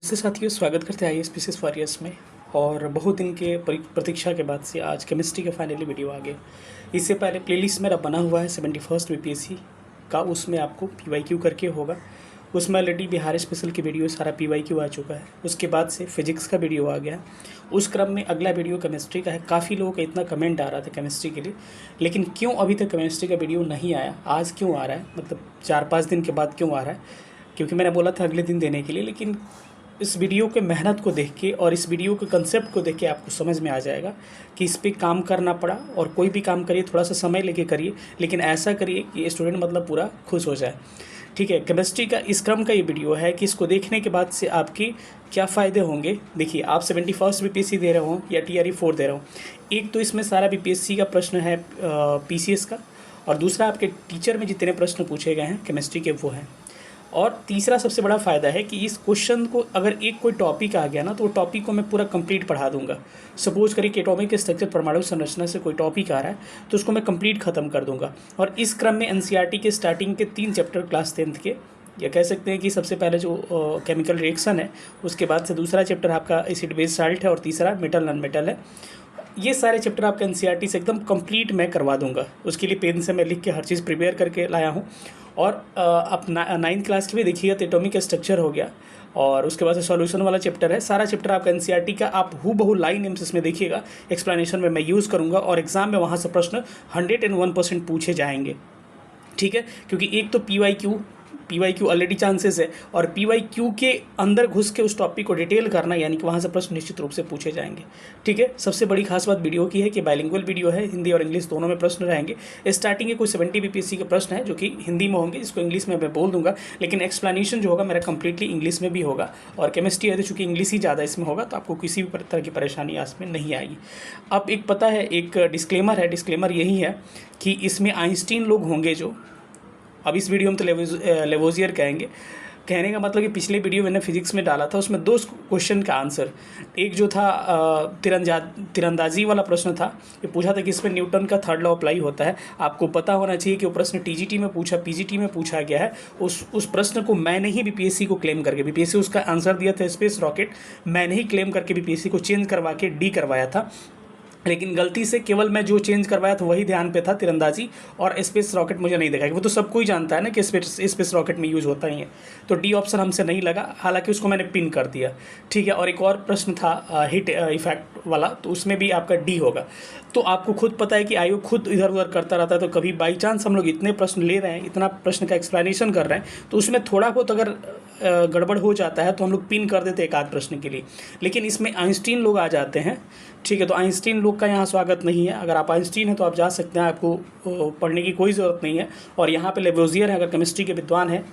इसके साथियों स्वागत करते हैं IAS फॉर ईयर्स में। और बहुत दिन के प्रतीक्षा के बाद से आज केमिस्ट्री का फाइनली वीडियो आ गया। इससे पहले प्लेलिस्ट मेरा बना हुआ है 71st BPSC का, उसमें आपको PYQ करके होगा। उसमें ऑलरेडी बिहार स्पेशल की वीडियो सारा PYQ आ चुका है। उसके बाद से फिजिक्स का वीडियो आ गया। उस क्रम में अगला वीडियो केमिस्ट्री का है। काफ़ी लोगों का इतना कमेंट आ रहा था केमिस्ट्री के लिए, लेकिन क्यों अभी तक केमिस्ट्री का वीडियो नहीं आया, आज क्यों आ रहा है, मतलब 4-5 दिन के बाद क्यों आ रहा है? क्योंकि मैंने बोला था अगले दिन देने के लिए, लेकिन इस वीडियो के मेहनत को देख के और इस वीडियो के कंसेप्ट को देख के आपको समझ में आ जाएगा कि इस पे काम करना पड़ा। और कोई भी काम करिए थोड़ा सा समय लेके करिए, लेकिन ऐसा करिए कि स्टूडेंट मतलब पूरा खुश हो जाए। ठीक है, केमिस्ट्री का इस क्रम का ये वीडियो है कि इसको देखने के बाद से आपकी क्या फ़ायदे होंगे। देखिए, आप 71st BPSC दे रहे हो या TRE 4 दे रहे हो, एक तो इसमें सारा BPSC का प्रश्न है PCS का, और दूसरा आपके टीचर में जितने प्रश्न पूछे गए हैं केमिस्ट्री के वो हैं। और तीसरा सबसे बड़ा फ़ायदा है कि इस क्वेश्चन को अगर एक कोई टॉपिक आ गया ना, तो वो टॉपिक को मैं पूरा कंप्लीट पढ़ा दूंगा। सपोज करिए कि एटॉमिक स्ट्रक्चर परमाणु संरचना से कोई टॉपिक आ रहा है, तो उसको मैं कंप्लीट ख़त्म कर दूंगा। और इस क्रम में NCERT के स्टार्टिंग के 3 चैप्टर क्लास 10th के, या कह सकते हैं कि सबसे पहले जो केमिकल रिएक्शन है, उसके बाद से दूसरा चैप्टर आपका एसिड बेस साल्ट है, और तीसरा मेटल नॉन मेटल है। ये सारे चैप्टर आपका NCERT से एकदम कंप्लीट मैं करवा दूंगा। उसके लिए पेन से मैं लिख के हर चीज़ प्रिपेयर करके लाया हूँ। और आप 9th क्लास की भी देखिएगा तो एटॉमिक स्ट्रक्चर हो गया, और उसके बाद से सॉल्यूशन वाला चैप्टर है। सारा चैप्टर आपका NCERT का आप हूबहू लाइन एम्स में देखिएगा, एक्सप्लेनेशन में मैं यूज़ करूँगा, और एग्ज़ाम में वहाँ से प्रश्न 101% पूछे जाएंगे। ठीक है, क्योंकि एक तो PYQ ऑलरेडी चांसेस है, और PYQ के अंदर घुस के उस टॉपिक को डिटेल करना, यानी कि वहाँ से प्रश्न निश्चित रूप से पूछे जाएंगे। ठीक है, सबसे बड़ी खास बात वीडियो की है कि बाइलिंगुअल वीडियो है, हिंदी और इंग्लिश दोनों में प्रश्न रहेंगे। स्टार्टिंग के कुछ 70 BPSC के प्रश्न है जो कि हिंदी में होंगे, जिसको इंग्लिश में मैं बोल दूंगा, लेकिन एक्सप्लेनेशन जो होगा मेरा कंप्लीटली इंग्लिश में भी होगा। और केमिस्ट्री है तो चूँकि इंग्लिश ही ज़्यादा इसमें होगा, तो आपको किसी भी तरह की परेशानी इसमें नहीं आएगी। अब एक पता है, एक डिस्क्लेमर है, डिस्क्लेमर यही है कि इसमें आइंस्टीन लोग होंगे जो, अब इस वीडियो में तो लेवोजियर कहेंगे। कहने का मतलब कि पिछले वीडियो मैंने फिजिक्स में डाला था, उसमें 2 क्वेश्चन का आंसर, एक जो था तीरंदाजी वाला प्रश्न था, ये पूछा था कि इसमें न्यूटन का 3rd लॉ अप्लाई होता है। आपको पता होना चाहिए कि वो प्रश्न TGT में पूछा, PGT में पूछा गया है। उस प्रश्न को मैंने ही BPSC को क्लेम करके, BPSC उसका आंसर दिया था स्पेस रॉकेट, मैंने ही क्लेम करके BPSC को चेंज करवा के D करवाया था। लेकिन गलती से केवल मैं जो चेंज करवाया था वही ध्यान पे था, तीरंदाजी और स्पेस रॉकेट मुझे नहीं देखा। वो तो सबको ही जानता है ना कि स्पेस रॉकेट में यूज़ होता ही है, तो D ऑप्शन हमसे नहीं लगा, हालांकि उसको मैंने पिन कर दिया। ठीक है, और एक और प्रश्न था हिट इफेक्ट वाला, तो उसमें भी आपका D होगा। तो आपको खुद पता है कि आयोग खुद इधर उधर करता रहता है, तो कभी बाई चांस हम लोग इतने प्रश्न ले रहे हैं, इतना प्रश्न का एक्सप्लेनेशन कर रहे हैं, तो उसमें थोड़ा बहुत अगर गड़बड़ हो जाता है तो हम लोग पिन कर देते एक आध प्रश्न के लिए। लेकिन इसमें आइंस्टीन लोग आ जाते हैं। ठीक है, तो आइंस्टीन लोग का यहाँ स्वागत नहीं है। अगर आप आइंस्टीन हैं तो आप जा सकते हैं, आपको पढ़ने की कोई ज़रूरत नहीं है। और यहाँ पे लेवोजियर है, अगर केमिस्ट्री के विद्वान हैं,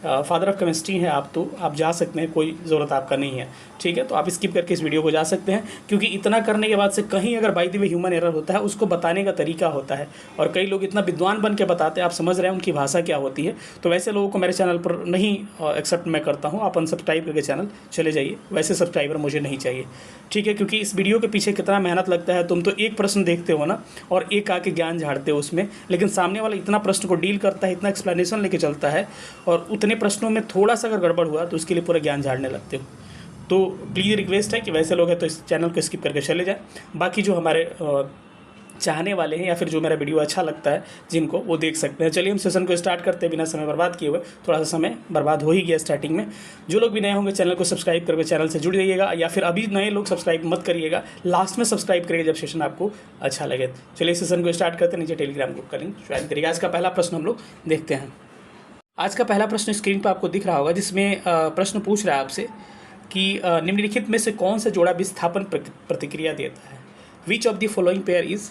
फादर ऑफ केमिस्ट्री हैं आप, तो आप जा सकते हैं, कोई ज़रूरत आपका नहीं है। ठीक है, तो आप स्किप करके इस वीडियो को जा सकते हैं, क्योंकि इतना करने के बाद से कहीं अगर by the way human error होता है, उसको बताने का तरीका होता है, और कई लोग इतना विद्वान बन के बताते हैं, आप समझ रहे हैं उनकी भाषा क्या होती है। तो वैसे लोगों को मेरे चैनल पर नहीं एक्सेप्ट मैं करता हूँ। आप अनसब्सक्राइब करके चैनल चले जाइए, वैसे सब्सक्राइबर मुझे नहीं चाहिए। ठीक है, क्योंकि इस वीडियो के पीछे कितना मेहनत लगता है। तुम तो एक प्रश्न देखते हो ना, और एक आके ज्ञान झाड़ते हो उसमें, लेकिन सामने वाला इतना प्रश्न को डील करता है, इतना एक्सप्लेनेशन लेके चलता है, और उतने प्रश्नों में थोड़ा सा अगर गड़बड़ हुआ तो उसके लिए पूरा ज्ञान झाड़ने लगते हो। तो प्लीज़ रिक्वेस्ट है कि वैसे लोग हैं तो इस चैनल को स्किप करके चले जाएं। बाकी जो हमारे चाहने वाले हैं, या फिर जो मेरा वीडियो अच्छा लगता है जिनको, वो देख सकते हैं। चलिए हम सेशन को स्टार्ट करते हैं बिना समय बर्बाद किए हुए। थोड़ा सा समय बर्बाद हो ही गया स्टार्टिंग में। जो लोग भी नए होंगे चैनल को सब्सक्राइब करके चैनल से जुड़ जाइएगा, या फिर अभी नए लोग सब्सक्राइब मत करिएगा, लास्ट में सब्सक्राइब करिएगा जब सेशन आपको अच्छा लगे। चलिए सेशन को स्टार्ट करते हैं। नीचे टेलीग्राम ग्रुप का लिंक ज्वाइन करिएगा। आज का पहला प्रश्न हम लोग देखते हैं। आज का पहला प्रश्न स्क्रीन पर आपको दिख रहा होगा, जिसमें प्रश्न पूछ रहा है आपसे कि निम्नलिखित में से कौन सा जोड़ा विस्थापन प्रतिक्रिया देता है। Which of the following pair is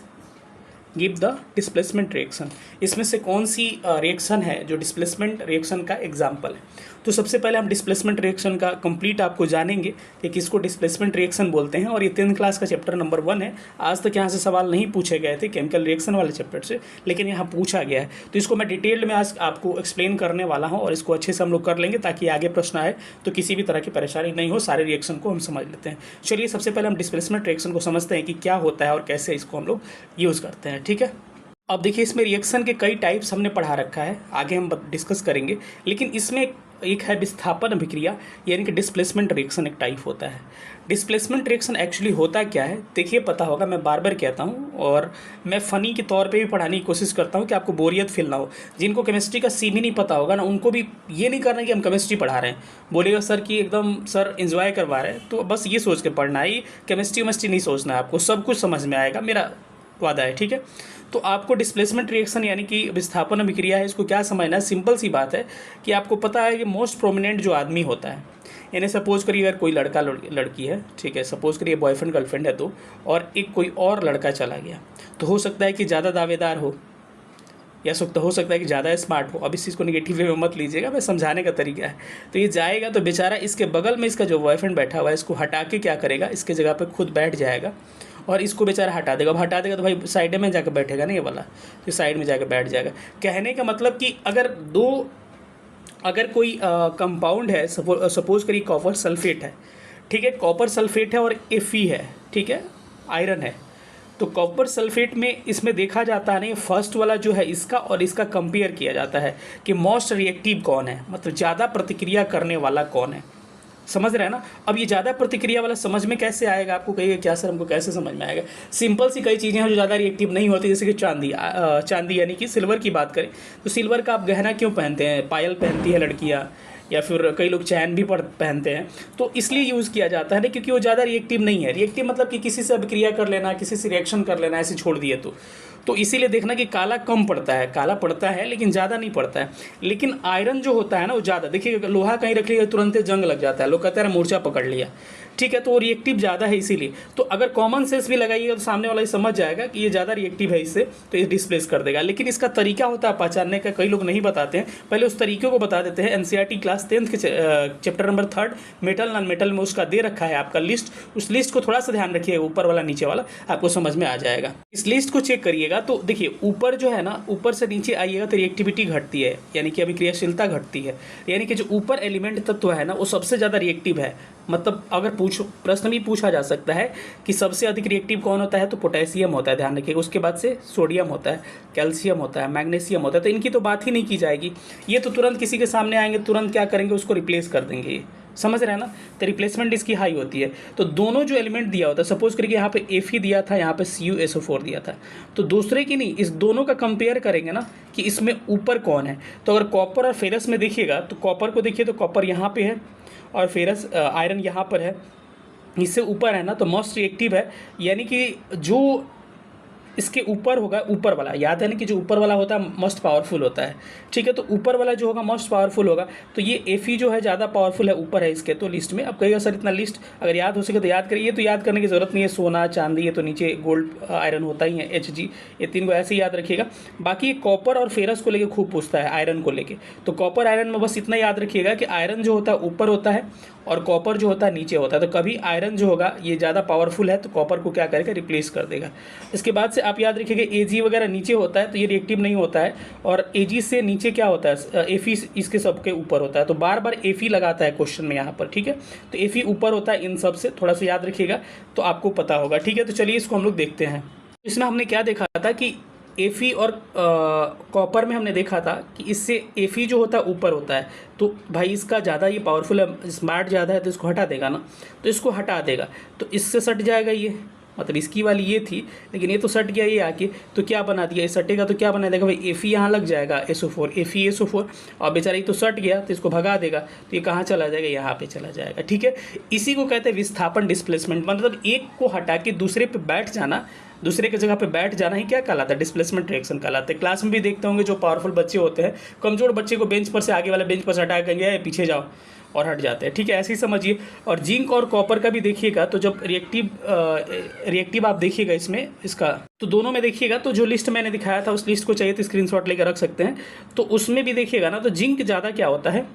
give the displacement reaction. इसमें से कौन सी रिएक्शन है जो डिस्प्लेसमेंट रिएक्शन का एग्जाम्पल है। तो सबसे पहले हम डिस्प्लेसमेंट रिएक्शन का कंप्लीट आपको जानेंगे कि किसको डिस्प्लेसमेंट रिएक्शन बोलते हैं, और ये 10th क्लास का चैप्टर नंबर 1 है। आज तक यहाँ से सवाल नहीं पूछे गए थे केमिकल रिएक्शन वाले चैप्टर से, लेकिन यहाँ पूछा गया है, तो इसको मैं डिटेल्ड में आज आपको एक्सप्लेन करने वाला हूँ, और इसको अच्छे से हम लोग कर लेंगे ताकि आगे प्रश्न आए तो किसी भी तरह की परेशानी नहीं हो। सारे रिएक्शन को हम समझ लेते हैं। चलिए सबसे पहले हम डिस्प्लेसमेंट रिएक्शन को समझते हैं कि क्या होता है और कैसे इसको हम लोग यूज़ करते हैं। ठीक है, अब देखिए इसमें रिएक्शन के कई टाइप्स हमने पढ़ा रखा है, आगे हम डिस्कस करेंगे, लेकिन इसमें एक है विस्थापन अभिक्रिया, यानी कि डिस्प्लेसमेंट रिएक्शन एक टाइप होता है। डिस्प्लेसमेंट रिएक्शन एक्चुअली होता क्या है, देखिए पता होगा, मैं बार बार कहता हूँ और मैं फ़नी के तौर पे भी पढ़ाने की कोशिश करता हूँ कि आपको बोरियत फील ना हो। जिनको केमिस्ट्री का सी भी नहीं पता होगा ना, उनको भी ये नहीं करना कि हम केमिस्ट्री पढ़ा रहे हैं, बोलेगा सर कि एकदम सर एंजॉय करवा रहे हैं, तो बस ये सोच के पढ़ना है, केमिस्ट्री वेमिस्ट्री नहीं सोचना है, आपको सब कुछ समझ में आएगा, मेरा वादा है, ठीक है। तो आपको डिस्प्लेसमेंट रिएक्शन यानी कि विस्थापन अभिक्रिया है, इसको क्या समझना है, सिंपल सी बात है कि आपको पता है कि मोस्ट प्रोमिनेंट जो आदमी होता है, यानी सपोज करिए अगर कोई लड़का लड़की है, ठीक है, सपोज करिए बॉयफ्रेंड गर्लफ्रेंड है तो, और एक कोई और लड़का चला गया, तो हो सकता है कि ज़्यादा दावेदार हो या हो सकता है कि ज़्यादा स्मार्ट हो। अब इस चीज़ को नेगेटिव वे में मत लीजिएगा, मैं समझाने का तरीका है। तो ये जाएगा तो बेचारा इसके बगल में इसका जो बॉयफ्रेंड बैठा हुआ है, इसको हटा के क्या करेगा, इसके जगह पे खुद बैठ जाएगा और इसको बेचारा हटा देगा। अब हटा देगा तो भाई साइड में जाकर बैठेगा ना ये वाला, तो साइड में जाकर बैठ जाएगा। कहने का मतलब कि अगर कोई कंपाउंड है, सपोज करिए कॉपर सल्फेट है, ठीक है, कॉपर सल्फेट है और Fe है, ठीक है, आयरन है, तो कॉपर सल्फेट में इसमें देखा जाता है ना, फर्स्ट वाला जो है इसका और इसका कंपेयर किया जाता है कि मोस्ट रिएक्टिव कौन है, मतलब ज़्यादा प्रतिक्रिया करने वाला कौन है, समझ रहे हैं ना। अब ये ज़्यादा प्रतिक्रिया वाला समझ में कैसे आएगा, आपको कहिए क्या सर हमको कैसे समझ में आएगा। सिंपल सी कई चीज़ें हैं जो ज़्यादा रिएक्टिव नहीं होती, जैसे कि चांदी यानी कि सिल्वर की बात करें तो सिल्वर का आप गहना क्यों पहनते हैं, पायल पहनती है लड़कियाँ, या फिर कई लोग चैन भी पहनते हैं, तो इसलिए यूज़ किया जाता है ना, क्योंकि वो ज़्यादा रिएक्टिव नहीं है। रिएक्टिव मतलब कि किसी से अभिक्रिया कर लेना, किसी से रिएक्शन कर लेना, ऐसे छोड़ दिए तो इसीलिए देखना कि काला कम पड़ता है, काला पड़ता है लेकिन ज़्यादा नहीं पड़ता है। लेकिन आयरन जो होता है ना वो ज़्यादा, देखिए लोहा कहीं रख लिया तुरंत जंग लग जाता है, लोग कहते हैं मोर्चा पकड़ लिया, ठीक है, तो वो रिएक्टिव ज़्यादा है इसीलिए। तो अगर कॉमन सेंस भी लगाइएगा तो सामने वाला ही समझ जाएगा कि ये ज़्यादा रिएक्टिव है इससे, तो ये डिस्प्लेस कर देगा। लेकिन इसका तरीका होता है पहचानने का, कई लोग नहीं बताते हैं, पहले उस तरीके को बता देते हैं। एनसीईआरटी क्लास 10 के chapter number 3 metal non metal में उसका दे रखा है आपका लिस्ट, उस लिस्ट को थोड़ा सा ध्यान रखिएगा, ऊपर वाला नीचे वाला आपको समझ में आ जाएगा। इस लिस्ट को चेक करिएगा तो देखिए ऊपर जो है ना, ऊपर से नीचे आइएगा तो रिएक्टिविटी घटती है, यानी कि अभिक्रियाशीलता घटती है, यानी कि जो ऊपर एलिमेंट तत्व है ना वो सबसे ज़्यादा रिएक्टिव है। मतलब अगर प्रश्न भी पूछा जा सकता है कि सबसे अधिक रिएक्टिव कौन होता है, तो पोटेशियम होता है, ध्यान रखिएगा। उसके बाद से सोडियम होता है, कैल्शियम होता है, मैग्नीशियम होता है, तो इनकी तो बात ही नहीं की जाएगी। ये तो तुरंत किसी के सामने आएंगे, तुरंत क्या करेंगे, उसको रिप्लेस कर देंगे, समझ रहे हैं ना, तो रिप्लेसमेंट इसकी हाई होती है। तो दोनों जो एलिमेंट दिया होता है, सपोज करिए यहाँ पे Fe दिया था, यहाँ पे CuSO4 दिया था, तो दूसरे की नहीं, इस दोनों का कंपेयर करेंगे ना कि इसमें ऊपर कौन है। तो अगर कॉपर और फेरस में देखिएगा तो कॉपर को देखिए तो कॉपर यहाँ पे है और फेरस आयरन यहाँ पर है, इससे ऊपर है ना, तो मोस्ट रिएक्टिव है, यानी कि जो इसके ऊपर होगा, ऊपर वाला याद है ना कि जो ऊपर वाला होता है मोस्ट पावरफुल होता है, ठीक है, तो ऊपर वाला जो होगा मोस्ट पावरफुल होगा। तो ये Fe जो है ज़्यादा पावरफुल है, ऊपर है इसके तो लिस्ट में। अब कहिएगा सर इतना लिस्ट अगर याद हो सके तो याद करिए, तो याद करने की ज़रूरत नहीं है, सोना चांदी है तो नीचे गोल्ड आयरन होता ही है, Hg, ये तीन को ऐसे ही याद रखिएगा। बाकी कॉपर और फेरस को लेकर खूब पूछता है, आयरन को लेकर, तो कॉपर आयरन में बस इतना याद रखिएगा कि आयरन जो होता है ऊपर होता है और कॉपर जो होता है नीचे होता है। तो कभी आयरन जो होगा ये ज़्यादा पावरफुल है तो कॉपर को क्या करेगा, रिप्लेस कर देगा। इसके बाद से आप याद रखिएगा Ag वगैरह नीचे होता है तो ये रिएक्टिव नहीं होता है, और Ag से नीचे क्या होता है, Fe इसके सबके ऊपर होता है। तो बार बार Fe लगाता है क्वेश्चन में यहाँ पर, ठीक है, तो Fe ऊपर होता है इन सब से, थोड़ा सा याद रखिएगा तो आपको पता होगा, ठीक है। तो चलिए इसको हम लोग देखते हैं। इसमें हमने क्या देखा था कि Fe और कॉपर में हमने देखा था कि इससे Fe जो होता है ऊपर होता है, तो भाई इसका ज़्यादा ये पावरफुल है, स्मार्ट ज़्यादा है, तो इसको हटा देगा ना, तो इसको हटा देगा तो इससे सट जाएगा ये, मतलब इसकी वाली ये थी लेकिन ये तो सट गया ये आके, तो क्या बना दिया, ये सटेगा तो क्या बना देगा भाई, Fe यहाँ लग जाएगा, SO4 FeSO4, और बेचारा ये तो सट गया तो इसको भगा देगा, तो ये कहाँ चला जाएगा, यहाँ पे चला जाएगा, ठीक है। इसी को कहते हैं विस्थापन डिस्प्लेसमेंट, मतलब एक को हटा के दूसरे पे बैठ जाना, दूसरे की जगह पे बैठ जाना ही क्या कहलाता है, डिस्प्लेसमेंट रिएक्शन कहलाता है। क्लास में भी देखते होंगे जो पावरफुल बच्चे होते हैं, कमजोर बच्चे को बेंच पर से आगे वाले बेंच पर से हटा कहेंगे पीछे जाओ और हट जाते हैं, ठीक है, ऐसे ही समझिए। और जिंक और कॉपर का भी देखिएगा तो जब रिएक्टिव आप देखिएगा इसमें इसका, तो दोनों में देखिएगा तो जो लिस्ट मैंने दिखाया था उस लिस्ट को चाहिए तो स्क्रीनशॉट लेकर रख सकते हैं। तो उसमें भी देखिएगा ना तो जिंक ज़्यादा क्या होता है,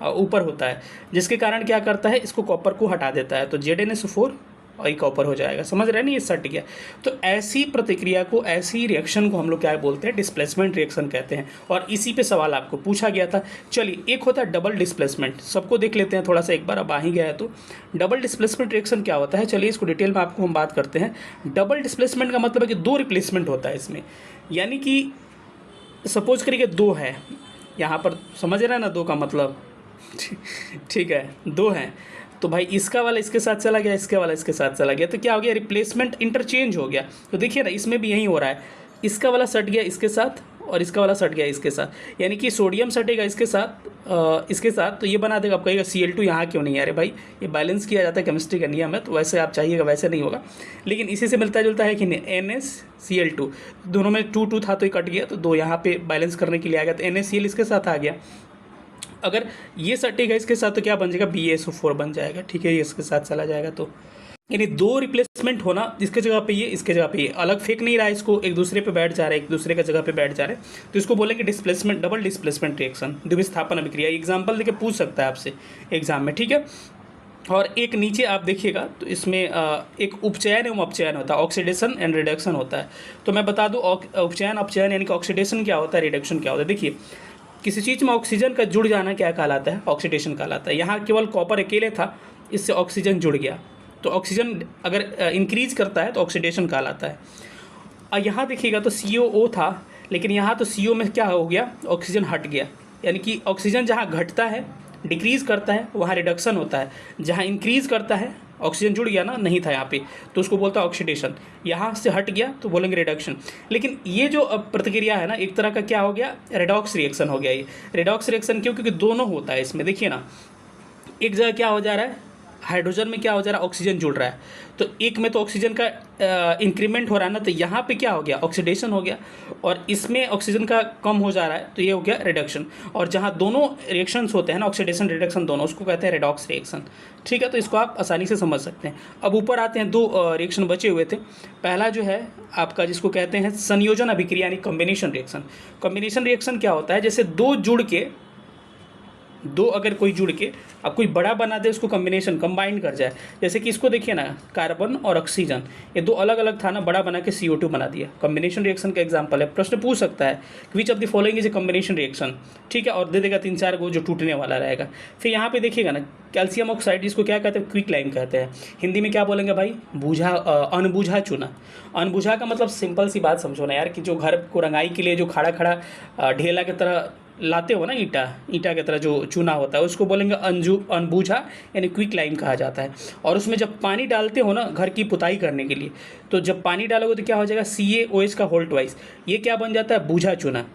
ऊपर होता है, जिसके कारण क्या करता है, इसको कॉपर को हटा देता है, तो ZnSO4 और ये कॉपर हो जाएगा, समझ रहे हैं ना, ये सट गया। तो ऐसी प्रतिक्रिया को, ऐसी रिएक्शन को हम लोग क्या बोलते हैं, डिस्प्लेसमेंट रिएक्शन कहते हैं। और इसी पे सवाल आपको पूछा गया था। चलिए एक होता है डबल डिस्प्लेसमेंट, सबको देख लेते हैं थोड़ा सा एक बार, अब आ ही गया है तो डबल डिस्प्लेसमेंट रिएक्शन क्या होता है, चलिए इसको डिटेल में आपको हम बात करते हैं। डबल डिस्प्लेसमेंट का मतलब है कि दो रिप्लेसमेंट होता है इसमें, यानी कि सपोज करिए 2 है यहाँ पर, समझ रहे हैं ना 2 का मतलब, ठीक है, 2 हैं, तो भाई इसका वाला इसके साथ चला गया, इसके वाला इसके साथ चला गया, तो क्या हो गया, रिप्लेसमेंट इंटरचेंज हो गया। तो देखिए ना, इसमें भी यही हो रहा है, इसका वाला सट गया इसके साथ और इसका वाला सट गया इसके साथ, यानी कि सोडियम सटेगा इसके साथ तो ये बना देगा, आप कहिएगा Cl2 यहाँ क्यों नहीं आ रहे भाई, ये बैलेंस किया जाता है, केमिस्ट्री का नियम है, तो वैसे आप चाहिएगा वैसे नहीं होगा, लेकिन इसी से मिलता जुलता है कि नहीं, NaCl2 दोनों में 2 था तो ये कट गया, तो 2 यहाँ पे बैलेंस करने के लिए आ गया, तो NaCl इसके साथ आ गया। अगर ये सटेगा इसके साथ तो क्या बन जाएगा, BaSO4 बन जाएगा, ठीक है, ये इसके साथ चला जाएगा, तो यानी 2 रिप्लेसमेंट होना, इसके जगह पे ये, इसके जगह पे ये, अलग फेंक नहीं रहा है इसको, एक दूसरे पे बैठ जा रहा है, एक दूसरे का जगह पे बैठ जा रहे हैं, तो इसको बोलेंगे डिस्प्लेसमेंट, डबल डिस्प्लेसमेंट रिएक्शन, द्विविस्थापन अभिक्रिया। एग्जाम्पल देके पूछ सकता है आपसे एग्जाम में, ठीक है। और एक नीचे आप देखिएगा तो इसमें एक उपचयन एवं अपचयन होता है, ऑक्सीडेशन एंड रिडक्शन होता है। तो मैं बता दूँ उपचयन अपचयन यानी कि ऑक्सीडेशन क्या होता है, रिडक्शन क्या होता है। देखिए, किसी चीज़ में ऑक्सीजन का जुड़ जाना क्या कहलाता है, ऑक्सीडेशन कहलाता है। यहाँ केवल कॉपर अकेले था, इससे ऑक्सीजन जुड़ गया, तो ऑक्सीजन अगर इंक्रीज करता है तो ऑक्सीडेशन कहलाता है। और यहाँ देखिएगा तो COO था, लेकिन यहाँ तो CO में क्या हो गया, ऑक्सीजन हट गया, यानी कि ऑक्सीजन जहाँ घटता है, डिक्रीज करता है, वहाँ रिडक्शन होता है, जहाँ इंक्रीज करता है ऑक्सीजन जुड़ गया ना, नहीं था यहाँ पे, तो उसको बोलता है ऑक्सीडेशन। यहाँ से हट गया तो बोलेंगे रिडक्शन। लेकिन ये जो प्रतिक्रिया है ना, एक तरह का क्या हो गया, रेडॉक्स रिएक्शन हो गया। ये रेडॉक्स रिएक्शन क्यों, क्योंकि दोनों होता है इसमें। देखिए ना, एक जगह क्या हो जा रहा है, हाइड्रोजन में क्या हो जा रहा है, ऑक्सीजन जुड़ रहा है, तो एक में तो ऑक्सीजन का इंक्रीमेंट हो रहा है ना, तो यहाँ पे क्या हो गया, ऑक्सीडेशन हो गया, और इसमें ऑक्सीजन का कम हो जा रहा है, तो ये हो गया रिडक्शन। और जहाँ दोनों रिएक्शंस होते हैं ना, ऑक्सीडेशन रिडक्शन दोनों, उसको कहते हैं रेडॉक्स रिएक्शन, ठीक है। तो इसको आप आसानी से समझ सकते हैं। अब ऊपर आते हैं, 2 रिएक्शन बचे हुए थे। पहला जो है आपका, जिसको कहते हैं संयोजन अभिक्रिया यानी कॉम्बिनेशन रिएक्शन। कॉम्बिनेशन रिएक्शन क्या होता है, जैसे 2 अगर कोई जुड़ के अब कोई बड़ा बना दे, उसको कॉम्बिनेशन कंबाइन कर जाए। जैसे कि इसको देखिए ना, कार्बन और ऑक्सीजन, ये 2 अलग अलग था ना, बड़ा बना के CO2 बना दिया। कॉम्बिनेशन रिएक्शन का एग्जांपल है। प्रश्न पूछ सकता है which of the following is a combination reaction, ठीक है, और दे देगा 3-4 को जो टूटने वाला रहेगा। फिर यहाँ पे देखिएगा ना, कैल्शियम ऑक्साइड, जिसको क्या कहते हैं, क्विक लाइम कहते हैं। हिंदी में क्या बोलेंगे भाई, अनबूझा चूना। अनबूझा का मतलब सिंपल सी बात समझो ना यार, कि जो घर को रंगाई के लिए जो खड़ा खड़ा ढेला की तरह लाते हो ना, ईटा की तरह जो चूना होता है, उसको बोलेंगे अनबूझा यानी क्विक लाइम कहा जाता है। और उसमें जब पानी डालते हो ना घर की पुताई करने के लिए, तो जब पानी डालोगे तो क्या हो जाएगा, CaOH का होल ट्वाइस, ये क्या बन जाता है, बूझा चूना।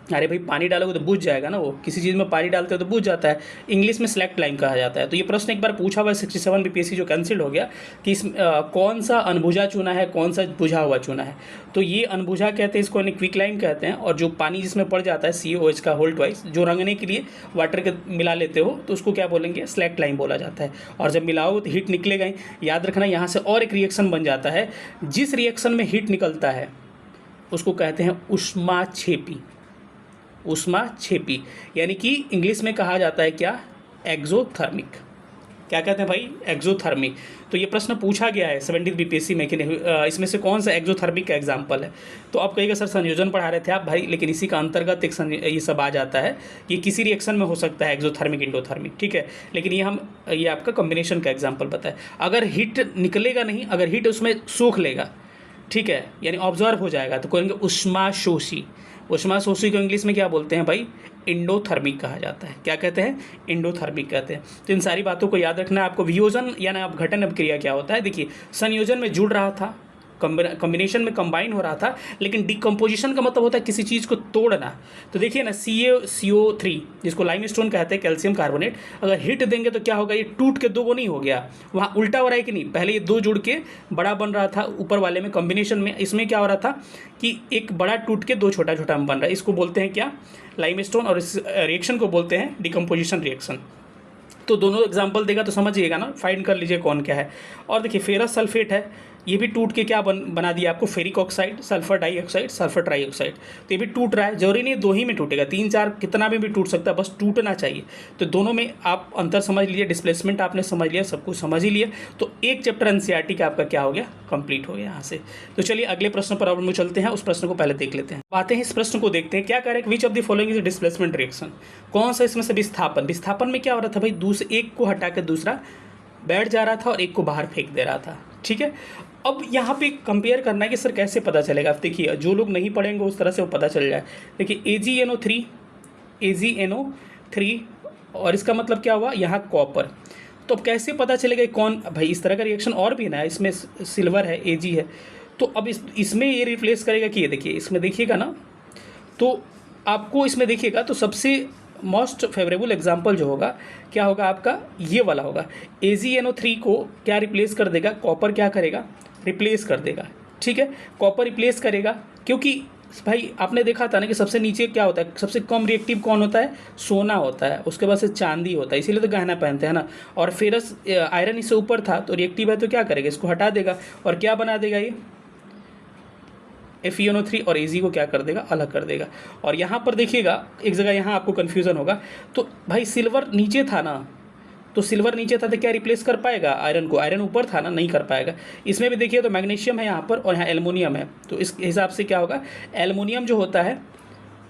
अरे भाई, पानी डालोगे तो बुझ जाएगा ना, वो किसी चीज़ में पानी डालते हो तो बुझ जाता है। इंग्लिश में स्लैक्ट लाइम कहा जाता है। तो ये प्रश्न एक बार पूछा हुआ 67 BPSC जो कैंसिल हो गया, कि इस कौन सा अनबुझा चूना है, कौन सा बुझा हुआ चूना है। तो ये अनबुझा कहते हैं, इसको यानी क्विक लाइम कहते हैं। और जो पानी जिसमें पड़ जाता है CaOH का होल ट्वाइस, जो रंगने के लिए वाटर के मिला लेते हो, तो उसको क्या बोलेंगे, स्लैक्ट लाइम बोला जाता है। और जब मिलाओ तो हीट निकलेगा ही। याद रखना, यहाँ से और एक रिएक्शन बन जाता है। जिस रिएक्शन में हीट निकलता है उसको कहते हैं ऊष्माक्षेपी। ऊष्माक्षेपी यानी कि इंग्लिश में कहा जाता है क्या, एक्सोथर्मिक। क्या कहते हैं भाई, एक्सोथर्मिक। तो ये प्रश्न पूछा गया है 70 BPSC में कि इसमें से कौन सा एक्सोथर्मिक का एग्जाम्पल है। तो आप कहिएगा सर संयोजन पढ़ा रहे थे आप भाई, लेकिन इसी का अंतर्गत एक ये सब आ जाता है। ये किसी रिएक्शन में हो सकता है, एक्सोथर्मिक, इंडोथर्मिक, ठीक है। लेकिन ये आपका कॉम्बिनेशन का एग्जाम्पल बताए। अगर हीट निकलेगा नहीं, अगर हीट उसमें सूख लेगा, ठीक है, यानी ऑब्जर्व हो जाएगा, तो कहेंगे ऊष्माशोषी। ऊष्माशोषी को इंग्लिश में क्या बोलते हैं भाई, इंडोथर्मिक कहा जाता है। क्या कहते हैं, इंडोथर्मिक कहते हैं। तो इन सारी बातों को याद रखना है आपको। वियोजन यानी अपघटन अभिक्रिया क्या होता है, देखिए, संयोजन में जुड़ रहा था, कॉम्बिनेशन में कंबाइन हो रहा था, लेकिन डिकम्पोजिशन का मतलब होता है किसी चीज़ को तोड़ना। तो देखिए ना, CO3 जिसको लाइमस्टोन कहते हैं, कैल्शियम कार्बोनेट, अगर हिट देंगे तो क्या होगा, ये टूट के 2 नहीं हो गया, वहाँ उल्टा हो रहा है कि नहीं। पहले ये 2 जुड़ के बड़ा बन रहा था ऊपर वाले में, कॉम्बिनेशन में, इसमें क्या हो रहा था कि एक बड़ा टूट के 2 छोटा छोटा में बन रहा है। इसको बोलते हैं क्या, लाइमस्टोन, और इस रिएक्शन को बोलते हैं डिकम्पोजिशन रिएक्शन। तो दोनों एग्जाम्पल देगा तो समझिएगा ना, फाइंड कर लीजिए कौन क्या है। और देखिए, फेरस सल्फेट है, ये भी टूट के क्या बना दिया आपको, ferric oxide, sulphur dioxide, sulphur trioxide. तो ये भी टूट रहा है, जरूरी नहीं 2 ही में टूटेगा, 3-4 कितना में भी टूट सकता है, बस टूटना चाहिए। तो दोनों में आप अंतर समझ लीजिए, डिस्प्लेसमेंट आपने समझ लिया, सब कुछ समझ ही लिया। तो एक चैप्टर NCERT का आपका क्या हो गया, कंप्लीट हो गया यहाँ से। तो चलिए अगले प्रश्न पर हम चलते हैं, उस प्रश्न को पहले देख लेते हैं। आते हैं इस प्रश्न को देखते हैं। क्या कह रहे हैं, विच of the following is displacement reaction, कौन सा इसमें से विस्थापन। विस्थापन में क्या हो रहा था भाई, एक को हटा के दूसरा बैठ जा रहा था और एक को बाहर फेंक दे रहा था, ठीक है। अब यहाँ पे कंपेयर करना है कि सर कैसे पता चलेगा। आप देखिए, जो लोग नहीं पढ़ेंगे उस तरह से वो पता चल जाए। देखिए, AgNO3 और इसका मतलब क्या हुआ, यहाँ कॉपर। तो अब कैसे पता चलेगा कौन, भाई इस तरह का रिएक्शन और भी ना है, इसमें सिल्वर है, Ag है, तो अब इसमें ये रिप्लेस करेगा कि ये देखिए इसमें देखिएगा ना, तो आपको इसमें देखिएगा तो सबसे मोस्ट फेवरेबल एग्जांपल जो होगा क्या होगा आपका, ये वाला होगा। AgNO3 को क्या रिप्लेस कर देगा, कॉपर क्या करेगा, रिप्लेस कर देगा, ठीक है, कॉपर रिप्लेस करेगा। क्योंकि भाई आपने देखा था ना कि सबसे नीचे क्या होता है, सबसे कम रिएक्टिव कौन होता है, सोना होता है, उसके बाद से चांदी होता है, इसीलिए तो गहना पहनते हैं ना। और फेरस आयरन इससे ऊपर था तो रिएक्टिव है तो क्या करेगा, इसको हटा देगा और क्या बना देगा, ये FeNO3 और Ag को क्या कर देगा, अलग कर देगा। और यहाँ पर देखिएगा एक जगह यहाँ आपको कन्फ्यूज़न होगा, तो भाई सिल्वर नीचे था ना, तो सिल्वर नीचे था तो क्या रिप्लेस कर पाएगा आयरन को, आयरन ऊपर था ना, नहीं कर पाएगा। इसमें भी देखिए तो मैग्नीशियम है यहाँ पर और यहाँ एल्युमिनियम है, तो इस हिसाब से क्या होगा, एल्युमिनियम जो होता है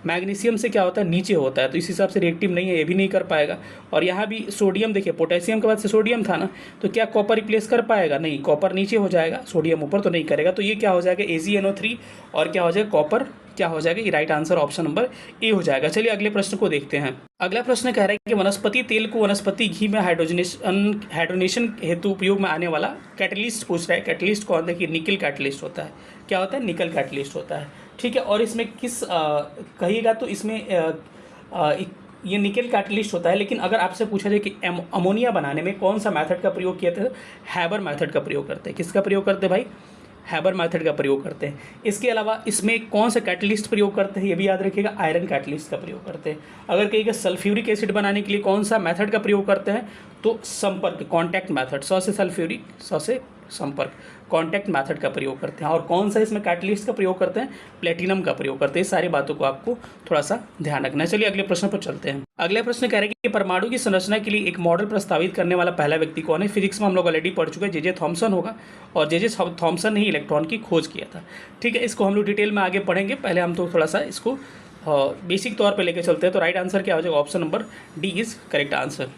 मैग्नीशियम से क्या होता है, नीचे होता है, तो इस हिसाब से रिएक्टिव नहीं है, ये भी नहीं कर पाएगा। और यहाँ भी सोडियम देखिए, पोटेशियम के बाद से सोडियम था ना, तो क्या कॉपर रिप्लेस कर पाएगा, नहीं, कॉपर नीचे हो जाएगा, सोडियम ऊपर तो नहीं करेगा। तो ये क्या हो जाएगा, AgNO3 और क्या हो जाएगा, कॉपर क्या हो जाएगा, ये right answer option number A हो जाएगा। चलिए अगले प्रश्न को देखते हैं। अगला प्रश्न कह रहा है कि वनस्पति तेल को वनस्पति घी में हाइड्रोजनेशन हेतु उपयोग में आने वाला कैटलिस्ट पूछ रहा है। कैटलिस्ट कौन, देखिए निकल कैटलिस्ट होता है, क्या होता है, निकल कैटलिस्ट होता है, ठीक है। और इसमें किस कहिएगा तो इसमें ये निकल कैटलिस्ट होता है। लेकिन अगर आपसे पूछा जाए कि अमोनिया बनाने में कौन सा मेथड का प्रयोग किया था, हैबर मेथड का प्रयोग करते हैं। किसका प्रयोग करते हैं भाई, हैबर मेथड का प्रयोग करते हैं। इसके अलावा इसमें कौन सा कैटलिस्ट प्रयोग करते हैं, ये भी याद रखिएगा, आयरन कैटलिस्ट का प्रयोग करते हैं। अगर कहिएगा सल्फ्यूरिक एसिड बनाने के लिए कौन सा मेथड का प्रयोग करते हैं, तो संपर्क, कॉन्टैक्ट मेथड, 100 से सल्फ्यूरिक, 100 से संपर्क, कॉन्टैक्ट मेथड का प्रयोग करते हैं। और कौन सा इसमें कैटलिस्ट का प्रयोग करते हैं, प्लेटिनम का प्रयोग करते हैं। इस सारी बातों को आपको थोड़ा सा ध्यान रखना है। चलिए अगले प्रश्न पर चलते हैं। अगला प्रश्न कह रहे हैं कि परमाणु की संरचना के लिए एक मॉडल प्रस्तावित करने वाला पहला व्यक्ति कौन है। फिजिक्स में हम लोग ऑलरेडी पढ़ चुके हैं, जे थॉमसन होगा, और जे थॉमसन ने ही इलेक्ट्रॉन की खोज किया था, ठीक है। इसको हम लोग डिटेल में आगे पढ़ेंगे, पहले हम तो थोड़ा सा इसको बेसिक तौर पर लेकर चलते हैं। तो राइट आंसर क्या हो जाएगा, option number D is correct answer.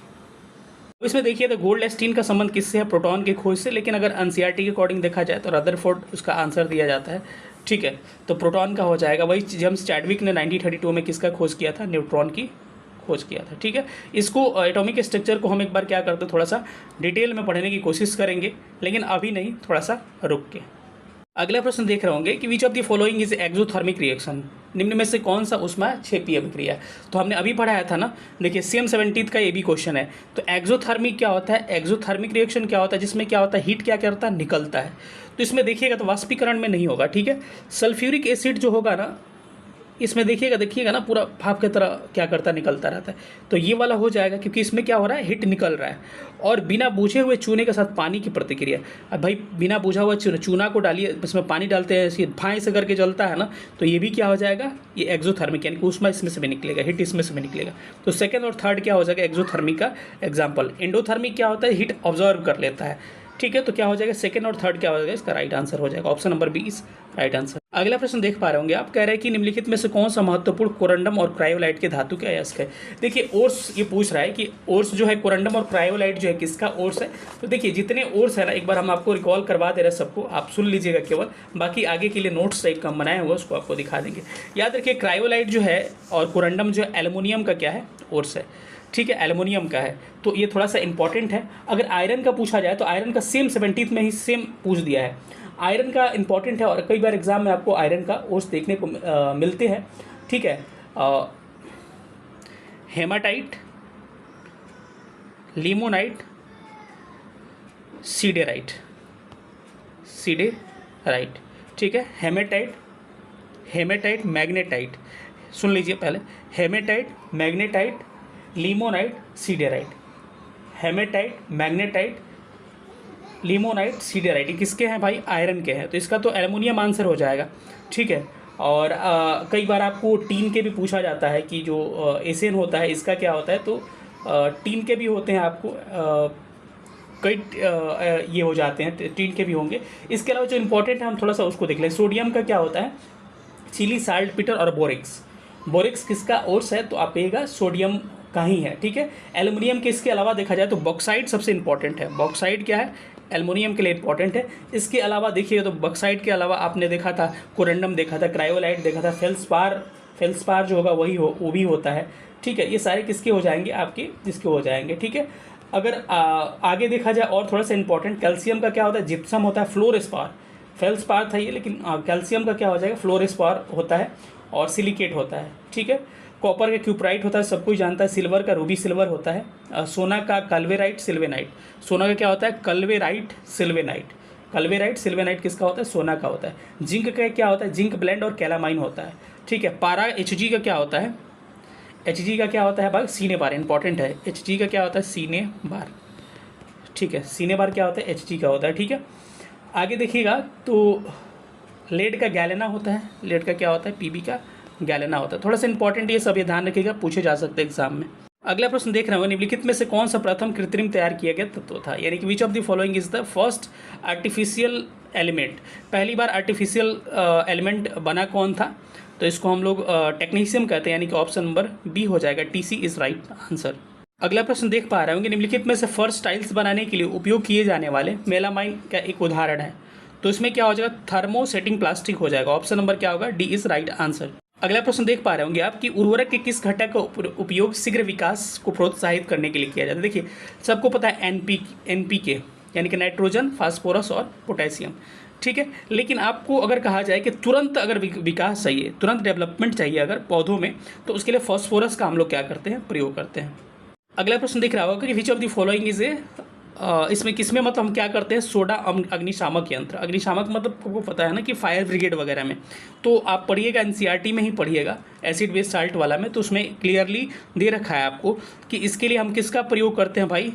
इसमें देखिए तो गोल्डस्टीन का संबंध किससे है, प्रोटॉन की खोज से। लेकिन अगर एनसीईआरटी के अकॉर्डिंग देखा जाए तो रदरफोर्ड उसका आंसर दिया जाता है, ठीक है। तो प्रोटॉन का हो जाएगा। वही जेम्स चैडविक ने 1932 में किसका खोज किया था, न्यूट्रॉन की खोज किया था, ठीक है। इसको एटॉमिक स्ट्रक्चर को हम एक बार क्या करते हैं, थोड़ा सा डिटेल में पढ़ने की कोशिश करेंगे, लेकिन अभी नहीं, थोड़ा सा रुक के। अगला प्रश्न देख रहे होंगे कि विच of the following is exothermic reaction, निम्न में से कौन सा ऊष्माक्षेपीय अभिक्रिया है। तो हमने अभी पढ़ाया था ना, देखिए सेम 17th का ये भी क्वेश्चन है। तो एक्सोथर्मिक क्या होता है, एक्सोथर्मिक रिएक्शन क्या होता है, जिसमें क्या होता है, हीट क्या करता है, निकलता है। तो इसमें देखिएगा तो वाष्पीकरण में नहीं होगा, ठीक है। सल्फ्यूरिक एसिड जो होगा ना, इसमें देखिएगा ना, पूरा भाप की तरह क्या करता, निकलता रहता है। तो ये वाला हो जाएगा, क्योंकि इसमें क्या हो रहा है, हीट निकल रहा है। और बिना बुझे हुए चूने के साथ पानी की प्रतिक्रिया, अब भाई बिना बुझा हुआ चूना को डालिए, इसमें पानी डालते हैं, इसे भाई से करके जलता है ना, तो ये भी क्या हो जाएगा, ये एक्सोथर्मिक, यानी कि ऊष्मा इसमें से भी निकलेगा, हीट इसमें से भी निकलेगा। तो सेकेंड और थर्ड क्या हो जाएगा, एक्सोथर्मिक का एग्जाम्पल। एंडोथर्मिक क्या होता है, हीट ऑब्जर्व कर लेता है, ठीक है। तो क्या हो जाएगा, सेकंड और थर्ड क्या हो जाएगा, इसका राइट आंसर हो जाएगा, option number B is right answer. अगला प्रश्न देख पा रहे होंगे आप, कह रहे हैं कि निम्नलिखित में से कौन सा महत्वपूर्ण कोरंडम और क्रायोलाइट के धातु के अयस्क है। देखिए ओर्स ये पूछ रहा है कि ओर्स जो है, कोरंडम और क्रायोलाइट जो है, किसका ओर्स है। तो देखिए जितने ओर्स है ना, एक बार हम आपको रिकॉल करवा दे रहे हैं सबको, आप सुन लीजिएगा केवल, बाकी आगे के लिए नोट्स टाइप का हम बनाए हुए उसको आपको दिखा देंगे। याद रखिए क्रायोलाइट जो है और कोरंडम जो है, एल्युमिनियम का क्या है, ओर्स है, ठीक है, एल्युमिनियम का है। तो ये थोड़ा सा इंपॉर्टेंट है। अगर आयरन का पूछा जाए तो आयरन का सेम 17th में ही सेम पूछ दिया है। आयरन का इंपॉर्टेंट है और कई बार एग्जाम में आपको आयरन का ओर्स देखने को मिलते हैं, ठीक है। हेमाटाइट, लिमोनाइट, सीडेराइट, ठीक है। हेमेटाइट, मैग्नेटाइट, सुन लीजिए पहले, hematite, magnetite, limonite, siderite. Hematite, magnetite, limonite, siderite, ये किसके हैं भाई, आयरन के हैं। तो इसका तो एल्युमिनियम आंसर हो जाएगा, ठीक है। और कई बार आपको टीन के भी पूछा जाता है कि जो एसेन होता है इसका क्या होता है, तो टीन के भी होते हैं, आपको कई ये हो जाते हैं, टीन के भी होंगे। इसके अलावा जो इंपॉर्टेंट है हम थोड़ा सा उसको देख लें। सोडियम का क्या होता है, चिली, साल्ट पीटर और बोरिक्स। बोरिक्स किसका ओर्स है, तो आप कहिएगा सोडियम का ही है, ठीक है। एल्युमिनियम के इसके अलावा देखा जाए तो बॉक्साइट सबसे इंपॉर्टेंट है। बॉक्साइट क्या है, एल्युमिनियम के लिए इंपॉर्टेंट है। इसके अलावा देखिए तो बॉक्साइट के अलावा आपने देखा था, कोरंडम देखा था, क्रायोलाइट देखा था, फेल्सपार जो होगा वो भी होता है, ठीक है, ये सारे किसके हो जाएंगे, आपके जिसके हो जाएंगे। ठीक है, अगर आगे देखा जाए और थोड़ा सा इंपॉर्टेंट, कैल्शियम का क्या होता है, जिप्सम होता है, फ्लोरस्पार, फेल्सपार था ये, लेकिन कैल्शियम का क्या हो जाएगा, फ्लोरस्पार होता है और सिलिकेट होता है। ठीक है, कॉपर का क्यूपराइट होता है, सब कोई जानता है, सिल्वर का रूबी सिल्वर होता है, सोना का कल्वेराइट सिल्वेनाइट, सोना का क्या होता है, कल्वेराइट सिल्वेनाइट, कल्वेराइट सिल्वेनाइट किसका होता है, सोना का होता है। जिंक का क्या होता है, जिंक ब्लेंड और कैलामाइन होता है। ठीक है, पारा Hg का क्या होता है, Hg का क्या होता है भाई, सीने बार, इंपॉर्टेंट है, Hg का क्या होता है, सीने बार। ठीक है, सीने बार क्या होता है, Hg का होता है। ठीक है, आगे देखिएगा तो लेड का गैलेना होता है, लेड का क्या होता है, Pb का गैलेना होता है। थोड़ा सा इंपॉर्टेंट ये सब, ये ध्यान रखिएगा, पूछे जा सकते हैं एग्जाम में। अगला प्रश्न देख रहे हो, निम्नलिखित में से कौन सा प्रथम कृत्रिम तैयार किया गया तत्व था, यानी कि विच of the following is the first artificial element, पहली बार आर्टिफिशियल एलिमेंट बना कौन था, तो इसको हम लोग टेक्नीशियम कहते हैं, यानी कि ऑप्शन नंबर बी हो जाएगा, टीसी इज राइट आंसर। अगला प्रश्न देख पा रहे होंगे, निम्नलिखित में से फर्स्ट टाइल्स बनाने के लिए उपयोग किए जाने वाले मेलामाइन का एक उदाहरण है, तो इसमें क्या हो जाएगा, थर्मोसेटिंग प्लास्टिक हो जाएगा, ऑप्शन नंबर क्या होगा, डी इज राइट आंसर। अगला प्रश्न देख पा रहे होंगे आप कि उर्वरक के किस घटक का उपयोग शीघ्र विकास को प्रोत्साहित करने के लिए किया जाता है। देखिए सबको पता है एनपीके यानी कि नाइट्रोजन, फास्फोरस और पोटेशियम। ठीक है, लेकिन आपको अगर कहा जाए कि तुरंत अगर विकास चाहिए, तुरंत डेवलपमेंट चाहिए अगर पौधों में, तो उसके लिए फास्फोरस का हम लोग क्या करते हैं, प्रयोग करते हैं। अगला प्रश्न दिख रहा होगा कि विच of the following is a, इसमें किसमें मतलब हम क्या करते हैं, सोडा अग्निशामक यंत्र, अग्निशामक मतलब आपको पता है ना कि फायर ब्रिगेड वगैरह में, तो आप पढ़िएगा एनसीईआरटी में ही पढ़िएगा, एसिड बेस साल्ट वाला में, तो उसमें क्लियरली दे रखा है आपको कि इसके लिए हम किसका प्रयोग करते हैं भाई,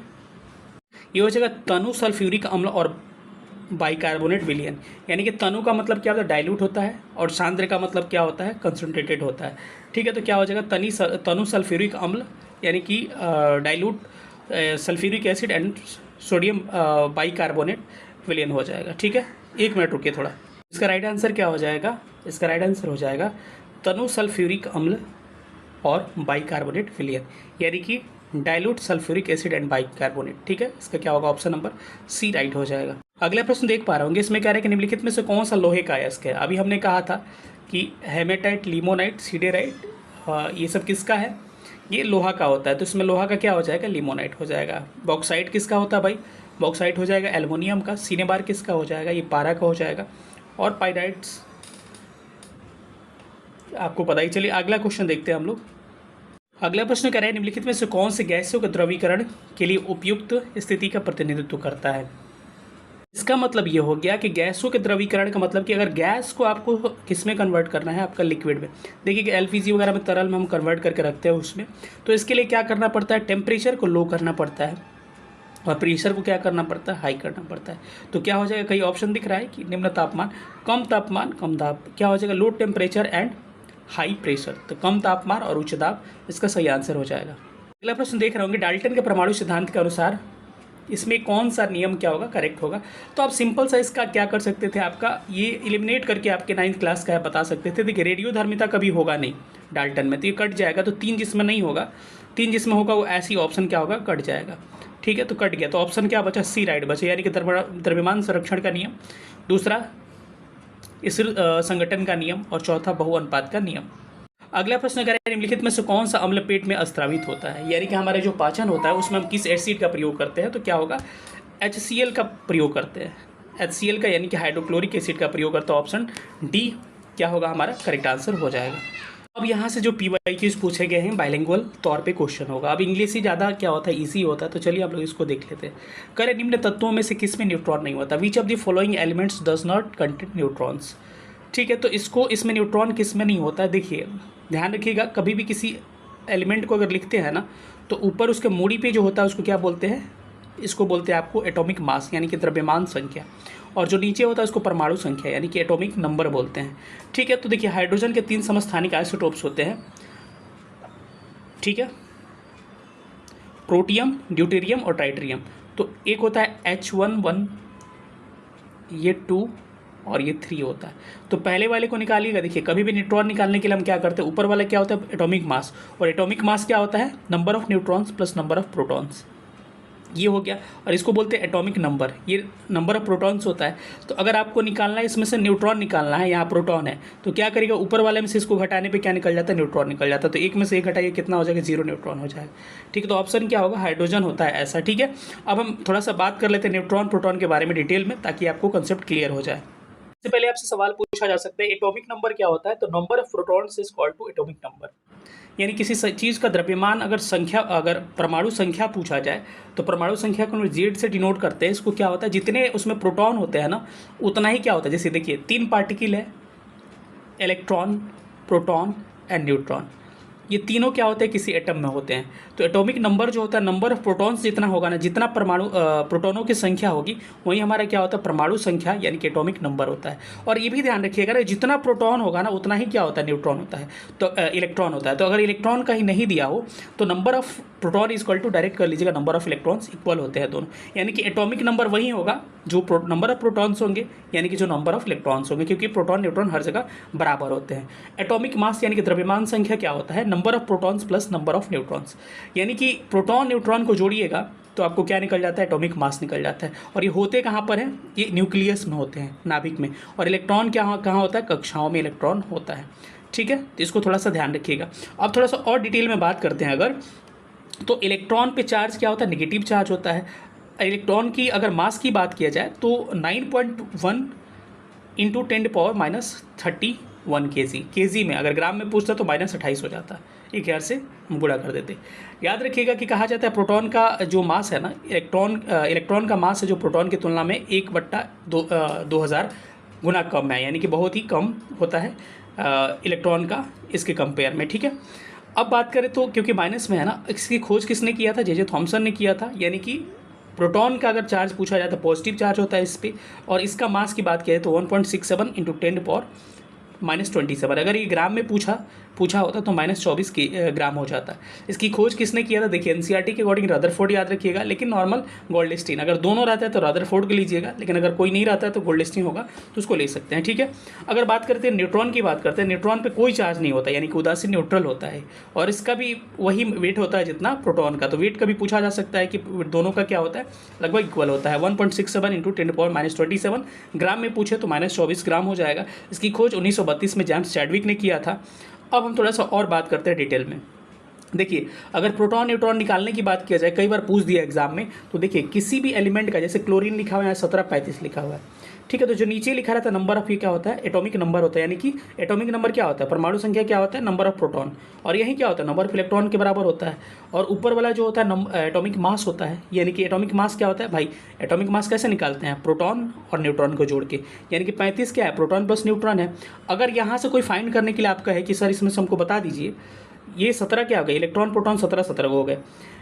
ये हो जाएगा तनु सल्फ्यूरिक अम्ल और बाइकार्बोनेट विलियन, यानी कि तनु का मतलब क्या होता है, डाइल्यूट होता है, और सांद्र का मतलब क्या होता है, कंसनट्रेटेड होता है। ठीक है, तो क्या हो जाएगा, तनु सल्फ्यूरिक अम्ल यानी कि dilute sulphuric acid and sodium bicarbonate विलियन हो जाएगा। ठीक है, एक मिनट रुकिए थोड़ा, इसका राइट आंसर क्या हो जाएगा, इसका राइट आंसर हो जाएगा तनु सल्फ्यूरिक अम्ल और बाइकार्बोनेट विलियन, यानी कि dilute sulphuric acid and bicarbonate. ठीक है, इसका क्या होगा, ऑप्शन नंबर सी राइट हो जाएगा। अगला प्रश्न देख पा रहे होंगे, इसमें कह रहे हैं कि निम्नलिखित में से कौन सा लोहे का अयस्क है। अभी हमने कहा था कि हेमेटाइट, लिमोनाइट, सीडेराइट, ये सब किसका है, ये लोहा का होता है, तो इसमें लोहा का क्या हो जाएगा, लिमोनाइट हो जाएगा। बॉक्साइट किसका होता है भाई, बॉक्साइट हो जाएगा एल्युमिनियम का। सिनेबार किसका हो जाएगा, ये पारा का हो जाएगा। और पाइराइट्स आपको पता ही। चलिए अगला क्वेश्चन देखते हैं हम लोग। अगला प्रश्न कह रहे हैं, निम्नलिखित में से कौन से गैसों के द्रवीकरण के लिए उपयुक्त स्थिति का प्रतिनिधित्व करता है। इसका मतलब ये हो गया कि गैसों के द्रवीकरण का मतलब कि अगर गैस को आपको किस में कन्वर्ट करना है, आपका लिक्विड में। देखिए कि एलपीजी वगैरह में, तरल में हम कन्वर्ट करके रखते हैं उसमें, तो इसके लिए क्या करना पड़ता है, टेम्परेचर को लो करना पड़ता है और प्रेशर को क्या करना पड़ता है, हाई करना पड़ता है। तो क्या हो जाएगा, कई ऑप्शन दिख रहा है कि निम्न तापमान, कम दाब, क्या हो जाएगा, low temperature and high pressure, तो कम तापमान और उच्च दाब इसका सही आंसर हो जाएगा। अगला प्रश्न देख रहे होंगे, डाल्टन के परमाणु सिद्धांत के अनुसार इसमें कौन सा नियम क्या होगा, करेक्ट होगा। तो आप सिंपल सा इसका क्या कर सकते थे, आपका ये एलिमिनेट करके आपके 9th क्लास का है बता सकते थे। देखिए रेडियोधर्मिता कभी होगा नहीं डाल्टन में, तो ये कट जाएगा, तो 3 जिसमें नहीं होगा, 3 जिसमें होगा वो ऐसी ऑप्शन क्या होगा, कट जाएगा। ठीक है, तो कट गया, तो ऑप्शन क्या बचा, सी राइट बचा, यानी कि द्रव्यमान संरक्षण का नियम, दूसरा इस संगठन का नियम, और चौथा बहु अनुपात का नियम। अगला प्रश्न करें, निम्नलिखित में से कौन सा अम्ल पेट में अस्त्रावित होता है, यानी कि हमारे जो पाचन होता है उसमें हम किस एसिड का प्रयोग करते हैं, तो क्या होगा, HCl का प्रयोग करते हैं, HCl का यानी कि हाइड्रोक्लोरिक एसिड का प्रयोग करते हैं। ऑप्शन डी क्या होगा, हमारा करेक्ट आंसर हो जाएगा। अब यहाँ से जो PYQs पूछे गए हैं बाइलिंगुअल तौर पे क्वेश्चन होगा। अब इंग्लिश ही ज़्यादा क्या होता है, ईजी होता है, तो चलिए आप लोग इसको देख लेते हैं। करें, निम्न तत्वों में से किस में न्यूट्रॉन नहीं होता, विच of the following elements does not contain neutrons. ठीक है, तो इसमें न्यूट्रॉन किस में नहीं होता है। देखिए ध्यान रखिएगा, कभी भी किसी एलिमेंट को अगर लिखते हैं ना, तो ऊपर उसके मूडी पे जो होता है उसको क्या बोलते हैं, इसको बोलते हैं आपको एटॉमिक मास यानी कि द्रव्यमान संख्या, और जो नीचे होता है उसको परमाणु संख्या यानी कि एटॉमिक नंबर बोलते हैं। ठीक है, तो देखिए हाइड्रोजन के 3 समस्थानिक आइसोटोप्स होते हैं। ठीक है, प्रोटियम, ड्यूटेरियम और ट्राइटेरियम। तो एक होता है H11, ये 2 और ये 3 होता है। तो पहले वाले को निकालिएगा। देखिए कभी भी न्यूट्रॉन निकालने के लिए हम क्या करते हैं, ऊपर वाला क्या होता है, एटॉमिक मास, और एटॉमिक मास क्या होता है, number of neutrons plus number of protons. ये हो गया। और इसको बोलते हैं एटॉमिक नंबर, ये नंबर ऑफ प्रोटॉन्स होता है। तो अगर आपको निकालना है इसमें से न्यूट्रॉन निकालना है, यहाँ प्रोटॉन है, तो क्या करेगा, ऊपर वाले में से इसको घटाने पे क्या निकल जाता है, न्यूट्रॉन निकल जाता है। तो एक में से एक घटाइए, कितना हो जाएगा, 0 न्यूट्रॉन हो जाएगा। ठीक है, तो ऑप्शन क्या होगा, हाइड्रोजन होता है ऐसा। ठीक है, अब हम थोड़ा सा बात कर लेते हैं न्यूट्रॉन प्रोटॉन के बारे में डिटेल में, ताकि आपको कंसेप्ट क्लियर हो जाए। इससे पहले आपसे सवाल पूछा जा सकता है एटॉमिक नंबर क्या होता है, तो number of protons is called to atomic number. यानी किसी चीज़ का द्रव्यमान अगर परमाणु संख्या पूछा जाए, तो परमाणु संख्या को जेड से डिनोट करते हैं। इसको क्या होता है, जितने उसमें प्रोटॉन होते हैं ना, उतना ही क्या होता है। जैसे देखिए 3 पार्टिकल है, इलेक्ट्रॉन, प्रोटॉन एंड न्यूट्रॉन, ये तीनों क्या होते हैं, किसी एटम में होते हैं। तो एटॉमिक नंबर जो होता है, नंबर ऑफ प्रोटॉन्स जितना होगा ना, जितना परमाणु प्रोटॉनों की संख्या होगी, वही हमारा क्या होता है, परमाणु संख्या यानी कि एटॉमिक नंबर होता है। और ये भी ध्यान रखिएगा ना, जितना प्रोटॉन होगा ना, उतना ही क्या होता है, न्यूट्रॉन होता है, तो इलेक्ट्रॉन होता है। तो अगर इलेक्ट्रॉन कहीं नहीं दिया हो, तो number of proton equal to direct कर लीजिएगा, नंबर ऑफ इलेक्ट्रॉन्स इक्वल होते हैं दोनों। यानी कि एटॉमिक नंबर वही होगा जो नंबर ऑफ प्रोटॉन्स होंगे, यानी कि जो नंबर ऑफ इलेक्ट्रॉन्स होंगे, क्योंकि प्रोटॉन न्यूट्रॉन हर जगह बराबर होते हैं। एटॉमिक मास यानी कि द्रव्यमान संख्या क्या होता है, number of protons plus number of neutrons. यानी कि प्रोटॉन न्यूट्रॉन को जोड़िएगा तो आपको क्या निकल जाता है, एटॉमिक मास निकल जाता है। और ये होते कहाँ पर हैं, ये न्यूक्लियस में होते हैं, नाभिक में। और इलेक्ट्रॉन कहाँ होता है, कक्षाओं में इलेक्ट्रॉन होता है। ठीक है, तो इसको थोड़ा सा ध्यान रखिएगा। अब थोड़ा सा और डिटेल में बात करते हैं अगर, तो इलेक्ट्रॉन पे चार्ज क्या होता है, नेगेटिव चार्ज होता है। इलेक्ट्रॉन की अगर मास की बात किया जाए तो 9.1 इंटू 10⁻31 केजी में, अगर ग्राम में पूछता तो -28 हो जाता। एक यार से हम गुणा कर देते। याद रखिएगा कि कहा जाता है प्रोटॉन का जो मास है ना, इलेक्ट्रॉन का मास है जो प्रोटॉन की तुलना में 1/2000 गुना कम है, यानी कि बहुत ही कम होता है इलेक्ट्रॉन का इसके कंपेयर में। ठीक है, अब बात करें तो क्योंकि माइनस में है ना, इसकी खोज किसने किया था, जे थॉमसन ने किया था। यानी कि प्रोटॉन का अगर चार्ज पूछा जाए तो पॉजिटिव चार्ज होता है इस पर, और इसका मास की बात किया जाए तो 1.67 इंटू 10⁻27। अगर ये ग्राम में पूछा होता तो -24 ग्राम हो जाता। इसकी खोज किसने किया था, देखिए एनसीईआरटी के अकॉर्डिंग रदरफोर्ड याद रखिएगा, लेकिन नॉर्मल गोल्डस्टीन। अगर दोनों रहता है तो रदरफोर्ड को लीजिएगा, लेकिन अगर कोई नहीं रहता है तो गोल्डस्टीन होगा, तो उसको ले सकते हैं। ठीक है, अगर बात करते हैं न्यूट्रॉन की, बात करते हैं न्यूट्रॉन पे कोई चार्ज नहीं होता, यानी कि उदासीन न्यूट्रल होता है, और इसका भी वही वेट होता है जितना प्रोटॉन का। तो वेट कभी पूछा जा सकता है कि दोनों का क्या होता है, लगभग इक्वल होता है। 1.67 इंटू 10⁻27 ग्राम में पूछे तो -24 ग्राम हो जाएगा। इसकी खोज 1932 में जेम्स चैडविक ने किया था। अब हम थोड़ा सा और बात करते हैं डिटेल में। देखिए अगर प्रोटॉन न्यूट्रॉन निकालने की बात किया जाए, कई बार पूछ दिया एग्जाम में, तो देखिए किसी भी एलिमेंट का, जैसे क्लोरीन लिखा हुआ है 1735 लिखा हुआ है, ठीक है, तो जो नीचे लिखा रहता है नंबर ऑफ, ये क्या होता है, एटॉमिक नंबर होता है। यानी कि एटॉमिक नंबर क्या होता है, परमाणु संख्या क्या होता है, नंबर ऑफ प्रोटॉन, और यही क्या होता है, नंबर ऑफ इलेक्ट्रॉन के बराबर होता है। और ऊपर वाला जो होता है एटॉमिक मास होता है। यानी कि एटॉमिक मास क्या होता है भाई, एटॉमिक मास कैसे निकालते हैं, प्रोटॉन और न्यूट्रॉन को जोड़ के। यानी कि 35 क्या है, प्रोटॉन प्लस न्यूट्रॉन है। अगर यहाँ से कोई फाइंड करने के लिए आपका है कि सर इसमें से हमको बता दीजिए, ये 17 क्या हो गए, इलेक्ट्रॉन प्रोटॉन 17 हो गए।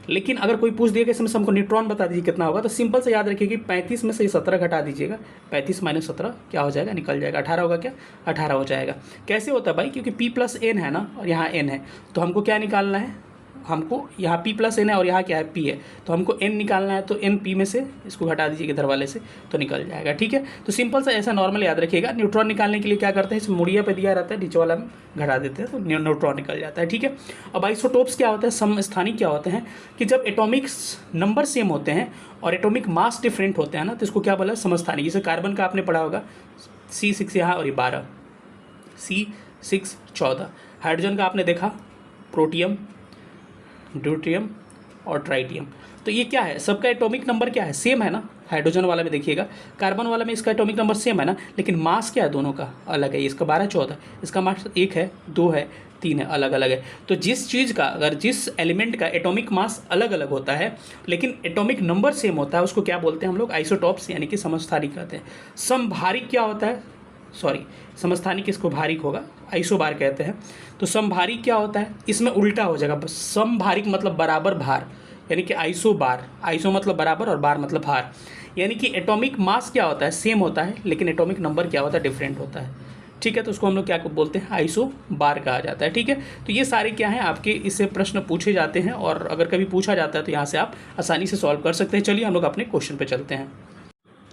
लेकिन अगर कोई पूछ दिया कि इसमें से हमको न्यूट्रॉन बता दीजिए कितना होगा, तो सिंपल से याद रखिए कि 35 में से 17 घटा दीजिएगा, 35 - 17 क्या हो जाएगा, निकल जाएगा, 18 होगा। क्या 18 हो जाएगा। कैसे होता है भाई, क्योंकि p + n है ना, और यहाँ n है, तो हमको क्या निकालना है, हमको यहाँ p + n है और यहाँ क्या है, p है, तो हमको n निकालना है। तो n p में से इसको घटा दीजिए इधर वाले से, तो निकल जाएगा। ठीक है, तो सिंपल सा ऐसा नॉर्मल याद रखिएगा। न्यूट्रॉन निकालने के लिए क्या करते हैं, इस मुड़िया पे दिया रहता है, नीचे वाला में घटा देते हैं, तो न्यूट्रॉन निकल जाता है। ठीक है, अब आइसोटोप्स क्या होता है, समस्थानिक क्या होते हैं, कि जब एटॉमिक नंबर सेम होते हैं और एटॉमिक मास डिफरेंट होते हैं ना, तो इसको क्या बोला, समस्थानिक। जैसे कार्बन का आपने पढ़ा होगा C6 यहाँ और ये 12, C6 14। हाइड्रोजन का आपने देखा प्रोटियम, ड्यूट्रियम और ट्राइटियम। तो ये क्या है, सबका एटॉमिक नंबर क्या है, सेम है ना। हाइड्रोजन वाला में देखिएगा, कार्बन वाला में इसका एटॉमिक नंबर सेम है ना, लेकिन मास क्या है, दोनों का अलग है। इसका 12 14, इसका मास 1 है, 2 है, 3 है, अलग अलग है। तो जिस चीज़ का, अगर जिस एलिमेंट का एटॉमिक मास अलग अलग होता है लेकिन एटॉमिक नंबर सेम होता है, उसको क्या बोलते हैं हम लोग, आइसोटॉप्स, यानी कि समस्थानिक कहते हैं। समभारिक क्या होता है, सॉरी समस्थानिक इसको भारिक होगा, आइसोबार कहते हैं। तो समभारिक क्या होता है, इसमें उल्टा हो जाएगा, समभारिक मतलब बराबर भार, यानी कि आइसोबार, आइसो मतलब बराबर और बार मतलब भार। यानी कि एटॉमिक मास क्या होता है, सेम होता है, लेकिन एटॉमिक नंबर क्या होता है, डिफरेंट होता है। ठीक है, तो उसको हम लोग क्या बोलते हैं, आइसोबार कहा जाता है। ठीक है, तो ये सारे क्या हैं आपके, इससे प्रश्न पूछे जाते हैं, और अगर कभी पूछा जाता है तो यहाँ से आप आसानी से सॉल्व कर सकते हैं। चलिए हम लोग अपने क्वेश्चन पे चलते हैं।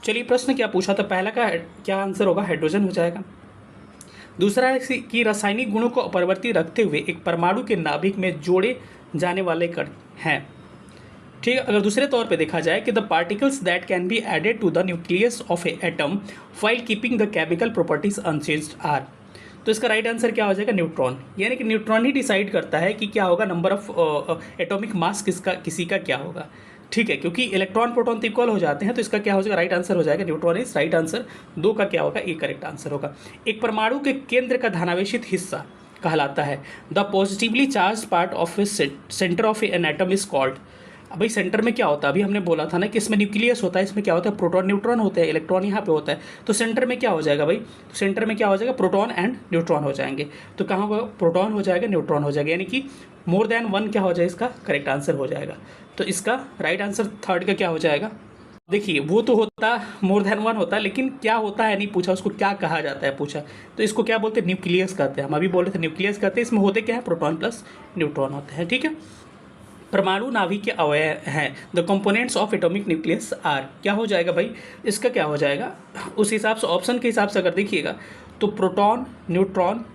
चलिए प्रश्न क्या पूछा था, पहला का क्या आंसर होगा, हाइड्रोजन हो जाएगा। दूसरा है कि रासायनिक गुणों को अपरिवर्तित रखते हुए एक परमाणु के नाभिक में जोड़े जाने वाले कण हैं। ठीक है। अगर दूसरे तौर पे देखा जाए कि the particles that can be added to the nucleus of a atom while keeping the chemical properties unchanged are, तो इसका राइट आंसर क्या हो जाएगा? न्यूट्रॉन। यानी कि न्यूट्रॉन ही डिसाइड करता है कि क्या होगा, नंबर ऑफ एटॉमिक मास किसी का क्या होगा। ठीक है, क्योंकि इलेक्ट्रॉन प्रोटॉन तो इक्वल हो जाते हैं, तो इसका क्या हो जाएगा? राइट आंसर हो जाएगा न्यूट्रॉन इज राइट आंसर। 2 का क्या होगा? ए करेक्ट आंसर होगा। एक परमाणु के केंद्र का धनावेशित हिस्सा कहलाता है the positively charge part of A centre of an atom is called. भाई सेंटर में क्या होता है? अभी हमने बोला था ना कि इसमें न्यूक्लियस होता है, इसमें क्या होता है? प्रोटॉन न्यूट्रॉन होते हैं, इलेक्ट्रॉन यहाँ पे होता है। तो सेंटर में क्या हो जाएगा भाई? तो सेंटर में क्या हो जाएगा? प्रोटॉन एंड न्यूट्रॉन हो जाएंगे। तो कहाँ होगा? प्रोटॉन हो जाएगा, न्यूट्रॉन हो जाएगा, यानी कि मोर देन 1 क्या हो जाएगा? इसका करेक्ट आंसर हो जाएगा। तो इसका राइट आंसर 3rd का क्या हो जाएगा? देखिए वो तो होता मोर देन 1 होता है, लेकिन क्या होता है नहीं पूछा, उसको क्या कहा जाता है पूछा। तो इसको क्या बोलते हैं? न्यूक्लियस कहते हैं। हम अभी बोल रहे थे न्यूक्लियस कहते हैं। इसमें होते क्या है? प्रोटॉन प्लस न्यूट्रॉन होते हैं। ठीक है। परमाणु नाभिक के अवयव हैं the components of atomic nucleus are, क्या हो जाएगा भाई? इसका क्या हो जाएगा? उस हिसाब से ऑप्शन के हिसाब से अगर देखिएगा तो प्रोटॉन न्यूट्रॉन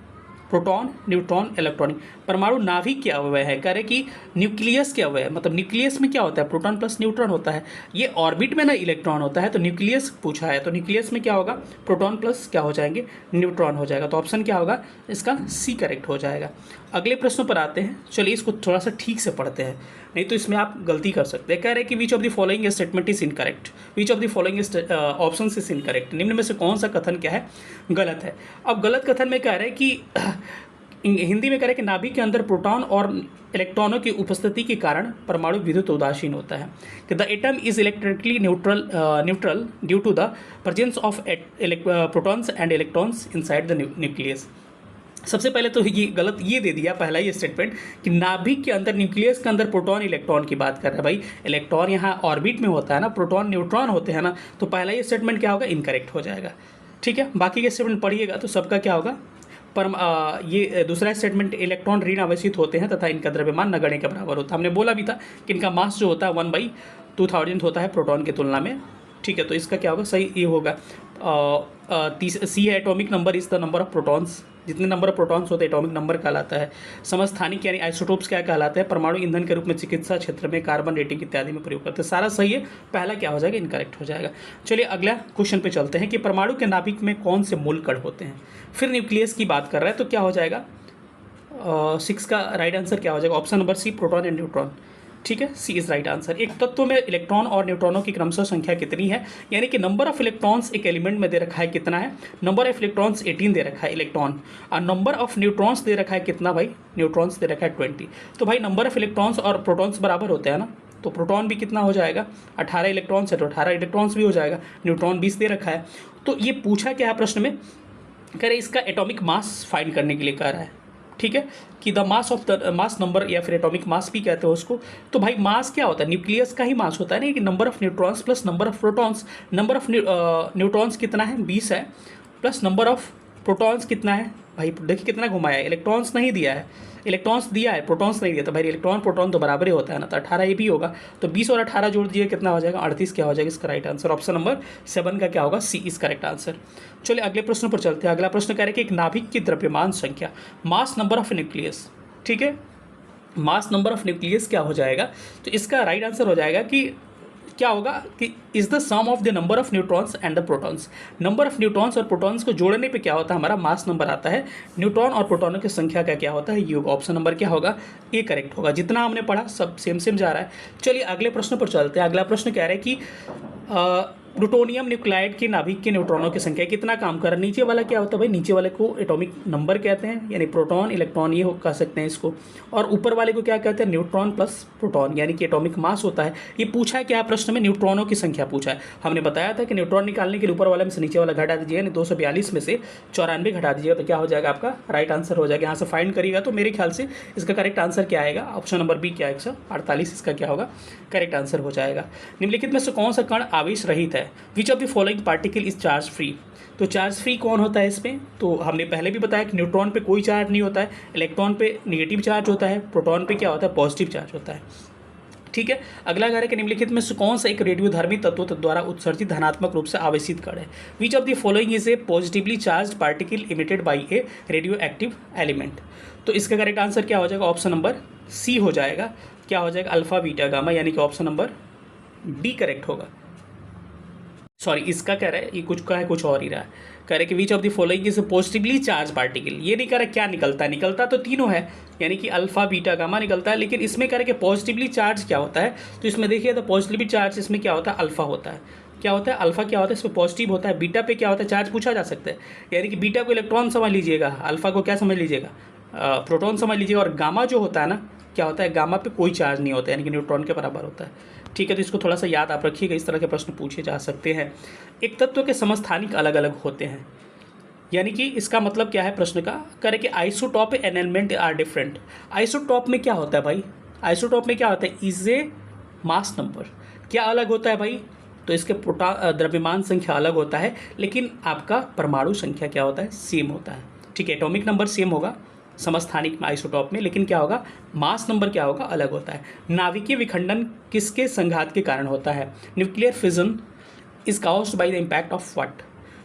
इलेक्ट्रॉनिक। परमाणु नाभिक के अवयव है, कह रहे कि न्यूक्लियस के अवयव, मतलब न्यूक्लियस में क्या होता है? प्रोटॉन प्लस न्यूट्रॉन होता है। ये ऑर्बिट में ना इलेक्ट्रॉन होता है, तो न्यूक्लियस पूछा है, तो न्यूक्लियस में क्या होगा? प्रोटॉन प्लस क्या हो जाएंगे? न्यूट्रॉन हो जाएगा। तो ऑप्शन क्या होगा? इसका सी करेक्ट हो जाएगा। अगले प्रश्न पर आते हैं। चलिए इसको थोड़ा सा ठीक से पढ़ते हैं, नहीं तो इसमें आप गलती कर सकते हैं। कह रहे हैं कि विच of the following statement is incorrect, which of the following option is incorrect, निम्न में से कौन सा कथन क्या है? गलत है। अब गलत कथन में कह रहे हैं कि हिंदी में कह रहे हैं कि नाभिक के अंदर प्रोटॉन और इलेक्ट्रॉनों की उपस्थिति के कारण परमाणु विद्युत उदासीन होता है कि the atom is electrically neutral due to the presence of protons and electrons inside the nucleus. सबसे पहले तो ये गलत ये दे दिया पहला ही स्टेटमेंट कि नाभिक के अंदर न्यूक्लियस के अंदर प्रोटॉन इलेक्ट्रॉन की बात कर रहा है। भाई इलेक्ट्रॉन यहाँ ऑर्बिट में होता है ना, प्रोटॉन न्यूट्रॉन होते हैं ना, तो पहला ये स्टेटमेंट क्या होगा? इनकरेक्ट हो जाएगा। ठीक है, बाकी के स्टेटमेंट पढ़िएगा तो सबका क्या होगा? पर ये दूसरा स्टेटमेंट इलेक्ट्रॉन ऋण आवेशित होते हैं तथा इनका द्रव्यमान नगण्य के बराबर होता है। हमने बोला भी था कि इनका मास जो होता है 1/2000 होता है प्रोटॉन की तुलना में। ठीक है, तो इसका क्या होगा? सही ये होगा। सी है atomic number is the number of protons, जितने नंबर ऑफ प्रोटॉन्स होते हैं एटॉमिक नंबर कहलाता है। समस्थानिक यानी आइसोटोप्स क्या कहलाते हैं? परमाणु ईंधन के रूप में चिकित्सा क्षेत्र में कार्बन रेटिंग इत्यादि में प्रयोग करते हैं। सारा सही है, पहला क्या हो जाएगा? इनकरेक्ट हो जाएगा। चलिए अगला क्वेश्चन पे चलते हैं कि परमाणु के नाभिक में कौन से मूल कण होते हैं। फिर न्यूक्लियस की बात कर रहा है, तो क्या हो जाएगा? 6 का राइट आंसर क्या हो जाएगा? Option number C, proton and neutron. ठीक है, सी इज राइट आंसर। एक तत्व में इलेक्ट्रॉन और न्यूट्रॉनों की क्रमशः संख्या कितनी है? यानी कि नंबर ऑफ इलेक्ट्रॉन्स एक एलिमेंट में दे रखा है कितना है? नंबर ऑफ इलेक्ट्रॉन्स 18 दे रखा है इलेक्ट्रॉन, और नंबर ऑफ न्यूट्रॉन्स दे रखा है कितना भाई? न्यूट्रॉन्स दे रखा है 20। तो भाई नंबर ऑफ इलेक्ट्रॉन्स और प्रोटॉन्स बराबर होते हैं ना, तो प्रोटॉन भी कितना हो जाएगा? 18 इलेक्ट्रॉन्स है तो 18 इलेक्ट्रॉन्स भी हो जाएगा। न्यूट्रॉन 20 दे रखा है। तो ये पूछा क्या है प्रश्न में? कह रहे इसका एटॉमिक मास फाइंड करने के लिए कह रहा है। ठीक है, कि द मास नंबर या फिर एटॉमिक मास भी कहते हैं उसको। तो भाई मास क्या होता है? न्यूक्लियस का ही मास होता है ना, कि number of neutrons plus number of protons. Number of neutrons कितना है? 20 है, प्लस नंबर ऑफ प्रोटॉन्स कितना है? भाई देखिए कितना घुमाया है, इलेक्ट्रॉन्स नहीं दिया है, इलेक्ट्रॉन्स दिया है, प्रोटॉन्स नहीं दिया। तो भाई इलेक्ट्रॉन प्रोटॉन तो बराबर ही होता है ना, तो 18 ये भी होगा। तो 20 और 18 जोड़ दिए कितना हो जाएगा? 38 क्या हो जाएगा इसका राइट आंसर? ऑप्शन नंबर 7 का क्या होगा? सी इज करेक्ट आंसर। चलिए अगले प्रश्न पर चलते हैं। अगला प्रश्न कह रहे हैं कि एक नाभिक की द्रव्यमान संख्या, मास नंबर ऑफ न्यूक्लियस। ठीक है, मास नंबर ऑफ न्यूक्लियस क्या हो जाएगा? तो इसका राइट आंसर हो जाएगा कि क्या होगा कि is the sum of the number of neutrons and the protons. Number of neutrons और प्रोटॉन्स को जोड़ने पे क्या होता है? हमारा मास नंबर आता है। न्यूट्रॉन और प्रोटॉनों की संख्या का क्या होता है? योग। ऑप्शन नंबर क्या होगा? ए करेक्ट होगा। जितना हमने पढ़ा सब सेम सेम जा रहा है। चलिए अगले प्रश्न पर चलते हैं। अगला प्रश्न कह रहे हैं कि प्लूटोनियम न्यूक्लाइड के नाभिक के न्यूट्रॉनों की संख्या कितना काम कर रहा है? नीचे वाला क्या होता है भाई? नीचे वाले को एटॉमिक नंबर कहते हैं, यानी प्रोटॉन इलेक्ट्रॉन ये कह सकते हैं इसको। और ऊपर वाले को क्या कहते हैं? न्यूट्रॉन प्लस प्रोटॉन, यानी कि एटॉमिक मास होता है। ये पूछा है क्या प्रश्न में? न्यूट्रॉनों की संख्या पूछा है। हमने बताया था कि न्यूट्रॉन निकालने के लिए ऊपर वाले में से नीचे वाला घटा दीजिए, यानी 242 में से 94 घटा दीजिएगा, तो क्या हो जाएगा? आपका राइट आंसर हो जाएगा। यहाँ से फाइंड करिएगा तो मेरे ख्याल से इसका करेक्ट आंसर क्या आएगा? ऑप्शन नंबर बी क्या? 148 इसका क्या होगा? करेक्ट आंसर हो जाएगा। निम्नलिखित में से कौन सा कण आवेश रहित है? Which of the following particle is charge free. तो चार्ज फ्री कौन होता है इसमें? तो हमने पहले भी बताया कि न्यूट्रॉन पे कोई चार्ज नहीं होता है, इलेक्ट्रॉन पे नेगेटिव चार्ज होता है, प्रोटॉन पे क्या होता है? पॉजिटिव चार्ज होता है। ठीक है, अगला कह रहा है कि निम्नलिखित में से कौन सा एक रेडियोधर्मी तत्व द्वारा उत्सर्जित धनात्मक रूप से आवेशित कण है? Which of the following is a positively charge particle emitted by A radio active element. तो इसका करेक्ट आंसर क्या हो जाएगा? ऑप्शन नंबर सी हो जाएगा। क्या हो जाएगा, अल्फा बीटा गामा, यानी कि ऑप्शन नंबर डी करेक्ट होगा। सॉरी, इसका कह रहा है, ये कुछ का है, कुछ और ही रहा है। कह रहे कि विच of the following is positively charge particle. ये नहीं कह रहा क्या निकलता है, निकलता तो तीनों है, यानी कि अल्फा बीटा गामा निकलता है, लेकिन इसमें कह रहे कि पॉजिटिवली चार्ज क्या होता है। तो इसमें देखिए, तो पॉजिटिवली चार्ज इसमें क्या होता है, अल्फा होता है। क्या होता है, अल्फा क्या होता है, इसमें पॉजिटिव होता है। बीटा पे क्या होता है, चार्ज पूछा जा सकता है, यानी कि बीटा को इलेक्ट्रॉन समझ लीजिएगा, अल्फा को क्या समझ लीजिएगा, प्रोटॉन समझ लीजिएगा। और गामा जो होता है ना, क्या होता है, गामा पे कोई चार्ज नहीं होता है, यानी कि न्यूट्रॉन के बराबर होता है। ठीक है, तो इसको थोड़ा सा याद आप रखिएगा, इस तरह के प्रश्न पूछे जा सकते हैं। एक तत्व के समस्थानिक अलग अलग होते हैं, यानी कि इसका मतलब क्या है प्रश्न का, करे कि isotope and element are different. Isotope में क्या होता है भाई, आइसोटॉप में क्या होता है, इज ए मास नंबर। क्या अलग होता है भाई, तो इसके द्रव्यमान संख्या अलग होता है, लेकिन आपका परमाणु संख्या क्या होता है, सेम होता है। ठीक है, एटॉमिक नंबर सेम होगा समस्थानिक में आइसोटॉप में, लेकिन क्या होगा, मास नंबर क्या होगा, अलग होता है। नाभिकीय विखंडन किसके संघात के कारण होता है, nuclear fission is caused by the impact of what.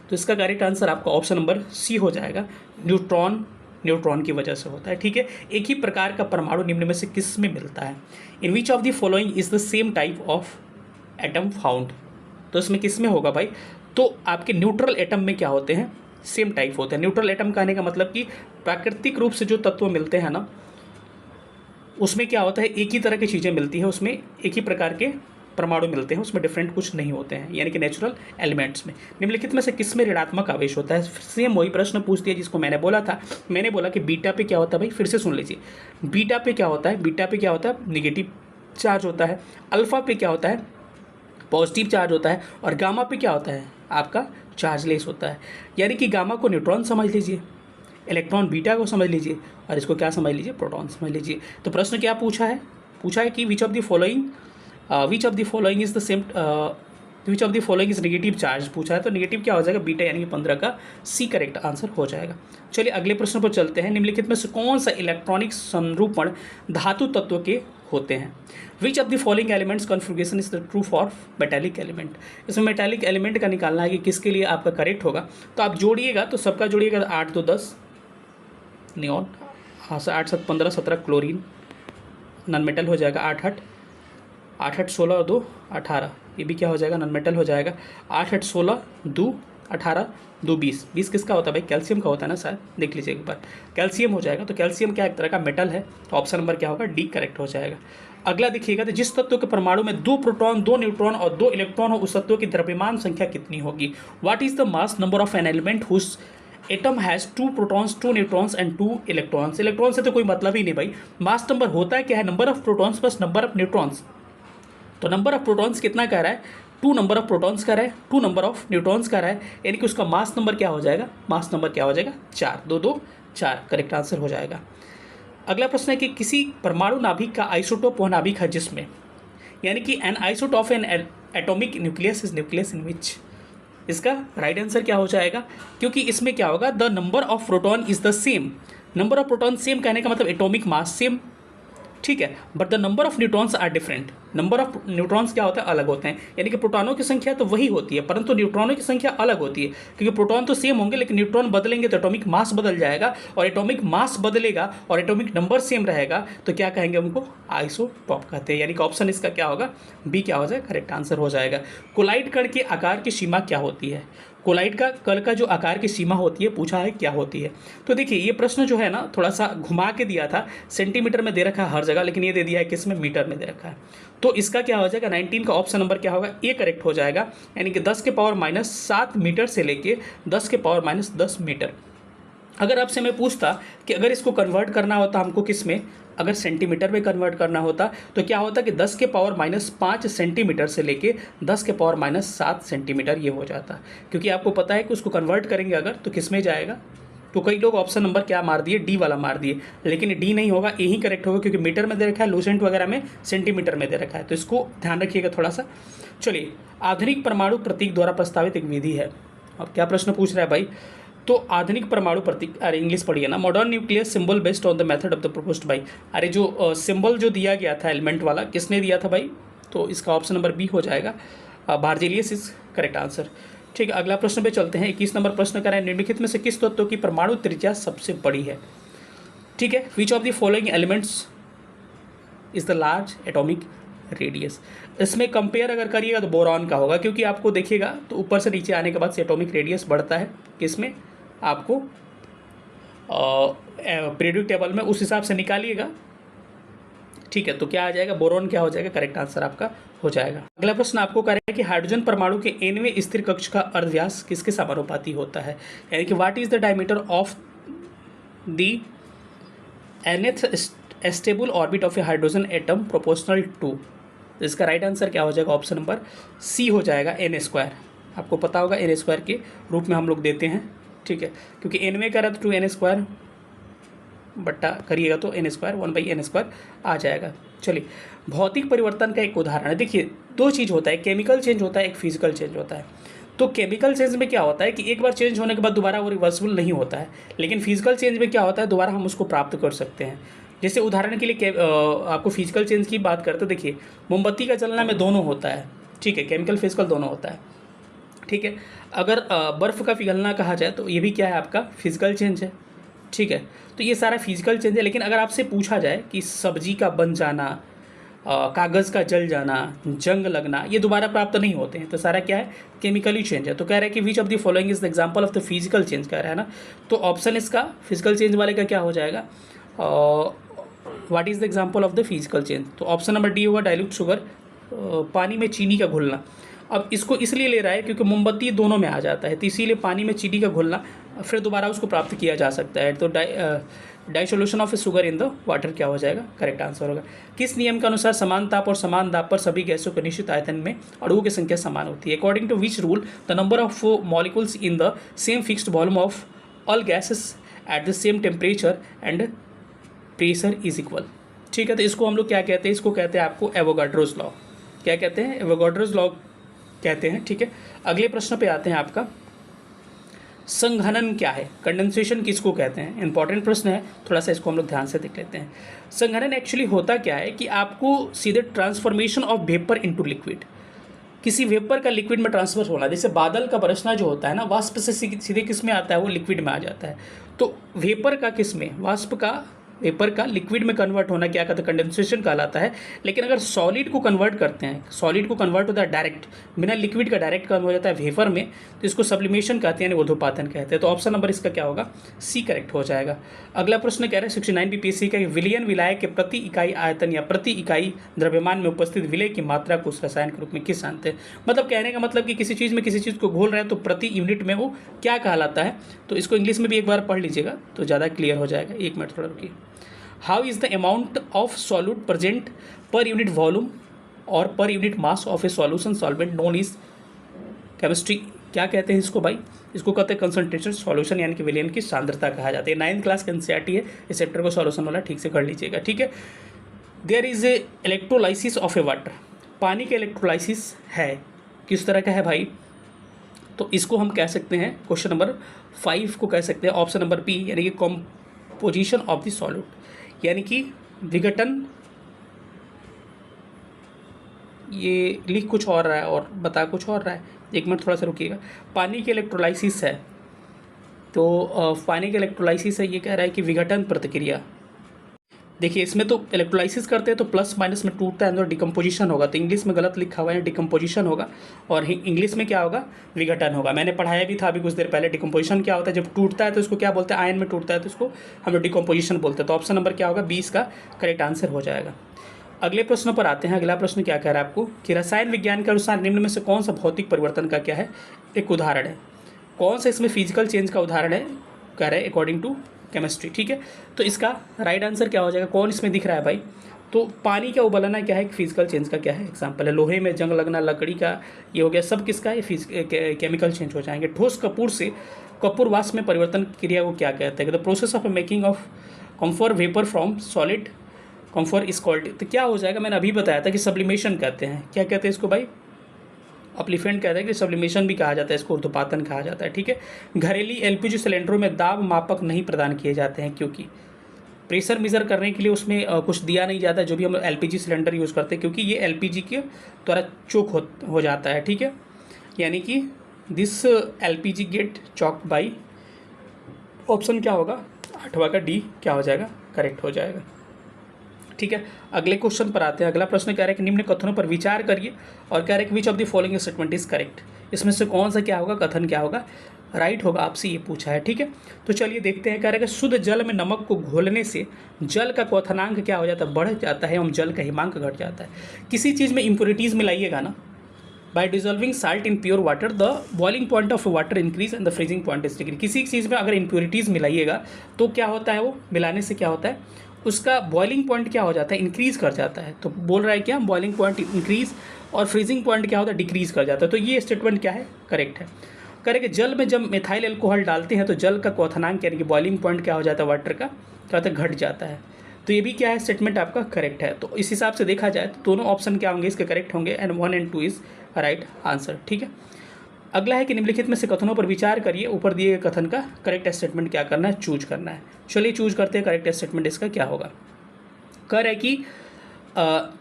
तो इसका करेक्ट आंसर आपका ऑप्शन नंबर सी हो जाएगा, न्यूट्रॉन की वजह से होता है। ठीक है, एक ही प्रकार का परमाणु निम्न में से किस में मिलता है, in which of the following is the same type of atom found. तो इसमें किस में होगा भाई, तो आपके न्यूट्रल एटम में क्या होते हैं, सेम टाइप होते हैं। न्यूट्रल एटम कहने का मतलब कि प्राकृतिक रूप से जो तत्व मिलते हैं ना, उसमें क्या होता है, एक ही तरह की चीज़ें मिलती हैं, उसमें एक ही प्रकार के परमाणु मिलते हैं, उसमें डिफरेंट कुछ नहीं होते हैं, यानी कि नेचुरल एलिमेंट्स में। निम्नलिखित में से किस में ऋणात्मक आवेश होता है, सेम वही प्रश्न पूछ दिया जिसको मैंने बोला था। मैंने बोला कि बीटा पे क्या होता है भाई, फिर से सुन लीजिए, बीटा पे क्या होता है, बीटा पे क्या होता है, निगेटिव चार्ज होता है। अल्फा पे क्या होता है, पॉजिटिव चार्ज होता है। और गामा पे क्या होता है, आपका चार्जलेस होता है। यानी कि गामा को न्यूट्रॉन समझ लीजिए, इलेक्ट्रॉन बीटा को समझ लीजिए, और इसको क्या समझ लीजिए, प्रोटॉन समझ लीजिए। तो प्रश्न क्या पूछा है, पूछा है कि विच of the following is the same, which of the following is negative charge पूछा है। तो नेगेटिव क्या हो जाएगा, बीटा, यानी कि 15 का सी करेक्ट आंसर हो जाएगा। चलिए अगले प्रश्न पर चलते हैं। निम्नलिखित में से कौन सा इलेक्ट्रॉनिक संरूपण धातु तत्व के होते हैं। विच of the following elements configuration is the true for metallic element. इसमें मेटालिक एलिमेंट का निकालना है कि किसके लिए आपका करेक्ट होगा। तो आप जोड़िएगा, तो सबका जोड़िएगा, 8 2 10 नियॉन, हाँ 8 7 15 17 क्लोरीन, नॉन मेटल हो जाएगा, 8 8 16 और 2 18, ये भी क्या हो जाएगा, नॉन मेटल हो जाएगा। 8 8 16 2 18 2 20, 20 किसका होता है भाई, कैल्शियम का होता है ना, शायद देख लीजिए एक बार, कैल्शियम हो जाएगा। तो कैल्शियम क्या एक तरह का मेटल है, तो ऑप्शन नंबर क्या होगा, डी करेक्ट हो जाएगा। अगला देखिएगा, तो जिस तत्व के परमाणु में 2 प्रोटॉन 2 न्यूट्रॉन और 2 इलेक्ट्रॉन हो, उस तत्व की द्रव्यमान संख्या कितनी होगी। What is the mass number of an element whose atom has 2 protons 2 neutrons and 2 electrons. Electron से तो कोई मतलब ही नहीं भाई, मास नंबर होता है क्या है, number of protons plus number of neutrons. तो नंबर ऑफ प्रोटॉन्स कितना कह रहा है, 2 नंबर ऑफ प्रोटॉन्स कह रहा है, 2 नंबर ऑफ न्यूट्रॉन्स कह रहा है, यानी कि उसका मास नंबर क्या हो जाएगा, मास नंबर क्या हो जाएगा, 4, 2 2 4 करेक्ट आंसर हो जाएगा। अगला प्रश्न है कि किसी परमाणु नाभिक का आइसोटोप वह नाभिक है जिसमें, यानी कि an isotope an atomic nucleus is nucleus in which. इसका राइट आंसर क्या हो जाएगा, क्योंकि इसमें क्या होगा, the number of proton is the same. Number of proton same कहने का मतलब एटॉमिक मास सेम, ठीक है, but the number of neutrons are different. Number of neutrons क्या होता है, अलग होते हैं, यानी कि प्रोटॉनों की संख्या तो वही होती है, परंतु न्यूट्रॉनों की संख्या अलग होती है, क्योंकि प्रोटॉन तो सेम होंगे, लेकिन न्यूट्रॉन बदलेंगे तो एटॉमिक मास बदल जाएगा, और एटॉमिक मास बदलेगा और एटॉमिक नंबर सेम रहेगा, तो क्या कहेंगे, उनको आइसोटॉप कहते हैं। यानी कि ऑप्शन इसका क्या होगा, बी क्या हो जाएगा, करेक्ट आंसर हो जाएगा। कोलाइड कण के आकार की सीमा क्या होती है, कोलाइड का कण का जो आकार की सीमा होती है, पूछा है क्या होती है। तो देखिए ये प्रश्न जो है ना, थोड़ा सा घुमा के दिया था, सेंटीमीटर में दे रखा है हर जगह, लेकिन ये दे दिया है किस में, मीटर में दे रखा है। तो इसका क्या हो जाएगा, 19 का ऑप्शन नंबर क्या होगा, ए करेक्ट हो जाएगा, यानी कि 10 के पावर -7 मीटर से लेके 10 के पावर -10 मीटर। अगर आपसे मैं पूछता कि अगर इसको कन्वर्ट करना होता हमको किस में, अगर सेंटीमीटर में कन्वर्ट करना होता, तो क्या होता कि 10 के पावर -5 सेंटीमीटर से लेके 10 के पावर -7 सेंटीमीटर ये हो जाता, क्योंकि आपको पता है कि उसको कन्वर्ट करेंगे अगर तो किस में जाएगा। तो कई लोग ऑप्शन नंबर क्या मार दिए, डी वाला मार दिए, लेकिन डी नहीं होगा, ए ही करेक्ट होगा, क्योंकि मीटर में दे रखा है, लूसेंट वगैरह में सेंटीमीटर में दे रखा है, तो इसको ध्यान रखिएगा थोड़ा सा। चलिए, आधुनिक परमाणु प्रतीक द्वारा प्रस्तावित एक विधि है। अब क्या प्रश्न पूछ रहा है भाई, तो आधुनिक परमाणु प्रतीक, अरे इंग्लिश पढ़िए ना, modern nuclear symbol based on the method of the proposed by. अरे जो सिंबल जो दिया गया था एलिमेंट वाला, किसने दिया था भाई, तो इसका ऑप्शन नंबर बी हो जाएगा, बार्जेलियस इज करेक्ट आंसर। ठीक है, अगला प्रश्न पे चलते हैं। 21 नंबर प्रश्न करें, निम्नलिखित में से किस तत्व की परमाणु त्रिज्या सबसे बड़ी है। ठीक है, which of the following elements is the large atomic radius. इसमें कंपेयर अगर करिएगा तो बोरॉन का होगा, क्योंकि आपको देखिएगा तो ऊपर से नीचे आने के बाद से एटॉमिक रेडियस बढ़ता है किसमें, आपको पीरियोडिक टेबल में उस हिसाब से निकालिएगा। ठीक है, तो क्या आ जाएगा, बोरॉन क्या हो जाएगा, करेक्ट आंसर आपका हो जाएगा। अगला प्रश्न आपको कह रहा है कि हाइड्रोजन परमाणु के nवें स्थिर कक्ष का अर्धव्यास किसके समानुपाती होता है, यानी कि what is the diameter of the nth stable orbit of a hydrogen atom proportional to. इसका राइट आंसर क्या हो जाएगा, ऑप्शन नंबर सी हो जाएगा, n²। आपको पता होगा n² के रूप में हम लोग देते हैं। ठीक है, क्योंकि nवें का रद्द 2n² बट्टा करिएगा तो n² 1/n² आ जाएगा। चलिए, भौतिक परिवर्तन का एक उदाहरण है। देखिए, दो चीज़ होता है, केमिकल चेंज होता है, एक फिजिकल चेंज होता है। तो केमिकल चेंज में क्या होता है कि एक बार चेंज होने के बाद दोबारा वो रिवर्सिबल नहीं होता है, लेकिन फिजिकल चेंज में क्या होता है, दोबारा हम उसको प्राप्त कर सकते हैं। जैसे उदाहरण के लिए आपको फिजिकल चेंज की बात करते, देखिए मोमबत्ती का जलना में दोनों होता है। ठीक है, केमिकल फिजिकल दोनों होता है। ठीक है, अगर बर्फ़ का पिघलना कहा जाए तो ये भी क्या है, आपका फिजिकल चेंज है। ठीक है, तो ये सारा फिजिकल चेंज है। लेकिन अगर आपसे पूछा जाए कि सब्जी का बन जाना, कागज़ का जल जाना, जंग लगना, ये दोबारा प्राप्त नहीं होते हैं, तो सारा क्या है, केमिकली चेंज है। तो कह रहा है कि विच of the following is the example of the physical change, कह रहा है ना। तो ऑप्शन इसका फिजिकल चेंज वाले का क्या हो जाएगा, what is the example of the physical change. तो ऑप्शन नंबर डी होगा, डाइल्यूट शुगर, पानी में चीनी का घुलना। अब इसको इसलिए ले रहा है क्योंकि मोमबत्ती दोनों में आ जाता है, तो इसीलिए पानी में चीनी का घुलना फिर दोबारा उसको प्राप्त किया जा सकता है। तो dissolution of sugar in the water क्या हो जाएगा, करेक्ट आंसर होगा। किस नियम के अनुसार समान ताप और समान दाब पर सभी गैसों के निश्चित आयतन में अणुओं की संख्या समान होती है। According to which rule the number of molecules in the same fixed volume of all gases at the same temperature and pressure is equal. ठीक है, तो इसको हम लोग क्या कहते हैं, इसको कहते हैं आपको एवोगाड्रोस लॉ। क्या कहते हैं, एवोगाड्रोस लॉ कहते हैं। ठीक है, अगले प्रश्न पे आते हैं। आपका संघनन क्या है, कंडेंसेशन किसको कहते हैं, इंपॉर्टेंट प्रश्न है, थोड़ा सा इसको हम लोग ध्यान से देख लेते हैं। संघनन एक्चुअली होता क्या है कि आपको सीधे transformation of vapour into liquid, किसी वेपर का लिक्विड में ट्रांसफर होना। जैसे बादल का बरसना जो होता है ना, वाष्प से सीधे किस में आता है, वो लिक्विड में आ जाता है। तो वेपर का किस में, वाष्प का वेपर का लिक्विड में कन्वर्ट होना क्या कहते हैं, कंडेंसेशन कहलाता है। लेकिन अगर सॉलिड को कन्वर्ट करते हैं, सॉलिड को कन्वर्ट होता है डायरेक्ट, बिना लिक्विड का डायरेक्ट कन्वर्ट हो जाता है वेपर में, तो इसको सब्लिमेशन कहते हैं, ऊर्ध्वपातन कहते हैं। तो ऑप्शन नंबर इसका क्या होगा, सी करेक्ट हो जाएगा। अगला प्रश्न कह रहा है 69 बीपीएससी का, विलयन विलाय के प्रति इकाई आयतन या प्रति इकाई द्रव्यमान में उपस्थित विलय की मात्रा को उस रसायन के रूप में किस जानते हैं। मतलब कहने का मतलब कि किसी चीज़ में किसी चीज़ को घोल रहे हैं तो प्रति यूनिट में वो क्या कहलाता है। तो इसको इंग्लिश में भी एक बार पढ़ लीजिएगा तो ज़्यादा क्लियर हो जाएगा। एक मिनट थोड़ा रुकिए। How is the amount of solute present per unit volume or per unit mass of a solution solvent known is chemistry। क्या कहते हैं इसको भाई, इसको कहते हैं कंसंट्रेशन सॉल्यूशन, यानी कि विलयन की सांद्रता कहा जाता है। 9th क्लास का एनसीईआरटी है, इस चैप्टर को सॉल्यूशन वाला ठीक से कर लीजिएगा। ठीक है, there is a electrolysis of a water, पानी का इलेक्ट्रोलाइसिस है, किस तरह का है भाई, तो इसको हम कह सकते हैं, क्वेश्चन नंबर 5 को कह सकते हैं ऑप्शन नंबर बी, यानी कि कॉम्पोजिशन ऑफ द सॉल्यूट, यानी कि विघटन। ये लिख कुछ और रहा है और बता कुछ और रहा है, एक मिनट थोड़ा सा रुकिएगा। पानी के इलेक्ट्रोलाइसिस है, तो पानी के इलेक्ट्रोलाइसिस है, ये कह रहा है कि विघटन प्रतिक्रिया। देखिए, इसमें तो इलेक्ट्रोलाइसिस करते हैं तो प्लस माइनस में टूटता है, अंदर डिकम्पोजिशन होगा, तो इंग्लिश में गलत लिखा हुआ है, डिकम्पोजिशन होगा, और इंग्लिश में क्या होगा, विघटन होगा। मैंने पढ़ाया भी था अभी कुछ देर पहले, डिकम्पोजिशन क्या होता है, जब टूटता है तो इसको क्या बोलते हैं, आयन में टूटता है तो इसको हम लोग डिकम्पोजिशन बोलते हैं। तो ऑप्शन नंबर क्या होगा, 20 का करेक्ट आंसर हो जाएगा। अगले प्रश्न पर आते हैं। अगला प्रश्न क्या कह रहा है आपको कि रसायन विज्ञान के अनुसार निम्न में से कौन सा भौतिक परिवर्तन का क्या है, एक उदाहरण है। कौन सा इसमें फिजिकल चेंज का उदाहरण है, कह रहे हैं अकॉर्डिंग टू केमिस्ट्री। ठीक है, तो इसका राइट आंसर क्या हो जाएगा, कौन इसमें दिख रहा है भाई, तो पानी का उबलना क्या है, फिजिकल चेंज का क्या है एग्जाम्पल है। लोहे में जंग लगना, लकड़ी का ये हो गया, सब किसका है, केमिकल चेंज हो जाएंगे। ठोस कपूर से कपूर वाष्प में परिवर्तन क्रिया को क्या कहते हैं, the process of making of camphor vapour from solid camphor is called. तो क्या हो जाएगा, मैंने अभी बताया था कि सब्लिमेशन कहते हैं। क्या कहते हैं इसको भाई, अपलिफेंट कहते हैं, कि सब्लिमेशन भी कहा जाता है, इसको ऊर्ध्वपातन कहा जाता है। ठीक है, घरेलू एलपीजी सिलेंडरों में दाब मापक नहीं प्रदान किए जाते हैं, क्योंकि प्रेशर मेज़र करने के लिए उसमें कुछ दिया नहीं जाता है, जो भी हम एलपीजी सिलेंडर यूज़ करते हैं, क्योंकि ये एलपीजी के द्वारा चोक हो जाता है। ठीक है, यानी कि this LPG get choke by, option क्या होगा, 8वां का डी क्या हो जाएगा, करेक्ट हो जाएगा। ठीक है, अगले क्वेश्चन पर आते हैं। अगला प्रश्न कह रहा है कि निम्न कथनों पर विचार करिए और कह रहा है कि विच of the following statement is correct. इसमें से कौन सा क्या होगा, कथन क्या होगा, राइट होगा, आपसे ये पूछा है। ठीक है, तो चलिए देखते हैं। कह रहा है कि शुद्ध जल में नमक को घोलने से जल का क्वथनांक क्या हो जाता है, बढ़ जाता है, एवं जल का हिमांक घट जाता है। किसी चीज़ में इम्प्योरिटीज़ मिलाइएगा ना, by dissolving salt in pure water the boiling point of water increase and the freezing point is decrease. किसी चीज़ में अगर इम्प्योरिटीज़ मिलाइएगा तो क्या होता है, वो मिलाने से क्या होता है, उसका बॉइलिंग पॉइंट क्या हो जाता है, इंक्रीज़ कर जाता है। तो बोल रहा है क्या, बॉइलिंग पॉइंट इंक्रीज और फ्रीजिंग पॉइंट क्या होता है, डिक्रीज कर जाता है। तो ये स्टेटमेंट क्या है, करेक्ट है। करें जल में जब मिथाइल अल्कोहल डालते हैं तो जल का क्वथनांक यानी कि बॉइलिंग पॉइंट क्या हो जाता है, वाटर का क्या होता है, घट जाता है। तो ये भी क्या है, स्टेटमेंट आपका करेक्ट है। तो इस हिसाब से देखा जाए तो दोनों ऑप्शन क्या होंगे, इसके करेक्ट होंगे, एंड 1 और 2 इज राइट आंसर। ठीक है, अगला है कि निम्नलिखित में से कथनों पर विचार करिए, ऊपर दिए गए कथन का करेक्ट स्टेटमेंट क्या करना है, चूज करना है। चलिए चूज करते हैं, करेक्ट स्टेटमेंट इसका क्या होगा। कह रहा है कि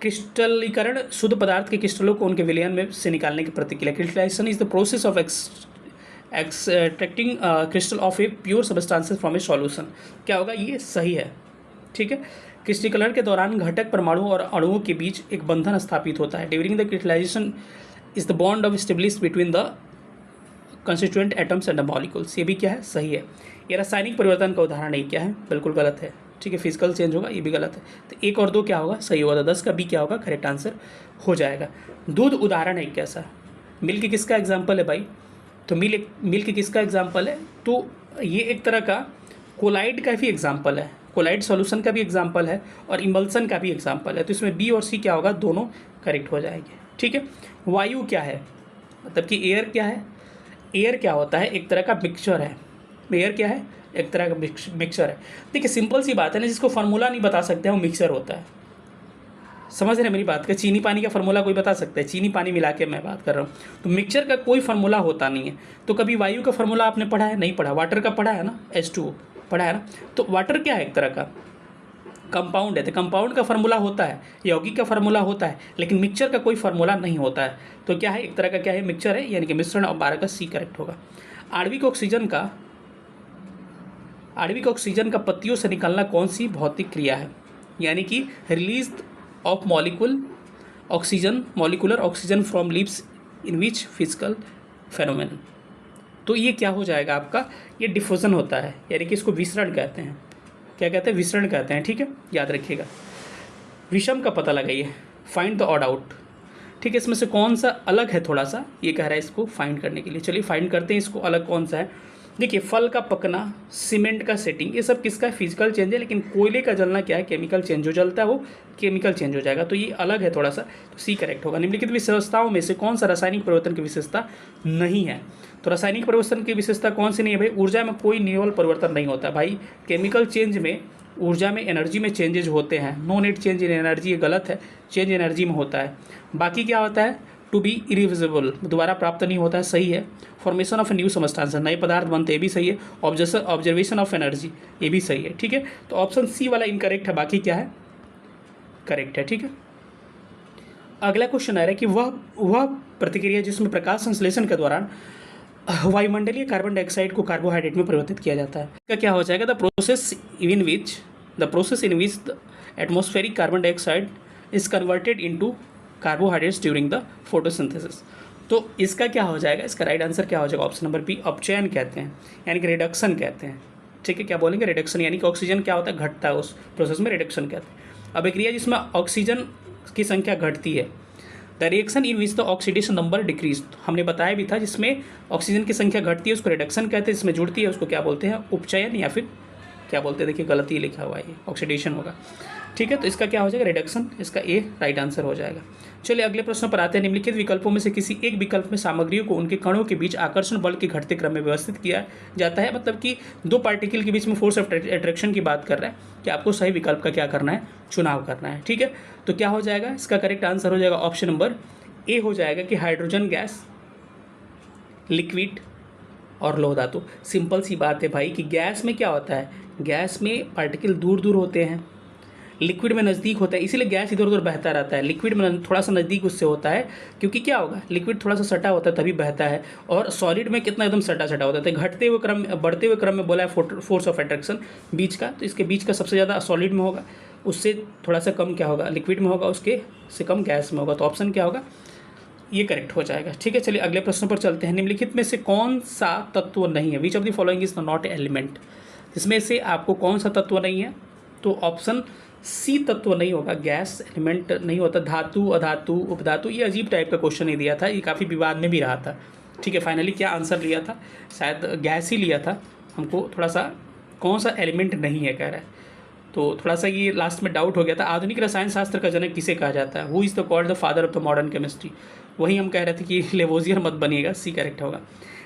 क्रिस्टलीकरण शुद्ध पदार्थ के क्रिस्टलों को उनके विलयन में से निकालने की प्रतिक्रिया। Crystallisation is the process of extracting crystal of a pure substances from a solution. क्या होगा, ये सही है। ठीक है, क्रिस्टलीकरण के दौरान घटक परमाणु और अणुओं के बीच एक बंधन स्थापित होता है। During the crystallisation is the bond of establish between the constituent atoms and the molecules. ये भी क्या है, सही है। ये रासायनिक परिवर्तन का उदाहरण नहीं, क्या है, बिल्कुल गलत है। ठीक है, फिजिकल चेंज होगा, ये भी गलत है। तो 1 और 2 क्या होगा, सही होगा। 10 का बी क्या होगा, करेक्ट आंसर हो जाएगा। दूध उदाहरण है कैसा, मिल्क किसका एग्जाम्पल है भाई, तो मिल्क किसका एग्जाम्पल है, तो ये एक तरह का कोलाइड का भी एग्जाम्पल है, कोलाइड सॉल्यूशन का भी एग्जाम्पल है और इमल्सन का भी एग्जाम्पल है। तो इसमें बी और सी क्या होगा, दोनों करेक्ट हो जाएंगे। ठीक है, वायु क्या है, मतलब कि एयर क्या है, एयर क्या होता है, एक तरह का मिक्सचर है। एयर क्या है, एक तरह का मिक्सचर है। देखिए सिंपल सी बात है ना, जिसको फार्मूला नहीं बता सकते हैं वो मिक्सचर होता है। समझ रहे हैं मेरी बात का, चीनी पानी का फार्मूला कोई बता सकता है, चीनी पानी मिला के मैं बात कर रहा हूँ। तो मिक्सचर का कोई फार्मूला होता नहीं है। तो कभी वायु का फार्मूला आपने पढ़ा है, नहीं पढ़ा। वाटर का पढ़ा है ना, H2O पढ़ा है ना। तो वाटर क्या है, एक तरह का कंपाउंड है। तो कंपाउंड का फार्मूला होता है, यौगिक का फार्मूला होता है, लेकिन मिक्सचर का कोई फार्मूला नहीं होता है। तो क्या है, एक तरह का क्या है, मिक्सचर है, यानी कि मिश्रण। और 12 का सी करेक्ट होगा। आणविक ऑक्सीजन का पत्तियों से निकलना कौन सी भौतिक क्रिया है, यानी कि release of molecular oxygen from leaves in which physical phenomenon. तो ये क्या हो जाएगा आपका, ये डिफ्यूजन होता है, यानी कि इसको विसरण कहते हैं। क्या कहते हैं, विसरण कहते हैं। ठीक है, याद रखिएगा। विषम का पता लगाइए, फाइंड द ऑड आउट। ठीक है, इसमें से कौन सा अलग है, थोड़ा सा ये कह रहा है इसको फाइंड करने के लिए। चलिए फाइंड करते हैं इसको, अलग कौन सा है। देखिए फल का पकना, सीमेंट का सेटिंग, ये सब किसका फिजिकल चेंज है, लेकिन कोयले का जलना क्या है, केमिकल चेंज। जो जलता है वो केमिकल चेंज हो जाएगा। तो ये अलग है थोड़ा सा, तो सी करेक्ट होगा। निम्नलिखित विशेषताओं में से कौन सा रासायनिक परिवर्तन की विशेषता नहीं है। तो रासायनिक परिवर्तन की विशेषता कौन सी नहीं है भाई, ऊर्जा में कोई निवल परिवर्तन नहीं होता भाई। केमिकल चेंज में ऊर्जा में एनर्जी में चेंजेज होते हैं, no net change in energy, ये गलत है, चेंज एनर्जी में होता है। बाकी क्या होता है, टू बी इरिविजिबल, दोबारा प्राप्त नहीं होता है, सही है। फॉर्मेशन ऑफ न्यू सबस्टेंस, नए पदार्थ बनते, ये भी सही है। ऑब्जर्वेशन ऑफ एनर्जी, ये भी सही है। ठीक है, तो ऑप्शन सी वाला इनकरेक्ट है, बाकी क्या है, करेक्ट है। ठीक है, अगला क्वेश्चन आ रहा है कि वह प्रतिक्रिया जिसमें प्रकाश संश्लेषण के दौरान वायुमंडलीय कार्बन डाइऑक्साइड को कार्बोहाइड्रेट में परिवर्तित किया जाता है, क्या क्या हो जाएगा, the process in which the atmospheric carbon dioxide is converted into carbohydrates during the photosynthesis. तो इसका क्या हो जाएगा, इसका राइट आंसर क्या हो जाएगा, ऑप्शन नंबर बी, अपचयन कहते हैं, यानी कि रिडक्शन कहते हैं। ठीक है, क्या बोलेंगे, रिडक्शन, यानी कि ऑक्सीजन क्या होता है, घटता है, उस प्रोसेस में रिडक्शन कहते हैं। अब एक क्रिया जिसमें ऑक्सीजन की संख्या घटती है, the reaction in which the oxidation number decrease, हमने बताया भी था, जिसमें ऑक्सीजन की संख्या घटती है उसको रिडक्शन कहते हैं, जिसमें जुड़ती है उसको क्या बोलते हैं, उपचयन, या फिर क्या बोलते हैं, देखिए गलती लिखा हुआ है, ये ऑक्सीडेशन होगा। ठीक है, तो इसका क्या हो जाएगा, रिडक्शन, इसका ए राइट आंसर हो जाएगा। चलिए अगले प्रश्न पर आते हैं। निम्नलिखित विकल्पों में से किसी एक विकल्प में सामग्रियों को उनके कणों के बीच आकर्षण बल के घटते क्रम में व्यवस्थित किया जाता है, मतलब कि दो पार्टिकल के बीच में फोर्स ऑफ अट्रैक्शन की बात कर रहा है, कि आपको सही विकल्प का क्या करना है, चुनाव करना है। ठीक है, तो क्या हो जाएगा, इसका करेक्ट आंसर हो जाएगा ऑप्शन नंबर ए हो जाएगा, कि हाइड्रोजन गैस, लिक्विड और लौह धातु। सिंपल सी बात है भाई, कि गैस में क्या होता है, गैस में पार्टिकल दूर दूर होते हैं, लिक्विड में नज़दीक होता है, इसीलिए गैस इधर उधर बहता रहता है। लिक्विड में थोड़ा सा नज़दीक उससे होता है, क्योंकि क्या होगा, लिक्विड थोड़ा सा सटा होता है तभी बहता है, और सॉलिड में कितना एकदम सटा सटा होता है। तो घटते हुए क्रम, बढ़ते हुए क्रम में बोला है फोर्स ऑफ अट्रैक्शन बीच का, तो इसके बीच का सबसे ज़्यादा सॉलिड में होगा, उससे थोड़ा सा कम क्या होगा, लिक्विड में होगा, उसके से कम गैस में होगा। तो ऑप्शन क्या होगा, ये करेक्ट हो जाएगा। ठीक है, चलिए अगले प्रश्न पर चलते हैं। निम्नलिखित में से कौन सा तत्व नहीं है, which of the following is not element. इसमें से आपको कौन सा तत्व नहीं है, तो ऑप्शन सी तत्व नहीं होगा, गैस एलिमेंट नहीं होता। धातु, अधातु, उपधातु, ये अजीब टाइप का क्वेश्चन ही दिया था, ये काफ़ी विवाद में भी रहा था। ठीक है, फाइनली क्या आंसर लिया था, शायद गैस ही लिया था। हमको थोड़ा सा कौन सा एलिमेंट नहीं है कह रहा है, तो थोड़ा सा ये लास्ट में डाउट हो गया था। आधुनिक रसायन शास्त्र का जनक किसे कहा जाता है, who is the called the father of the modern chemistry. वही हम कह रहे थे कि लेवोजियर मत बनिएगा, सी करेक्ट होगा।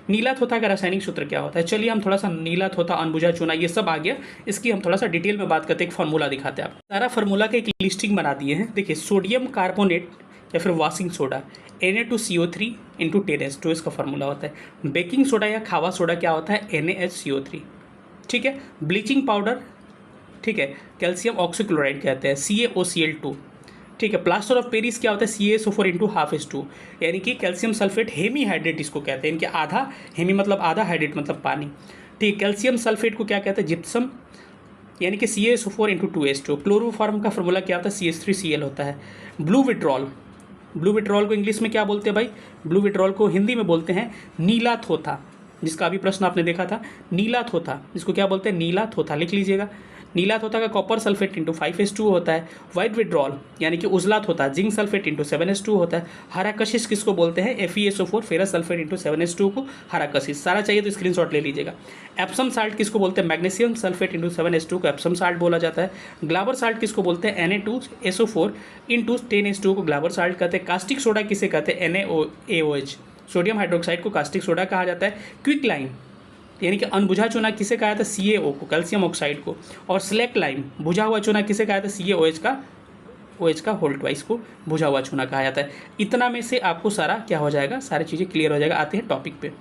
नीला थोथा का रासायनिक सूत्र क्या होता है, चलिए हम थोड़ा सा नीला थोथा, अनबुझा चूना, ये सब आ गया, इसकी हम थोड़ा सा डिटेल में बात करते हैं। एक फार्मूला दिखाते हैं आपको, सारा फार्मूला का एक लिस्टिंग बना दिए हैं। देखिए, सोडियम कार्बोनेट या फिर वॉशिंग सोडा Na2CO3 × 10H2 इसका फार्मूला होता है। बेकिंग सोडा या खावा सोडा क्या होता है, NaHCO3। ठीक है, ब्लीचिंग पाउडर, ठीक है, कैल्शियम ऑक्सीक्लोराइड कहते हैं, CaOCl2। ठीक है, प्लास्टर ऑफ पेरिस क्या होता है, CaSO4 × 1/2H2, यानी कि कैल्शियम सल्फेट हेमी हाइड्रेट इसको कहते हैं। इनके आधा, हेमी मतलब आधा, हाइड्रेट मतलब पानी। ठीक है, कैल्शियम सल्फेट को क्या कहते हैं, जिप्सम, यानी कि CaSO4 × 2H2। क्लोरोफॉर्म का फॉर्मूला क्या होता है, CH3Cl होता है। ब्लू विट्रॉल, ब्लू विट्रॉल को इंग्लिश में क्या बोलते हैं भाई, ब्लू विट्रॉल को हिंदी में बोलते हैं नीला थोथा, जिसका अभी प्रश्न आपने देखा था, नीला थोथा, जिसको क्या बोलते हैं, नीला थोथा, लिख लीजिएगा। नीला थोथा का कॉपर सल्फेट × 5H2 होता है। वाइट विड्रॉल यानी कि उजला थोथा, जिंक सल्फेट × 7H2 होता है। हरा कशिश किसको बोलते हैं, FeSO4 फेरस सल्फेट × 7H2 को हरा कशिश। सारा चाहिए तो स्क्रीनशॉट ले लीजिएगा। एप्सम साल्ट किसको बोलते हैं, मैग्नीशियम सल्फेट × 7H2 को एप्सम साल्ट बोला जाता है। ग्लाबर साल्ट किसको बोलते हैं, Na2SO4 × 10H2 को ग्लाबर साल्ट कहते हैं। कास्टिक सोडा किसे कहते हैं, NaOH, सोडियम हाइड्रोक्साइड को कास्टिक सोडा कहा जाता है। क्विक लाइम यानी कि अनबुझा चूना किसे कहा जाता है, CaO को, कैल्शियम ऑक्साइड को। और स्लैक लाइम बुझा हुआ चूना किसे कहा जाता है, CaOH का, OH का होल ट्वाइस को बुझा हुआ चूना कहा जाता है। इतना में से आपको सारा क्या हो जाएगा, सारी चीज़ें क्लियर हो जाएगा। आते हैं टॉपिक पे।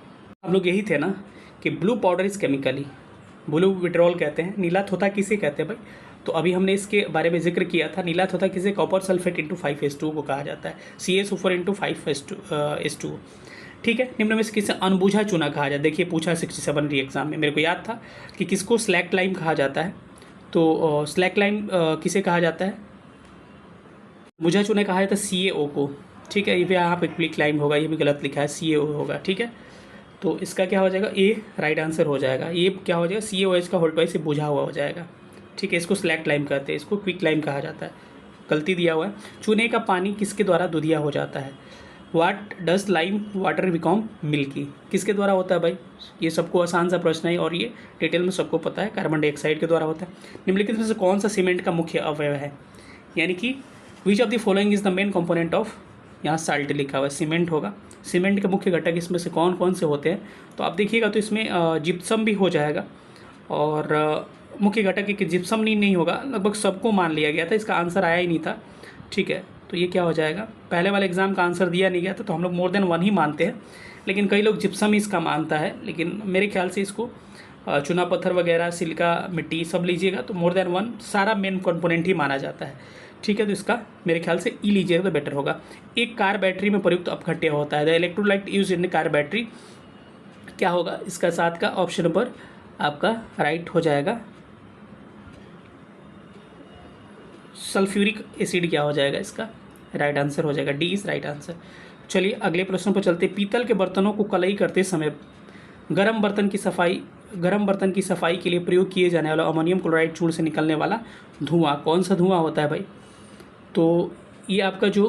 हम लोग यही थे ना कि blue powder is chemically, blue vitriol कहते हैं। नीला थोथा किसे कहते हैं भाई, तो अभी हमने इसके बारे में जिक्र किया था। नीला थोथा किसे, कॉपर सल्फेट × 5H2 को कहा जाता है, CaSO4 × 5H2। ठीक है, निम्न में से किसे अनबुझा चूना कहा जाता है। देखिए पूछा 67 री एग्जाम में, मेरे को याद था कि किसको स्लैक लाइम कहा जाता है। तो स्लैक लाइम किसे कहा जाता है, बुझा चूना कहा जाता है CaO को। ठीक है, ये भी यहाँ पे क्विक लाइम होगा, ये भी गलत लिखा है, CaO होगा। ठीक है, तो इसका क्या हो जाएगा, ए राइट आंसर हो जाएगा। ये क्या हो जाएगा, CaOH का होल ट्वाइस से बुझा हुआ हो जाएगा। ठीक है, इसको स्लैक लाइम कहते हैं, इसको क्विक लाइम कहा जाता है। गलती दिया हुआ है। चूने का पानी किसके द्वारा दुधिया हो जाता है, what does lime water become milky, किसके द्वारा होता है भाई। ये सबको आसान सा प्रश्न है और ये डिटेल में सबको पता है, कार्बन डाइऑक्साइड के द्वारा होता है। निम्नलिखित में से कौन सा सीमेंट का मुख्य अवयव है, यानी कि विच of the following is the main component of, यहाँ साल्ट लिखा हुआ है, सीमेंट होगा। सीमेंट के मुख्य घटक इसमें से कौन कौन से होते हैं, तो आप देखिएगा तो इसमें जिप्सम भी हो जाएगा और मुख्य घटक कि जिप्सम नहीं होगा, लगभग सबको मान लिया गया था, इसका आंसर आया ही नहीं था। ठीक है, तो ये क्या हो जाएगा, पहले वाले एग्जाम का आंसर दिया नहीं गया था, तो हम लोग मोर देन वन ही मानते हैं, लेकिन कई लोग जिप्सम इसका मानता है, लेकिन मेरे ख्याल से इसको चूना पत्थर वगैरह, सिलिका, मिट्टी सब लीजिएगा तो मोर देन वन सारा मेन कंपोनेंट ही माना जाता है। ठीक है, तो इसका मेरे ख्याल से ई लीजिएगा तो बेटर होगा। एक कार बैटरी में प्रयुक्त अपघट्य होता है, the electrolyte use in car battery क्या होगा, इसका साथ का ऑप्शन नंबर आपका राइट हो जाएगा, सल्फ्यूरिक एसिड क्या हो जाएगा, इसका राइट आंसर हो जाएगा, डी इज राइट आंसर। चलिए अगले प्रश्न पर चलते। पीतल के बर्तनों को कलई करते समय गर्म बर्तन की सफाई के लिए प्रयोग किए जाने वाला अमोनियम क्लोराइड चूर्ण से निकलने वाला धुआं कौन सा धुआं होता है भाई, तो ये आपका जो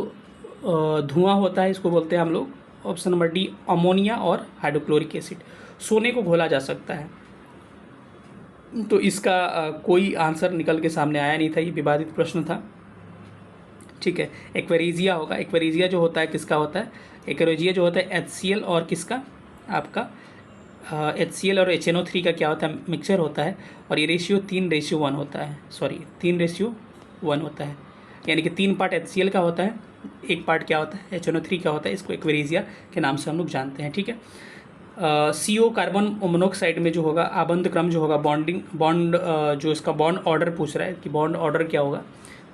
धुआं होता है इसको बोलते हैं हम लोग, ऑप्शन नंबर डी, अमोनिया और हाइड्रोक्लोरिक एसिड। सोने को घोला जा सकता है, तो इसका कोई आंसर निकल के सामने आया नहीं था, ये विवादित प्रश्न था। ठीक है, एक्वेरिजिया होगा। एक्वेरिजिया जो होता है किसका होता है, एक्वेरिजिया जो होता है HCl और किसका, आपका HCl और HNO3 का क्या होता है, मिक्सचर होता है, और ये रेशियो 3:1 होता है, सॉरी 3:1 होता है, यानी कि 3 पार्ट HCl का होता है, 1 पार्ट क्या होता है, HNO3 का होता है। इसको एक्वेरिजिया के नाम से हम लोग जानते हैं। ठीक है, CO कार्बन मोनोऑक्साइड में जो होगा आबंध क्रम जो होगा, बॉन्ड जो इसका बॉन्ड ऑर्डर पूछ रहा है कि बॉन्ड ऑर्डर क्या होगा,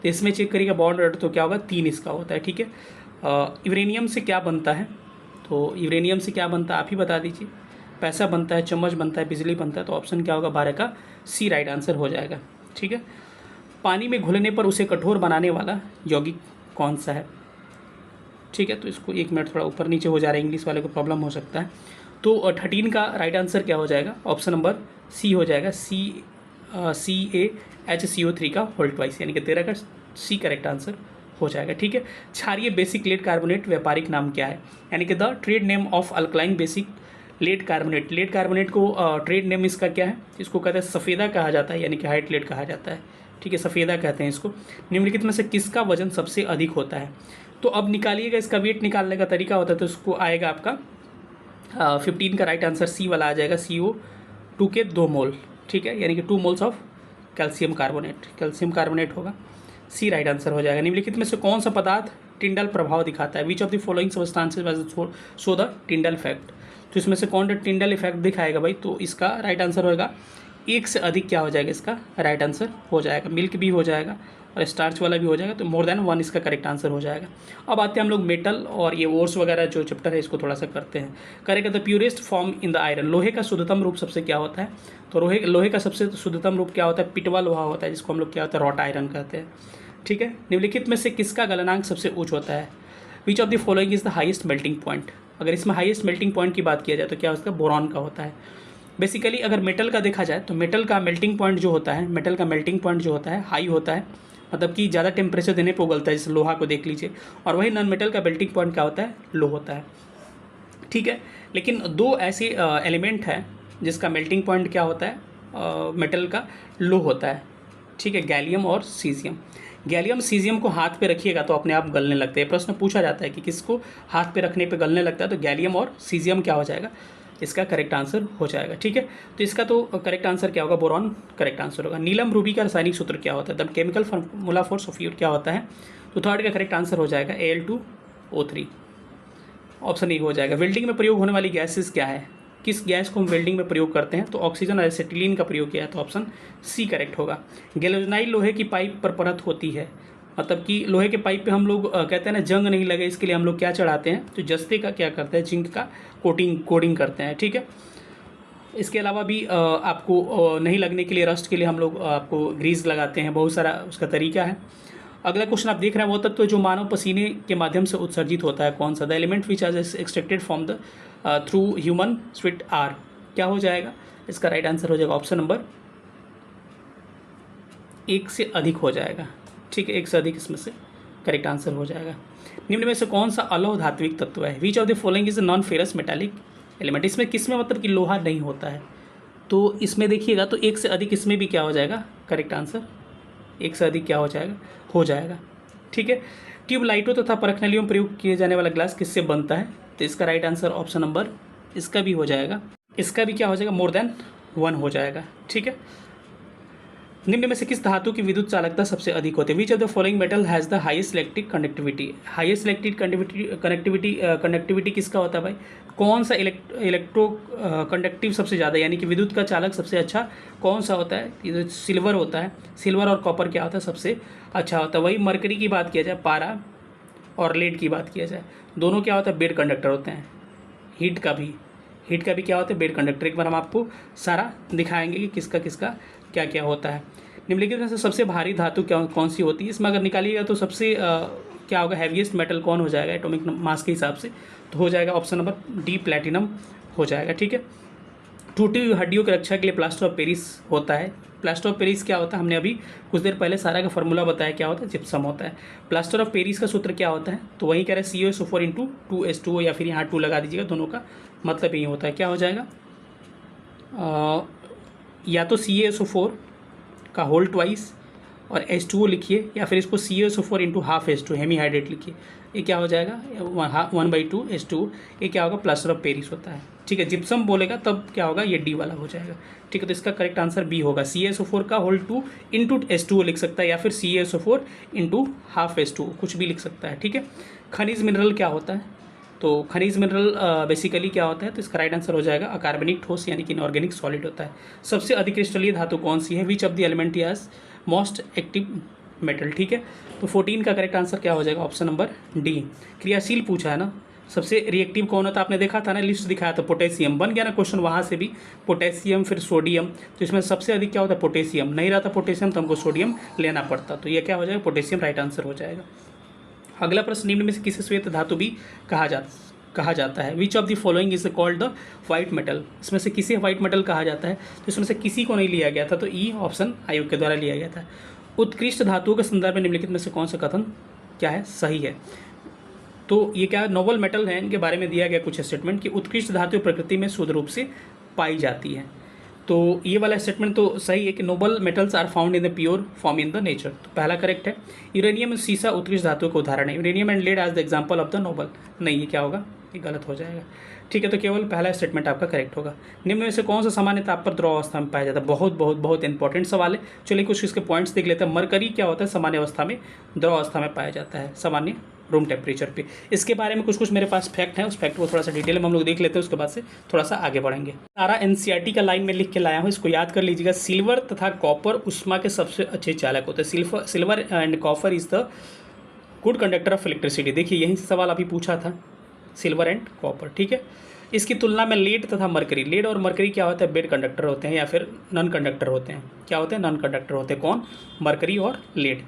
तो इसमें चेक करिएगा बॉन्ड ऑर्डर तो क्या होगा, 3 इसका होता है। ठीक है, यूरेनियम से क्या बनता है, तो यूरेनियम से क्या बनता है आप ही बता दीजिए, पैसा बनता है, चम्मच बनता है, बिजली बनता है, तो ऑप्शन क्या होगा 12 का सी राइट आंसर हो जाएगा। ठीक है, पानी में घुलने पर उसे कठोर बनाने वाला यौगिक कौन सा है? ठीक है, तो इसको 1 मिनट थोड़ा ऊपर नीचे हो जा रहा है, इंग्लिश वाले को प्रॉब्लम हो सकता है। तो 13 का राइट आंसर क्या हो जाएगा? ऑप्शन नंबर सी हो जाएगा, CaHCO3 का होल ट्वाइस, यानी कि 13 का सी करेक्ट आंसर हो जाएगा। ठीक है, क्षारीय बेसिक लेड कार्बोनेट व्यापारिक नाम क्या है? यानी कि the trade name of alkaline basic lead carbonate. Lead carbonate को ट्रेड नेम इसका क्या है? इसको कहते हैं सफ़ेदा कहा जाता है, यानी कि हाइट लेड कहा जाता है। ठीक है, सफ़ेदा कहते हैं इसको। निम्नलिखित में से किसका वजन सबसे अधिक होता है? तो अब निकालिएगा, इसका वेट निकालने का तरीका होता है, तो इसको आएगा आपका 15 का राइट आंसर सी वाला आ जाएगा, CO2 के 2 मोल। ठीक है, यानी कि 2 मोल्स ऑफ कैल्शियम कार्बोनेट होगा, सी राइट आंसर हो जाएगा। निम्नलिखित में से कौन सा पदार्थ टिंडल प्रभाव दिखाता है? Which of the following substances show the Tyndall effect? तो इसमें से कौन टिंडल इफेक्ट दिखाएगा भाई? तो इसका राइट आंसर होगा 1 से अधिक क्या हो जाएगा? इसका राइट आंसर हो जाएगा। मिल्क भी हो जाएगा और स्टार्च वाला भी हो जाएगा, तो मोर देन 1 इसका करेक्ट आंसर हो जाएगा। अब आते हैं हम लोग मेटल और ये ओर्स वगैरह जो चैप्टर है इसको थोड़ा सा करते हैं। करेगा the purest form in the iron. लोहे का शुद्धतम रूप सबसे क्या होता है? तो लोहे का सबसे शुद्धतम रूप क्या होता है? पिटवा लोहा होता है, जिसको हम लोग क्या होता है? रॉट आयरन कहते हैं। ठीक है, निम्नलिखित में से किसका गलनांक सबसे उच्च होता है? Which of the following is the highest melting point? अगर इसमें हाईएस्ट मेल्टिंग पॉइंट की बात किया जाए तो क्या उसका? बोरॉन का होता है। बेसिकली अगर मेटल का देखा जाए तो मेटल का मेल्टिंग पॉइंट जो होता है हाई होता है, मतलब कि ज़्यादा टेम्परेचर देने पर उगलता है, जैसे लोहा को देख लीजिए। और वही नॉन मेटल का मेल्टिंग पॉइंट क्या होता है? लो होता है। ठीक है, लेकिन 2 ऐसे एलिमेंट है जिसका मेल्टिंग पॉइंट क्या होता है? मेटल का लो होता है। ठीक है, गैलियम और सीजियम। गैलियम सीजियम को हाथ पे रखिएगा तो अपने आप गलने लगते हैं। प्रश्न पूछा जाता है कि किसको हाथ पे रखने पे गलने लगता है, तो गैलियम और सीजियम क्या हो जाएगा? इसका करेक्ट आंसर हो जाएगा। ठीक है, तो इसका तो करेक्ट आंसर क्या होगा? बोरॉन करेक्ट आंसर होगा। नीलम रूबी का रासायनिक सूत्र क्या होता है? The chemical formula for sulphur क्या होता है? तो 3rd का करेक्ट आंसर हो जाएगा Al2O3, ऑप्शन ए हो जाएगा। वेल्डिंग में प्रयोग होने वाली गैसेस क्या है? किस गैस को हम वेल्डिंग में प्रयोग करते हैं? तो ऑक्सीजन और एसिटिलीन का प्रयोग किया है, तो ऑप्शन सी करेक्ट होगा। गैल्वेनाइज्ड लोहे की पाइप पर परत होती है, मतलब कि लोहे के पाइप पे हम लोग कहते हैं ना जंग नहीं लगे, इसके लिए हम लोग क्या चढ़ाते हैं? तो जस्ते का क्या करते हैं? जिंक का कोटिंग करते हैं। ठीक है, इसके अलावा भी आपको नहीं लगने के लिए, रस्ट के लिए हम लोग आपको ग्रीस लगाते हैं, बहुत सारा उसका तरीका है। अगला क्वेश्चन आप देख रहे हैं, वो तत्व जो मानव पसीने के माध्यम से उत्सर्जित होता है कौन सा? The element which are extracted from the through human sweet are, क्या हो जाएगा? इसका राइट आंसर हो जाएगा ऑप्शन नंबर 1 से अधिक हो जाएगा। ठीक है, 1 से अधिक इसमें से करेक्ट आंसर हो जाएगा। निम्न में से कौन सा अलौह धात्विक तत्व है? Which of the following is non ferrous metallic element? इसमें किसमें मतलब कि लोहा नहीं होता है? तो इसमें देखिएगा तो 1 से अधिक इसमें भी क्या हो जाएगा? करेक्ट आंसर 1 से अधिक क्या हो जाएगा। ठीक है, ट्यूबलाइटों तथा परखनलियों में प्रयोग किए जाने वाला ग्लास किससे बनता है? तो इसका राइट आंसर ऑप्शन नंबर इसका भी हो जाएगा, इसका भी क्या हो जाएगा? मोर देन 1 हो जाएगा। ठीक है, निम्न में से किस धातु की विद्युत चालकता सबसे अधिक होती है? Which of the following metal has the highest electric conductivity? Highest electric conductivity किसका होता है भाई? कौन सा इलेक्ट्रो कंडक्टिव सबसे ज़्यादा, यानी कि विद्युत का चालक सबसे अच्छा कौन सा होता है? ये सिल्वर होता है। सिल्वर और कॉपर क्या होता है? सबसे अच्छा होता है। वही मरकरी की बात किया जाए, पारा और लेड की बात किया जाए, दोनों क्या होता है? बेड कंडक्टर होते हैं। हीट का भी क्या होता है? Bad conductor. एक बार हम आपको सारा दिखाएंगे कि किसका क्या क्या होता है। निम्नलिखित में से सबसे भारी धातु कौन सी होती है? इसमें अगर निकालिएगा तो सबसे क्या होगा? हैवीएस्ट मेटल कौन हो जाएगा एटॉमिक मास के हिसाब से? तो हो जाएगा ऑप्शन नंबर डी, प्लैटिनम हो जाएगा। ठीक है, टूटी हुई हड्डियों की रक्षा के लिए प्लास्टर ऑफ पेरिस होता है। प्लास्टर ऑफ पेरिस क्या होता है? हमने अभी कुछ देर पहले सारा का फॉर्मूला बताया, क्या होता है? जिप्सम होता है। प्लास्टर ऑफ पेरिस का सूत्र क्या होता है? तो वही कह रहे हैं CaSO4 × 2H2O, या फिर यहाँ 2 लगा दीजिएगा, दोनों का मतलब यही होता है। क्या हो जाएगा? या तो CaSO4 का होल ट्वाइस और H2O लिखिए, या फिर इसको CaSO4 × ½ H2 हेमीहाइड्रेट लिखिए। ये क्या हो जाएगा? 1/2 H2O। ये क्या होगा? प्लास्टर ऑफ पेरिस होता है। ठीक है, जिप्सम बोलेगा तब क्या होगा? ये डी वाला हो जाएगा। ठीक है, तो इसका करेक्ट आंसर बी होगा। CaSO4 का होल 2 × H2O लिख सकता है, या फिर CaSO4 × ½ H2O, कुछ भी लिख सकता है। ठीक है, खनिज मिनरल क्या होता है? तो खनिज मिनरल बेसिकली क्या होता है? तो इसका राइट आंसर हो जाएगा अकार्बनिक ठोस, यानी कि इनऑर्गेनिक सॉलिड होता है। सबसे अधिक क्रिस्टलीय धातु कौन सी है? Which of the element is most active metal? ठीक है, तो 14 का करेक्ट आंसर क्या हो जाएगा? ऑप्शन नंबर डी, क्रियाशील पूछा है ना, सबसे रिएक्टिव कौन होता है, आपने देखा था ना, लिस्ट दिखाया था, पोटेशियम। बन गया ना क्वेश्चन वहाँ से भी, पोटेशियम फिर सोडियम, तो इसमें सबसे अधिक क्या होता है, पोटेशियम। नहीं रहता पोटेशियम तो हमको सोडियम लेना पड़ता, तो ये क्या हो जाएगा, पोटेशियम राइट आंसर हो जाएगा। अगला प्रश्न, निम्न में से किसे श्वेत धातु भी कहा जाता है। Which of the following is called the white metal, इसमें से किसे व्हाइट मेटल कहा जाता है, तो इसमें से किसी को नहीं लिया गया था, तो ई ऑप्शन आयोग के द्वारा लिया गया था। उत्कृष्ट धातुओं के संदर्भ में निम्नलिखित में से कौन सा कथन क्या है, सही है। तो ये क्या नोबल मेटल है, इनके बारे में दिया गया कुछ स्टेटमेंट कि उत्कृष्ट धातु प्रकृति में शुद्ध रूप से पाई जाती है। तो ये वाला स्टेटमेंट तो सही है कि noble metals are found in the pure form in the nature, तो पहला करेक्ट है। यूरेनियम और सीसा उत्कृष्ट धातु का उदाहरण है। Uranium and lead as the example of the noble, नहीं ये क्या होगा, ये गलत हो जाएगा। ठीक है, तो केवल पहला स्टेटमेंट आपका करेक्ट होगा। निम्न में से कौन सा सामान्य ताप पर द्रव अवस्था में पाया जाता है, बहुत बहुत बहुत इंपॉर्टेंट सवाल है। चलिए कुछ इसके पॉइंट्स देख लेते हैं। मरकरी क्या होता है, सामान्य अवस्था में द्रव अवस्था में पाया जाता है, सामान्य रूम टेम्परेचर पे। इसके बारे में कुछ मेरे पास फैक्ट है, उस फैक्ट को थोड़ा सा डिटेल में हम लोग देख लेते हैं, उसके बाद से थोड़ा सा आगे बढ़ेंगे। सारा एनसीईआरटी का लाइन में लिख के लाया हूँ, इसको याद कर लीजिएगा। सिल्वर तथा कॉपर उष्मा के सबसे अच्छे चालक होते हैं। Silver and copper is the good conductor of electricity. देखिए यही सवाल अभी पूछा था, सिल्वर एंड कॉपर, ठीक है। इसकी तुलना में लेड तथा मरकरी, लेड और मरकरी क्या होता है, बेड कंडक्टर होते हैं या फिर नॉन कंडक्टर होते हैं। क्या होते हैं, नॉन कंडक्टर होते हैं। कौन, मरकरी और लेड।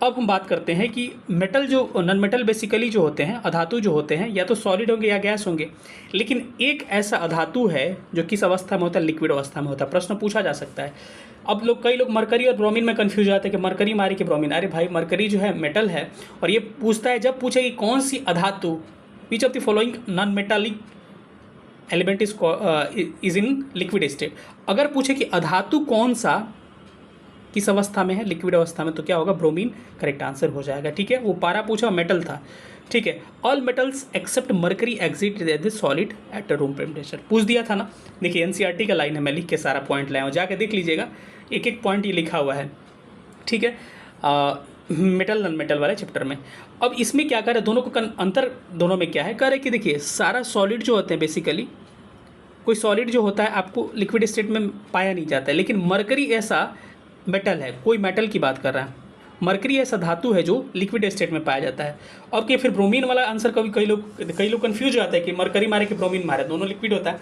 अब हम बात करते हैं कि मेटल जो नॉन मेटल बेसिकली जो होते हैं, अधातु जो होते हैं, या तो सॉलिड होंगे या गैस होंगे। लेकिन एक ऐसा अधातु है जो किस अवस्था में होता है, लिक्विड अवस्था में होता है। प्रश्न पूछा जा सकता है। अब कई लोग मरकरी और ब्रोमीन में कंफ्यूज जाते हैं कि मरकरी मारे कि ब्रोमीन। अरे भाई, मरकरी जो है मेटल है, और ये पूछता है, जब पूछे कि कौन सी अधातु, which of the following non metallic element is in liquid state. अगर पूछे कि अधातु कौन सा किस अवस्था में है, लिक्विड अवस्था में, तो क्या होगा, ब्रोमीन करेक्ट आंसर हो जाएगा। ठीक है, वो पारा पूछा, मेटल था। ठीक है, all metals accept mercury exit the solid at room temperature, पूछ दिया था ना। देखिए एनसीईआरटी का लाइन है, मैं लिख के सारा पॉइंट लाया हूँ, जाके देख लीजिएगा, एक एक पॉइंट ये लिखा हुआ है। ठीक है, मेटल नॉन मेटल वाले चैप्टर में। अब इसमें क्या कर रहे, दोनों को अंतर दोनों में क्या है, कह रहे कि देखिए सारा सॉलिड जो होते हैं, बेसिकली कोई सॉलिड जो होता है आपको लिक्विड स्टेट में पाया नहीं जाता है, लेकिन मरकरी ऐसा मेटल है, कोई मेटल की बात कर रहा है, मरकरी ऐसा धातु है जो लिक्विड स्टेट में पाया जाता है। अब कि फिर ब्रोमीन वाला आंसर कभी कई लोग कंफ्यूज हो जाते हैं कि मरकरी मारे कि ब्रोमीन मारे, दोनों लिक्विड होता है।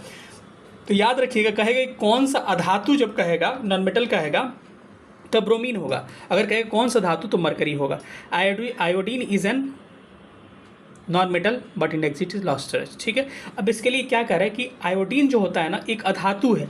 तो याद रखिएगा, कहेगा कौन सा अधातु, जब कहेगा नॉन मेटल कहेगा तब ब्रोमीन होगा, अगर कहेगा कौन सा धातु तो मरकरी होगा। Iodine is an non metal but in exit is lustrous. ठीक है, अब इसके लिए क्या कह रहा है कि आयोडीन जो होता है ना, एक अधातु है।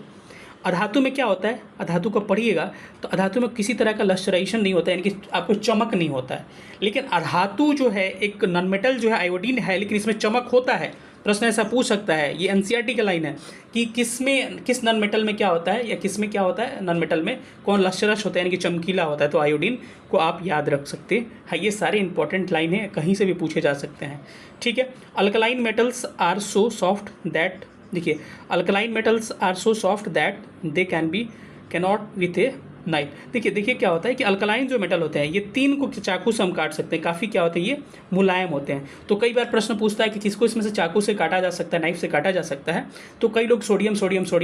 अधातु में क्या होता है, अधातु को पढ़िएगा तो अधातु में किसी तरह का लस्टराइजेशन नहीं होता है, यानी कि आपको चमक नहीं होता है। लेकिन अधातु जो है, एक नॉन मेटल जो है आयोडीन है, लेकिन इसमें चमक होता है। प्रश्न ऐसा पूछ सकता है, ये एनसीईआरटी का लाइन है कि किस नॉन मेटल में क्या होता है, या किस में क्या होता है, नॉन मेटल में कौन लस्टरस होता है, यानी कि चमकीला होता है, तो आयोडीन को आप याद रख सकते हैं। ये सारे इंपॉर्टेंट लाइन है, कहीं से भी पूछे जा सकते हैं। ठीक है, alkaline metals are so soft that, देखिए alkaline metals are so soft that they cannot with a knife. देखिए क्या होता है कि अल्कलाइन जो मेटल होते हैं, ये 3 को चाकू से हम काट सकते हैं, काफ़ी क्या होते हैं, ये मुलायम होते हैं। तो कई बार प्रश्न पूछता है कि किसको इसमें से चाकू से काटा जा सकता है, नाइफ से काटा जा सकता है, तो कई लोग सोडियम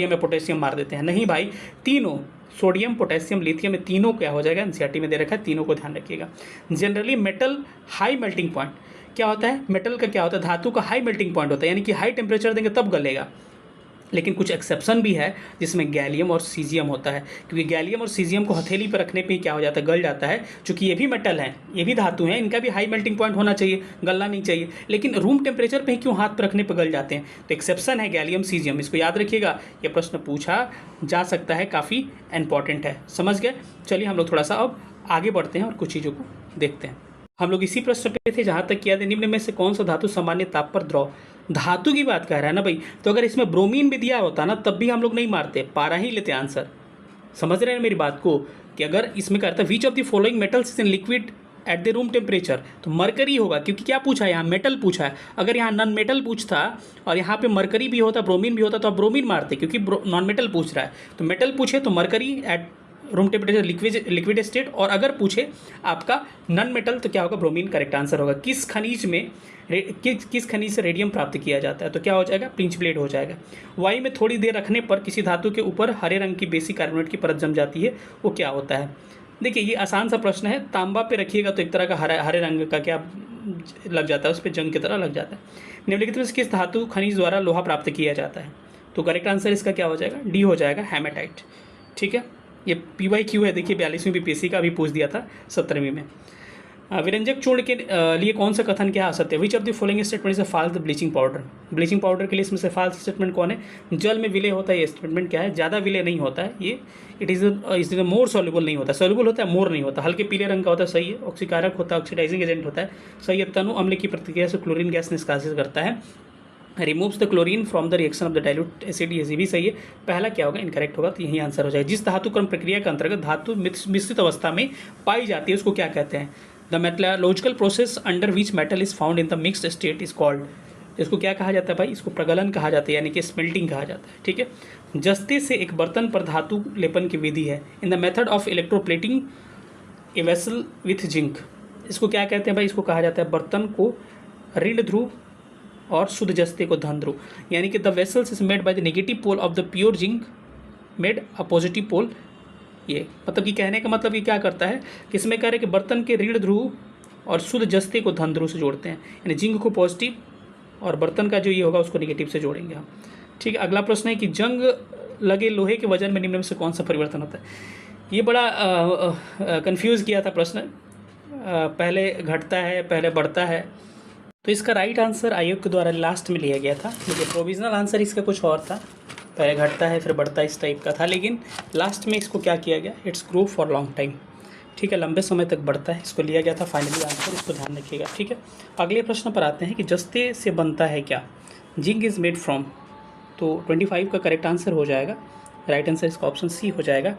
या पोटेशियम मार देते हैं। नहीं भाई, तीनों सोडियम, पोटेशियम, लिथियम में तीनों क्या हो जाएगा, एनसीईआरटी में दे रखा है, तीनों को ध्यान रखिएगा। Generally metal high melting point क्या होता है, मेटल का क्या होता है, धातु का हाई मेल्टिंग पॉइंट होता है, यानी कि हाई टेम्परेचर देंगे तब गलेगा। लेकिन कुछ एक्सेप्शन भी है जिसमें गैलियम और सीजियम होता है, क्योंकि गैलियम और सीजियम को हथेली पर रखने पे क्या हो जाता है, गल जाता है। चूँकि ये भी मेटल हैं, ये भी धातु हैं, इनका भी हाई मेल्टिंग पॉइंट होना चाहिए, गलना नहीं चाहिए, लेकिन रूम टेम्परेचर पे ही क्यों हाथ पर रखने पर गल जाते हैं। तो एक्सेप्शन है गैलियम सीजियम, इसको याद रखिएगा, ये प्रश्न पूछा जा सकता है, काफ़ी इंपॉर्टेंट है। समझ गए। चलिए हम लोग थोड़ा सा अब आगे बढ़ते हैं और कुछ चीज़ों को देखते हैं। हम लोग इसी प्रश्न पे थे जहाँ तक किया था, निम्न में से कौन सा धातु सामान्य ताप पर द्रव, धातु की बात कर रहा है ना भाई, तो अगर इसमें ब्रोमीन भी दिया होता ना तब भी हम लोग नहीं मारते, पारा ही लेते आंसर। समझ रहे हैं मेरी बात को, कि अगर इसमें कहता है which of the following metals is in liquid at the room temperature, तो मरकरी होगा, क्योंकि क्या पूछा है यहाँ, मेटल पूछा है। अगर यहाँ नॉन मेटल पूछता और यहाँ पे मरकरी भी होता, ब्रोमीन भी होता, तो आप ब्रोमीन मारते, क्योंकि नॉन मेटल पूछ रहा है। तो मेटल पूछे तो mercury at room temperature liquid state, और अगर पूछे आपका नॉन मेटल तो क्या होगा, ब्रोमीन करेक्ट आंसर होगा। किस खनिज में किस खनिज से रेडियम प्राप्त किया जाता है, तो क्या हो जाएगा, पिंच प्लेट हो जाएगा। वायु में थोड़ी देर रखने पर किसी धातु के ऊपर हरे रंग की बेसिक कार्बोनेट की परत जम जाती है, वो क्या होता है। देखिए ये आसान सा प्रश्न है, तांबा पे रखिएगा तो एक तरह का हरे रंग का क्या लग जाता है, उस पर जंग की तरह लग जाता है। निम्नलिखित में से किस धातु खनिज द्वारा लोहा प्राप्त किया जाता है? तो करेक्ट आंसर इसका क्या हो जाएगा? डी हो जाएगा, हेमेटाइट। ठीक है, ये PYQ है, देखिए 42वीं BPSC का भी पूछ दिया था 17वीं में। विरंजक चूर्ण के लिए कौन सा कथन क्या असत्य है? Which of the following statement is false bleaching powder? Bleaching powder के लिए इसमें से फॉल्स स्टेटमेंट कौन है? जल में विलय होता है, ये स्टेटमेंट क्या है? ज़्यादा विलय नहीं होता है ये, इट इज मोर सॉल्युबल नहीं होता, सॉल्युबल होता है, मोर नहीं होता, हल्के पीले रंग का होता है, सही है। ऑक्सीकारक होता है, ऑक्सीडाइजिंग एजेंट होता है, सही है। तनु अम्ल की प्रतिक्रिया से क्लोरीन गैस निष्कासित करता है, removes the chlorine from the reaction of the dilute acid, ये भी सही है। पहला क्या होगा? इनकरेक्ट होगा, तो यही आंसर हो जाएगा। जिस धातु क्रम प्रक्रिया के अंतर्गत धातु मिश्रित अवस्था में पाई जाती है उसको क्या कहते हैं? The metallurgical process under which metal is found in the mixed state is called, इसको क्या कहा जाता है भाई? इसको प्रगलन कहा जाता है, यानी कि स्मेल्टिंग कहा जाता है। ठीक है, जस्ते से एक बर्तन पर धातु लेपन की विधि है। In the method of electroplating a vessel with zinc, इसको क्या कहते हैं भाई? इसको कहा जाता है बर्तन को ऋण ध्रुव और शुद्ध जस्ते को धन ध्रुव, यानी कि the vessels is made by the negative pole of the pure zinc made a positive pole. ये मतलब कि कहने का मतलब ये क्या करता है कि इसमें कह रहे हैं कि बर्तन के ऋण ध्रुव और शुद्ध जस्ते को धन ध्रुव से जोड़ते हैं, यानी जिंक को पॉजिटिव और बर्तन का जो ये होगा उसको नेगेटिव से जोड़ेंगे हम। ठीक है, अगला प्रश्न है कि जंग लगे लोहे के वजन में निम्न में से कौन सा परिवर्तन होता है? ये बड़ा कंफ्यूज किया था प्रश्न, पहले घटता है पहले बढ़ता है, तो इसका राइट आंसर आयोग के द्वारा लास्ट में लिया गया था, लेकिन प्रोविजनल आंसर इसका कुछ और था, पहले घटता है फिर बढ़ता है इस टाइप का था, लेकिन लास्ट में इसको क्या किया गया? It's grow for long time. ठीक है, लंबे समय तक बढ़ता है, इसको लिया गया था फाइनली आंसर, इसको ध्यान रखिएगा। ठीक है, अगले प्रश्न पर आते हैं कि जस्ते से बनता है क्या? जिंक इज़ मेड फ्रॉम, तो 25 का करेक्ट आंसर हो जाएगा, राइट आंसर इसका ऑप्शन सी हो जाएगा,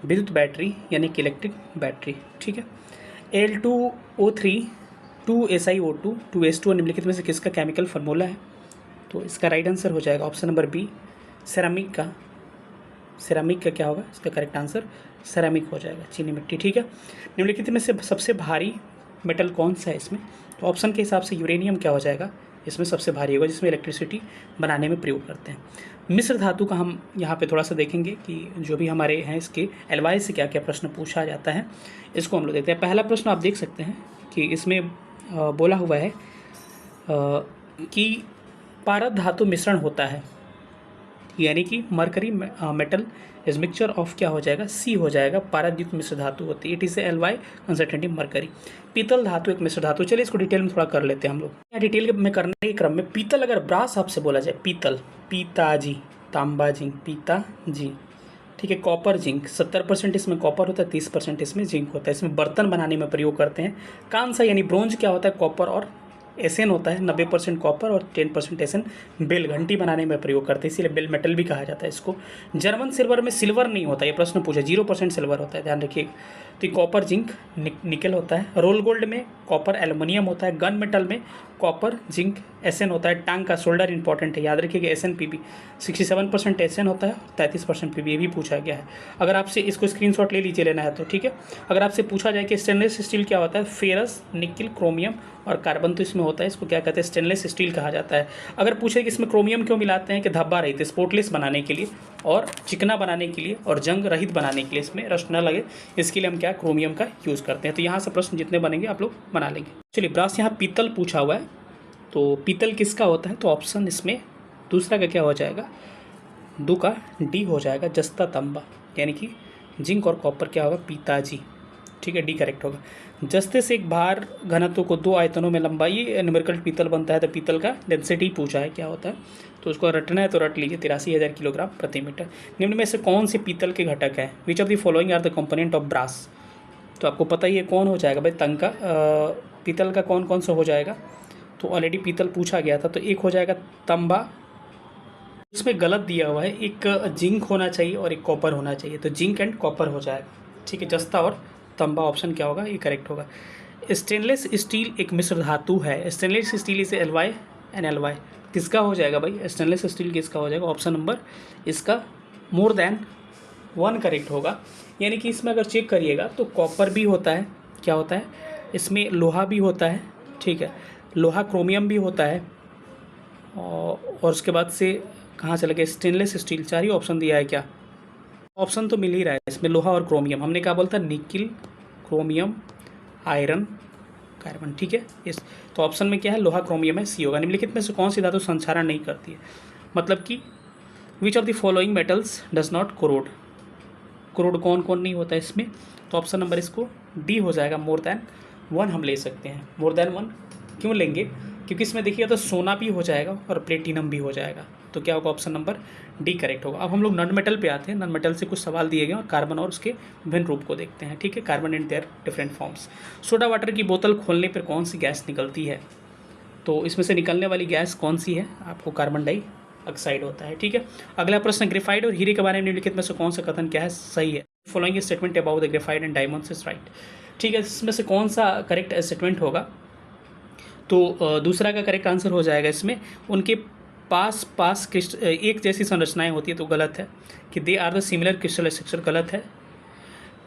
विद्युत बैटरी यानी कि इलेक्ट्रिक बैटरी। ठीक है, Al2O3 2SiO2 2H2 निम्नलिखित में से किसका केमिकल फार्मूला है? तो इसका राइट आंसर हो जाएगा ऑप्शन नंबर बी, सेरामिक का। सेरामिक का क्या होगा इसका करेक्ट आंसर? सेरामिक हो जाएगा, चीनी मिट्टी। ठीक है, निम्नलिखित में से सबसे भारी मेटल कौन सा है इसमें? तो ऑप्शन के हिसाब से यूरेनियम क्या हो जाएगा इसमें? सबसे भारी होगा, जिसमें इलेक्ट्रिसिटी बनाने में प्रयोग करते हैं। मिश्र धातु का हम यहाँ पे थोड़ा सा देखेंगे कि जो भी हमारे हैं इसके एलवाई से क्या क्या प्रश्न पूछा जाता है, इसको हम लोग देखते हैं। पहला प्रश्न आप देख सकते हैं कि इसमें बोला हुआ है कि पारद धातु मिश्रण होता है, यानी कि mercury metal is mixture of क्या हो जाएगा? सी हो जाएगा, पारद युक्त मिश्र धातु होती है, इट इज एलवाई कंसंट्रेटिव मरकरी। पीतल धातु एक मिश्र धातु, चलिए इसको डिटेल में थोड़ा कर लेते हैं हम लोग। डिटेल में करने के क्रम में पीतल, अगर ब्रास आपसे बोला जाए, पीतल पीताजी, तांबा जिंक पीताजी। ठीक है, कॉपर जिंक 70% इसमें कॉपर होता है, 30% इसमें जिंक होता है, इसमें बर्तन बनाने में प्रयोग करते हैं। कांसा यानी ब्रोंज क्या होता है? कॉपर और एसएन होता है, 90% कॉपर और 10% एसएन। बेल घंटी बनाने में प्रयोग करते हैं, इसीलिए बेल मेटल भी कहा जाता है इसको। जर्मन सिल्वर में सिल्वर नहीं होता, ये प्रश्न पूछा, 0% सिल्वर होता है, ध्यान रखिए। तो ये कॉपर जिंक निकल होता है। रोल गोल्ड में कॉपर एल्युमिनियम होता है। गन मेटल में कॉपर जिंक एसएन होता है। टांग का शोल्डर इंपॉर्टेंट है, याद रखिएगा एसएन पीबी 67% एसएन होता है, 33% पीबी, ये भी पूछा गया है। अगर आपसे इसको स्क्रीनशॉट ले लीजिए, लेना है तो ठीक है। अगर आपसे पूछा जाए कि स्टेनलेस स्टील क्या होता है, फेरस, निकिल, क्रोमियम और कार्बन तो इसमें होता है, इसको क्या कहते हैं? स्टेनलेस स्टील कहा जाता है। अगर पूछे कि इसमें क्रोमियम क्यों मिलाते हैं, कि धब्बा रहित, स्पोर्टलेस बनाने के लिए और चिकना बनाने के लिए और जंग रहित बनाने के लिए, इसमें रस्ट न लगे, इसके लिए हम क्या क्रोमियम का यूज़ करते हैं। तो यहाँ से प्रश्न जितने बनेंगे आप लोग बना लेंगे। चलिए, ब्रास यहाँ पीतल पूछा हुआ है, तो पीतल किसका होता है? तो ऑप्शन इसमें दूसरा का क्या हो जाएगा? दो का डी हो जाएगा, जस्ता तांबा, यानी कि जिंक और कॉपर क्या होगा? पीताजी। ठीक है, डी करेक्ट होगा। जस्ते से एक भार घनत्व को दो आयतनों में लंबाई न्यूमेरिकल पीतल बनता है, तो पीतल का डेंसिटी पूछा है क्या होता है, तो उसको रटना है तो रट लीजिए, 83,000 किलोग्राम प्रति मीटर। निम्न में से कौन से पीतल के घटक है? Which of the following are the component of brass? तो आपको पता ही है कौन हो जाएगा भाई, तंका। पीतल का कौन कौन सा हो जाएगा? तो ऑलरेडी पीतल पूछा गया था, तो एक हो जाएगा तांबा। इसमें गलत दिया हुआ है, एक जिंक होना चाहिए और एक कॉपर होना चाहिए, तो जिंक एंड कॉपर हो जाएगा। ठीक है, जस्ता और तांबा ऑप्शन क्या होगा? ये करेक्ट होगा। स्टेनलेस स्टील एक मिश्र धातु है। स्टेनलेस स्टील इसे एलवाई एंड एलवाई किसका हो जाएगा भाई? स्टेनलेस स्टील किसका हो जाएगा? ऑप्शन नंबर इसका मोर देन 1 करेक्ट होगा। यानी कि इसमें अगर चेक करिएगा तो कॉपर भी होता है, क्या होता है इसमें? लोहा भी होता है। ठीक है, लोहा, क्रोमियम भी होता है, और उसके बाद से कहाँ चला गया? Stainless steel. 4 ही ऑप्शन दिया है क्या? ऑप्शन तो मिल ही रहा है इसमें, लोहा और क्रोमियम। हमने क्या बोलता? Nickel, chromium, iron, carbon. ठीक है, इस तो ऑप्शन में क्या है, लोहा क्रोमियम है, सी होगा। निम्नलिखित में से कौन सी धातु संक्षारण नहीं करती है, मतलब कि विच of the following metals does not corrode, corrode कौन कौन नहीं होता है इसमें, तो ऑप्शन नंबर इसको डी हो जाएगा, मोर देन 1 हम ले सकते हैं। मोर देन 1 क्यों लेंगे, क्योंकि इसमें देखिएगा तो सोना भी हो जाएगा और प्लेटिनम भी हो जाएगा, तो क्या होगा, ऑप्शन नंबर डी करेक्ट होगा। अब हम लोग नॉन मेटल पे आते हैं। नॉन मेटल से कुछ सवाल दिए गए और कार्बन और उसके विभिन्न रूप को देखते हैं। ठीक है, carbon in their different forms. Soda water की बोतल खोलने पर कौन सी गैस निकलती है, तो इसमें से निकलने वाली गैस कौन सी है, आपको कार्बन डाइऑक्साइड होता है। ठीक है, अगला प्रश्न, ग्रेफाइट और हीरे के बारे में निम्नलिखित में से कौन सा कथन क्या है, सही है। Following statement about the graphite and diamonds is right. ठीक है, इसमें से कौन सा करेक्ट स्टेटमेंट होगा, तो दूसरा का करेक्ट आंसर हो जाएगा। इसमें उनके पास एक जैसी संरचनाएं होती है, तो गलत है कि they are the similar crystal structure, गलत है।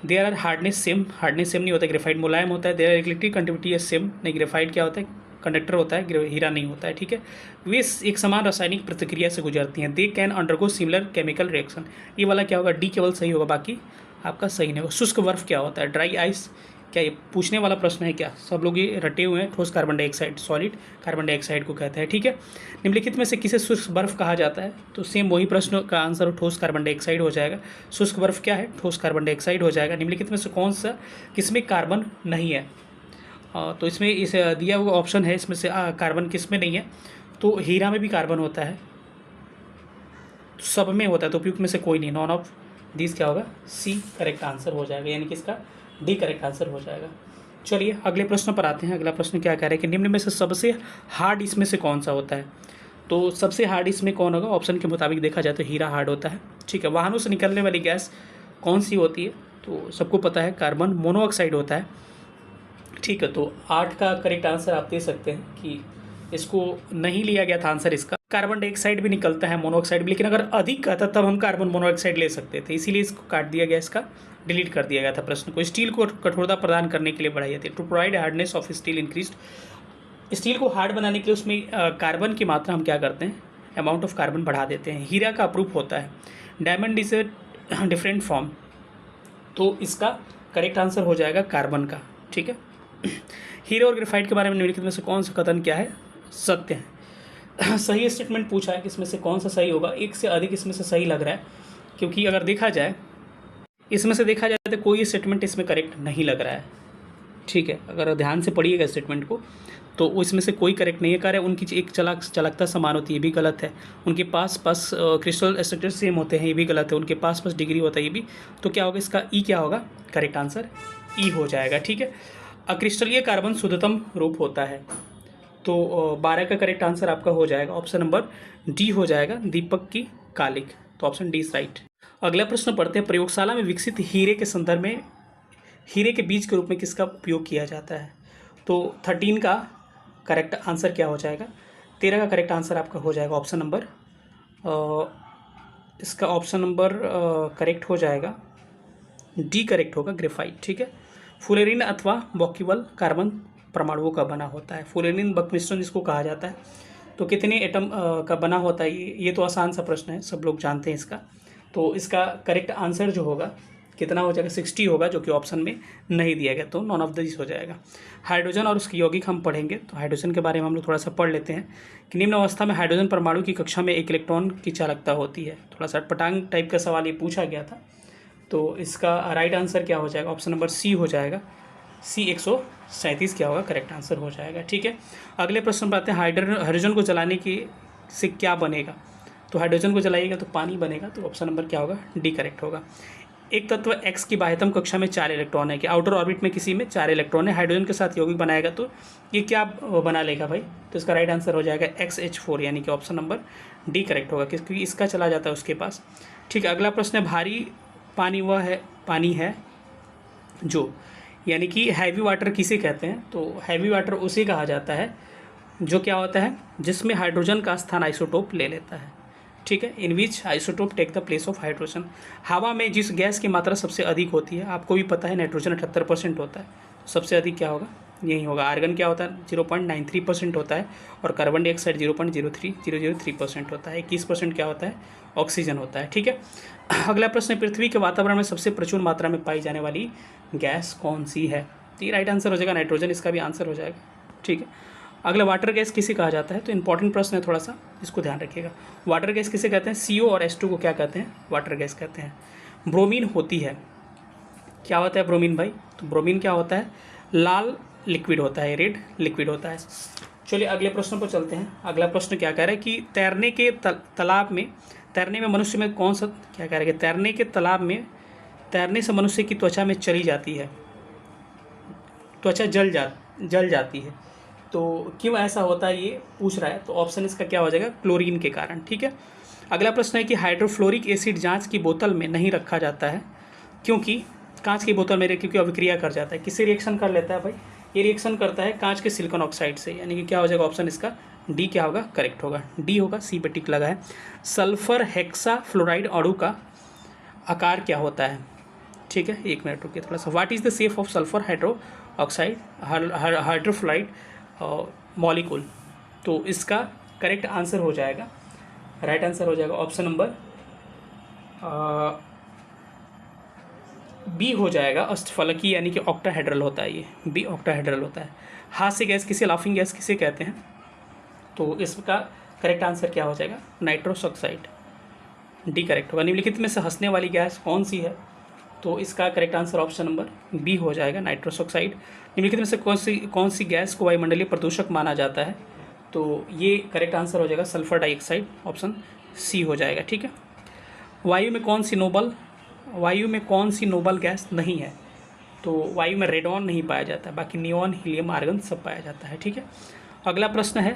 देयर आर हार्डनेस सेम नहीं होता है, ग्रेफाइट मुलायम होता है। There are electric conductivity same, नहीं, ग्रेफाइट क्या होता है, कंडक्टर होता है, हीरा नहीं होता है। ठीक है, वे एक समान रासायनिक प्रतिक्रिया से गुजरती हैं। They can undergo similar chemical reaction, ये वाला क्या होगा, डी केवल सही होगा, बाकी आपका सही नहीं होगा। शुष्क बर्फ क्या होता है, ड्राई आइस, क्या ये पूछने वाला प्रश्न है क्या, सब लोग ये रटे हुए हैं। ठोस carbon dioxide, solid carbon dioxide को कहते हैं। ठीक है, निम्नलिखित में से किसे शुष्क बर्फ कहा जाता है, तो सेम वही प्रश्न का आंसर ठोस कार्बन डाइऑक्साइड हो जाएगा। शुष्क बर्फ क्या है, ठोस कार्बन डाइऑक्साइड हो जाएगा। निम्नलिखित में से कौन सा किसमें कार्बन नहीं है, तो इसमें इस दिया हुआ ऑप्शन है, इसमें से कार्बन किस में नहीं है, तो हीरा में भी कार्बन होता है, सब में होता है, तो उपयुक्त में से कोई नहीं, नॉन ऑफ दिस क्या होगा, सी करेक्ट आंसर हो जाएगा, यानी कि इसका डी करेक्ट आंसर हो जाएगा। चलिए अगले प्रश्न पर आते हैं। अगला प्रश्न क्या कह रहा है कि निम्न में से सबसे हार्ड इसमें से कौन सा होता है, तो सबसे हार्ड इसमें कौन होगा, ऑप्शन के मुताबिक देखा जाए तो हीरा हार्ड होता है। ठीक है, वाहनों से निकलने वाली गैस कौन सी होती है, तो सबको पता है कार्बन मोनोऑक्साइड होता है। ठीक है, तो 8 का करेक्ट आंसर आप दे सकते हैं कि इसको नहीं लिया गया था आंसर इसका। कार्बन डाइऑक्साइड भी निकलता है, मोनोऑक्साइड भी, लेकिन अगर अधिक आता तब हम कार्बन मोनोऑक्साइड ले सकते थे, इसीलिए इसको काट दिया गया, इसका डिलीट कर दिया गया था प्रश्न को। स्टील को कठोरता प्रदान करने के लिए बढ़ाई जाती है, to provide hardness of steel increased. Steel को हार्ड बनाने के लिए उसमें कार्बन की मात्रा हम क्या करते हैं, अमाउंट ऑफ कार्बन बढ़ा देते हैं। हीरा का अप्रूव होता है। Diamond is a different form, तो इसका करेक्ट आंसर हो जाएगा कार्बन का। ठीक है, हीरे और ग्रेफाइट के बारे में निम्नलिखित में से कौन सा कथन क्या है, सत्य है। सही स्टेटमेंट पूछा है कि इसमें से कौन सा सही होगा, एक से अधिक इसमें से सही लग रहा है, क्योंकि अगर देखा जाए इसमें से देखा जाए तो कोई स्टेटमेंट इसमें करेक्ट नहीं लग रहा है। ठीक है, अगर ध्यान से पढ़िएगा स्टेटमेंट को तो इसमें से कोई करेक्ट नहीं है। कार्य उनकी एक चलकता समान होती है, ये भी गलत है। उनके पास क्रिस्टल स्ट्रक्चर सेम होते हैं, ये भी गलत है। उनके पास डिग्री होता है, ये भी, तो क्या होगा इसका ई क्या होगा, करेक्ट आंसर ई हो जाएगा। ठीक है, अक्रिस्टलीय कार्बन शुद्धतम रूप होता है, तो 12 का करेक्ट आंसर आपका हो जाएगा, ऑप्शन नंबर डी हो जाएगा, दीपक की कालिक, तो ऑप्शन डी इज राइट। अगला प्रश्न पढ़ते हैं। प्रयोगशाला में विकसित हीरे के संदर्भ में हीरे के बीज के रूप में किसका उपयोग किया जाता है, तो 13 का करेक्ट आंसर क्या हो जाएगा, 13 का करेक्ट आंसर आपका हो जाएगा ऑप्शन नंबर इसका ऑप्शन नंबर करेक्ट हो जाएगा, डी करेक्ट होगा, ग्रेफाइट। ठीक है, फुलेरिन अथवा बॉक्यूवल कार्बन परमाणुओं का बना होता है। फुलेरिन बक मिश्रण जिसको कहा जाता है, तो कितने एटम का बना होता है, ये तो आसान सा प्रश्न है, सब लोग जानते हैं इसका। तो इसका करेक्ट आंसर जो होगा कितना हो जाएगा, 60 होगा, जो कि ऑप्शन में नहीं दिया गया, तो नॉन ऑफ दिस हो जाएगा। हाइड्रोजन और उसके यौगिक हम पढ़ेंगे, तो हाइड्रोजन के बारे में हम लोग थोड़ा सा पढ़ लेते हैं कि निम्न अवस्था में हाइड्रोजन परमाणु की कक्षा में एक इलेक्ट्रॉन की चालकता होती है। थोड़ा सा पटांग टाइप का सवाल ये पूछा गया था, तो इसका राइट आंसर क्या हो जाएगा, ऑप्शन नंबर सी हो जाएगा, सी 137 क्या होगा, करेक्ट आंसर हो जाएगा। ठीक है, अगले प्रश्न पर आते हैं। हाइड्रोजन को जलाने की से क्या बनेगा, तो हाइड्रोजन को जलाइएगा तो पानी बनेगा, तो ऑप्शन नंबर क्या होगा, डी करेक्ट होगा। एक तत्व एक्स की बाह्यतम कक्षा में 4 इलेक्ट्रॉन है कि आउटर ऑर्बिट में किसी में 4 इलेक्ट्रॉन है, हाइड्रोजन के साथ यौगिक बनाएगा तो ये क्या बना लेगा भाई, तो इसका राइट आंसर हो जाएगा XH4, यानी कि ऑप्शन नंबर डी करेक्ट होगा, क्योंकि इसका चला जाता है उसके पास। ठीक है, अगला प्रश्न है। भारी पानी है जो, यानी कि हैवी वाटर किसे कहते हैं, तो हैवी वाटर उसे कहा जाता है जो क्या होता है, जिसमें हाइड्रोजन का स्थान आइसोटोप ले लेता है। ठीक है, in which isotope take the place of hydrogen. हवा में जिस गैस की मात्रा सबसे अधिक होती है, आपको भी पता है नाइट्रोजन 78% होता है, सबसे अधिक क्या होगा, यही होगा। आर्गन क्या होता है 0.93% होता है और कार्बन डाइऑक्साइड 0.03003% होता है। 21% क्या होता है ऑक्सीजन होता है। ठीक है, अगला प्रश्न, पृथ्वी के वातावरण में सबसे प्रचुर मात्रा में पाई जाने वाली गैस कौन सी है? तो ये राइट आंसर हो जाएगा नाइट्रोजन, इसका भी आंसर हो जाएगा। ठीक है, अगला वाटर गैस किसे कहा जाता है? तो इंपॉर्टेंट प्रश्न है थोड़ा सा, इसको ध्यान रखिएगा। वाटर गैस किसे कहते हैं? CO और H2 को क्या कहते हैं? वाटर गैस कहते हैं। ब्रोमीन होती है, क्या होता है ब्रोमीन भाई? तो ब्रोमीन क्या होता है? लाल लिक्विड होता है, रेड लिक्विड होता है। चलिए अगले प्रश्न पर चलते हैं। अगला प्रश्न क्या कह रहा है कि तैरने के तालाब में, तैरने में मनुष्य में कौन सा, क्या कह रहा है कि तैरने के तालाब में तैरने से मनुष्य की त्वचा में चली जाती है, त्वचा जल जाती है। तो क्यों ऐसा होता है ये पूछ रहा है, तो ऑप्शन इसका क्या हो जाएगा? क्लोरीन के कारण। ठीक है, अगला प्रश्न है कि हाइड्रोफ्लोरिक एसिड जांच की बोतल में नहीं रखा जाता है क्योंकि, कांच की बोतल में क्योंकि अभिक्रिया कर जाता है। किससे रिएक्शन कर लेता है भाई? ये रिएक्शन करता है कांच के सिलिकॉन ऑक्साइड से, यानी कि क्या हो जाएगा ऑप्शन इसका डी क्या होगा? करेक्ट होगा, डी होगा, सी पे टिक लगा है। सल्फर हेक्सा फ्लोराइड अणु का आकार क्या होता है? ठीक है, एक मिनट रुकिए थोड़ा सा। What is the shape of sulphur hydro oxide hydrofluoride molecule? तो इसका करेक्ट आंसर हो जाएगा, राइट आंसर हो जाएगा ऑप्शन नंबर बी हो जाएगा, अष्टफलकी, यानी कि ऑक्टाहेड्रल होता है ये, बी ऑक्टाहेड्रल होता है। हास्य गैस किसे, लाफिंग गैस किसे कहते हैं? तो इसका करेक्ट आंसर क्या हो जाएगा? नाइट्रस ऑक्साइड, डी करेक्ट होगा। निम्नलिखित में से हंसने वाली गैस कौन सी है? तो इसका correct answer option number B हो जाएगा, नाइट्रस ऑक्साइड। निम्नलिखित में से कौन सी गैस को वायुमंडलीय प्रदूषक माना जाता है? तो ये करेक्ट आंसर हो जाएगा सल्फर डाइऑक्साइड, ऑप्शन सी हो जाएगा। ठीक है, वायु में कौन सी नोबल गैस नहीं है? तो वायु में रेडॉन नहीं पाया जाता, बाकी नियॉन, हीलियम, आर्गन सब पाया जाता है। ठीक है, अगला प्रश्न है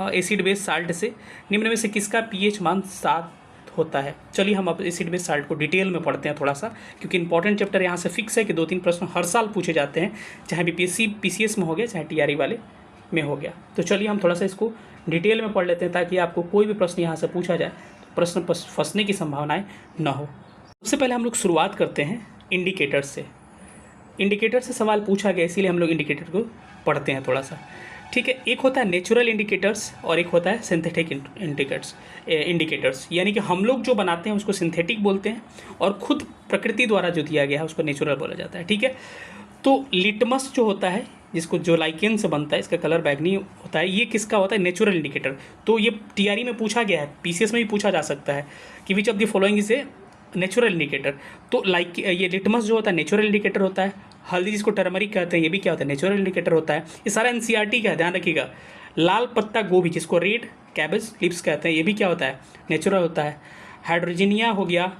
एसिड बेस साल्ट से निम्न में से किसका pH मान 7 होता है? चलिए हम अब एसिड बेस साल्ट को डिटेल में पढ़ते हैं थोड़ा सा, क्योंकि इंपॉर्टेंट चैप्टर यहाँ से फिक्स है कि 2-3 प्रश्न हर साल पूछे जाते हैं, चाहे BPSC PCS में हो गया, चाहे TRE वाले में हो गया। तो चलिए हम थोड़ा सा इसको डिटेल में पढ़ लेते हैं, ताकि आपको कोई भी प्रश्न यहाँ से पूछा जाए तो प्रश्न फंसने की संभावनाएँ ना हो। सबसे पहले हम लोग शुरुआत करते हैं इंडिकेटर से। इंडिकेटर से सवाल पूछा गया, इसीलिए हम लोग इंडिकेटर को पढ़ते हैं थोड़ा सा। ठीक है, एक होता है नेचुरल इंडिकेटर्स और एक होता है सिंथेटिक इंडिकेटर्स, यानी कि हम लोग जो बनाते हैं उसको सिंथेटिक बोलते हैं और खुद प्रकृति द्वारा जो दिया गया है उसको नेचुरल बोला जाता है। ठीक है, तो लिटमस जो होता है, जिसको जो लाइकेन से बनता है, इसका कलर बैगनी होता है, ये किसका होता है? Natural indicator. तो ये TRE में पूछा गया है, PCS में भी पूछा जा सकता है कि विच of the following is a natural indicator. तो लाइक ये लिटमस जो होता है नेचुरल इंडिकेटर होता है। हल्दी जिसको टर्मरिक कहते हैं, ये भी क्या होता है? नेचुरल इंडिकेटर होता है। ये सारा NCERT का है, ध्यान रखिएगा। लाल पत्ता गोभी जिसको रेड कैबेज लिप्स कहते हैं, ये भी क्या होता है? नेचुरल होता है। हाइड्रोजिनिया हो गया,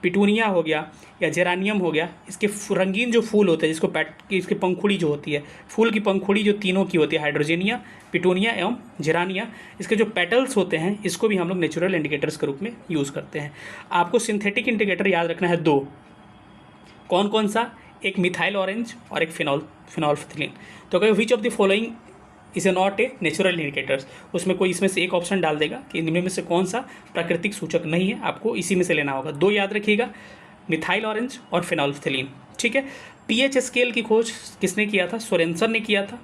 पिटूनिया हो गया या जेरानियम हो गया, इसके रंगीन जो फूल होते हैं, जिसको इसकी पंखुड़ी जो होती है, फूल की पंखुड़ी जो तीनों की होती है, हाइड्रोजिनिया, पिटूनिया एवं जेरानिया, इसके जो पेटल्स होते हैं, इसको भी हम लोग नेचुरल इंडिकेटर्स के रूप में यूज़ करते हैं। आपको सिंथेटिक इंडिकेटर याद रखना है 2, कौन कौन सा? एक मिथाइल ऑरेंज और एक फिनॉल्फथिलीन। तो कहीं विच of the following is a not a natural indicators, उसमें कोई इसमें से एक ऑप्शन डाल देगा कि इनमें से कौन सा प्राकृतिक सूचक नहीं है, आपको इसी में से लेना होगा। 2 याद रखिएगा, मिथाइल ऑरेंज और फिनॉल्फथिलीन। ठीक है, pH स्केल की खोज किसने किया था? सोरेनसन ने किया था।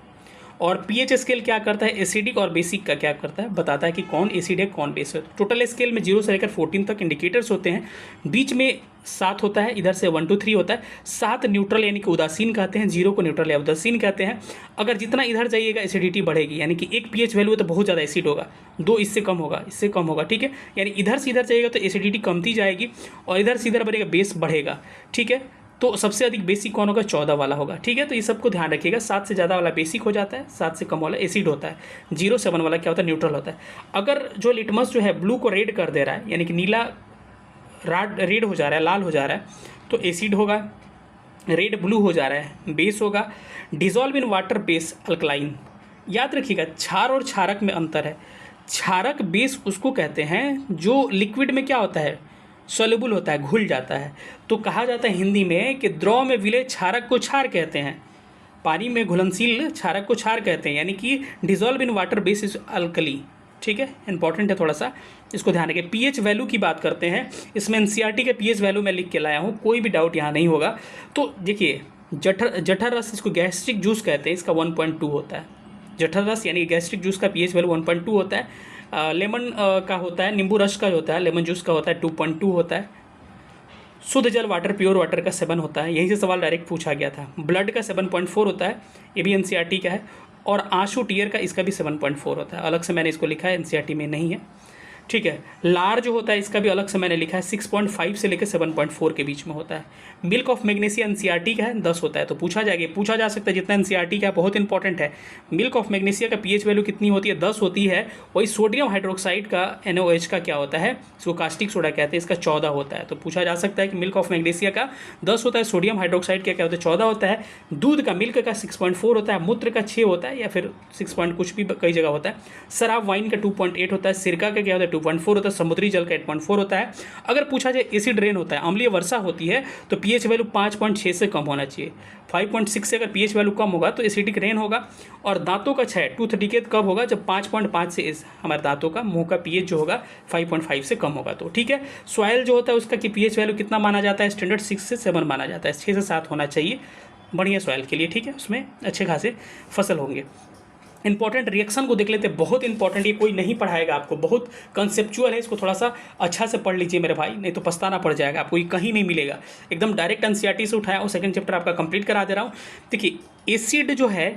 और pH स्केल क्या करता है? एसिडिक और बेसिक का क्या करता है? बताता है कि कौन एसिड है कौन बेस है। टोटल स्केल में 0 से लेकर 14 तक इंडिकेटर्स होते हैं, बीच में 7 होता है, इधर से 1 2 3 होता है। 7 न्यूट्रल यानी कि उदासीन कहते हैं, 0 को न्यूट्रल या उदासीन कहते हैं। अगर जितना इधर जाइएगा एसिडिटी बढ़ेगी, यानी कि एक pH वैल्यू है तो बहुत ज़्यादा एसिड होगा, 2 इससे कम होगा, इससे कम होगा। ठीक है, यानी इधर से इधर जाइएगा तो एसिडिटी कमती जाएगी और इधर से इधर बढ़ेगा, बेस बढ़ेगा। ठीक है, तो सबसे अधिक बेसिक कौन होगा? 14 वाला होगा। ठीक है, तो ये सबको ध्यान रखिएगा। 7 से ज़्यादा वाला बेसिक हो जाता है, 7 से कम वाला एसिड होता है, 0 7 वाला क्या होता है? न्यूट्रल होता है। अगर जो लिटमस जो है ब्लू को रेड कर दे रहा है, यानी कि नीला रेड हो जा रहा है, लाल हो जा रहा है, तो एसिड होगा। रेड ब्लू हो जा रहा है, बेस होगा। Dissolve in water base alkaline, याद रखिएगा क्षार और क्षारक में अंतर है। क्षारक बेस उसको कहते हैं जो लिक्विड में क्या होता है? सॉल्युबल होता है, घुल जाता है। तो कहा जाता है हिंदी में कि द्रव में विलय क्षारक को क्षार कहते हैं, पानी में घुलनशील क्षारक को क्षार कहते हैं, यानी कि dissolve in water base is alkali. ठीक है, इंपॉर्टेंट है थोड़ा सा, इसको ध्यान रखिए। pH वैल्यू की बात करते हैं, इसमें NCERT के pH वैल्यू मैं लिख के लाया हूँ, कोई भी डाउट यहाँ नहीं होगा। तो देखिए जठर रस, इसको गैस्ट्रिक जूस कहते हैं, इसका 1.2 होता है। जठर रस यानी गैस्ट्रिक जूस का पीएच वैल्यू 1.2 होता है। लेमन का होता है, नींबू रस का होता है, लेमन जूस का होता है 2.2 होता है। शुद्ध जल वाटर, प्योर वाटर का 7 होता है, यहीं से सवाल डायरेक्ट पूछा गया था। ब्लड का 7.4 होता है, ये भी एनसीईआरटी का है। और आंसू टीयर का इसका भी 7.4 होता है, अलग से मैंने इसको लिखा है, एनसीईआरटी में नहीं है, ठीक है। लार जो होता है इसका भी अलग से मैंने लिखा है, 6.5 से लेकर 7.4 के बीच में होता है। मिल्क ऑफ मैग्नीशिया एनसीईआरटी का है, 10 होता है। तो पूछा जा सकता है जितना एनसीईआरटी का बहुत इंपॉर्टेंट है। मिल्क ऑफ मैग्नीशिया का पीएच वैल्यू कितनी होती है, 10 होती है। वही सोडियम हाइड्रोक्साइड का NaOH का क्या होता है, इसको कास्टिक सोडा कहते हैं, इसका 14 होता है। तो पूछा जा सकता है कि मिल्क ऑफ मैग्नीशिया का 10 होता है, सोडियम हाइड्रोक्साइड का क्या होता है, 14 होता है। दूध का, मिल्क का 6.4 होता है, मूत्र का 6 होता है, या फिर 6 कुछ भी कई जगह होता है। शराब वाइन का 2.8 होता है, सिरका का क्या होता है 2.4 होता है, समुद्री जल का 8.4 होता है। अगर पूछा जाए एसिड रेन होता है, अम्लीय वर्षा होती है, तो पीएच वैल्यू 5.6 से कम होना चाहिए। 5.6 से अगर पीएच वैल्यू कम होगा तो एसिडिक रेन होगा। और दांतों का क्षय, टूथ डिके कब होगा, जब 5.5 से हमारे दांतों का, मुंह का पीएच जो होगा 5.5 से कम होगा। तो ठीक है। सॉइल जो होता है उसका कि पीएच वैल्यू कितना माना जाता है, स्टैंडर्ड 6 से 7 माना जाता है, 6 से 7 होना चाहिए बढ़िया सॉइल के लिए, ठीक है। उसमें अच्छे खासे फसल होंगे। इंपॉर्टेंट रिएक्शन को देख लेते हैं, बहुत इंपॉर्टेंट, ये कोई नहीं पढ़ाएगा आपको, बहुत कंसेप्चुअल है, इसको थोड़ा सा अच्छा से पढ़ लीजिए मेरे भाई, नहीं तो पछताना पड़ जाएगा आपको, ये कहीं नहीं मिलेगा। एकदम डायरेक्ट एनसीईआरटी से उठाया हूँ, सेकंड चैप्टर आपका कंप्लीट करा दे रहा हूँ। देखिए, एसिड जो है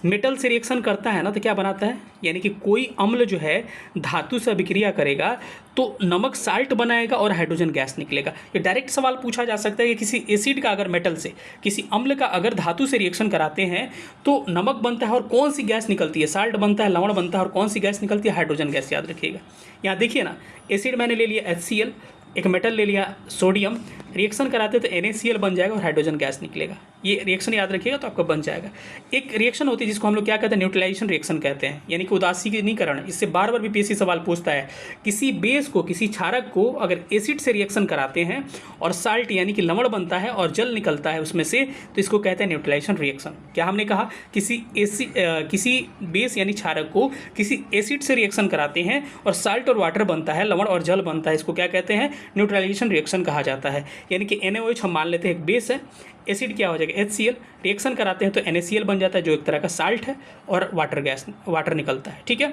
मेटल से रिएक्शन करता है ना, तो क्या बनाता है, यानी कि कोई अम्ल जो है धातु से अभिक्रिया करेगा तो नमक साल्ट बनाएगा और हाइड्रोजन गैस निकलेगा। ये डायरेक्ट सवाल पूछा जा सकता है कि किसी एसिड का अगर मेटल से, किसी अम्ल का अगर धातु से रिएक्शन कराते हैं तो नमक बनता है और कौन सी गैस निकलती है, साल्ट बनता है, लवण बनता है, और कौन सी गैस निकलती है, हाइड्रोजन गैस। याद रखिएगा। यहाँ देखिए ना, एसिड मैंने ले लिया HCl, एक मेटल ले लिया सोडियम, रिएक्शन कराते तो NaCl बन जाएगा और हाइड्रोजन गैस निकलेगा। ये रिएक्शन याद रखिएगा तो आपका बन जाएगा। एक रिएक्शन होती है जिसको हम लोग क्या कहते हैं, न्यूट्रलाइजेशन रिएक्शन कहते हैं, यानी कि उदासीनीकरण। इससे बार बार बीपीएससी सवाल पूछता है, किसी बेस को, किसी क्षारक को अगर एसिड से रिएक्शन कराते हैं और साल्ट यानी कि लवण बनता है और जल निकलता है उसमें से, तो इसको कहते हैं न्यूट्रलाइजेशन रिएक्शन। क्या हमने कहा, किसी बेस यानी क्षारक को किसी एसिड से रिएक्शन कराते हैं और साल्ट और वाटर बनता है, लवण और जल बनता है, इसको क्या कहते हैं, न्यूट्रलाइजेशन रिएक्शन कहा जाता है। यानी कि NaOH हम मान लेते हैं एक बेस है, एसिड क्या हो जाएगा HCl, रिएक्शन कराते हैं तो NaCl बन जाता है जो एक तरह का साल्ट है, और वाटर निकलता है, ठीक है।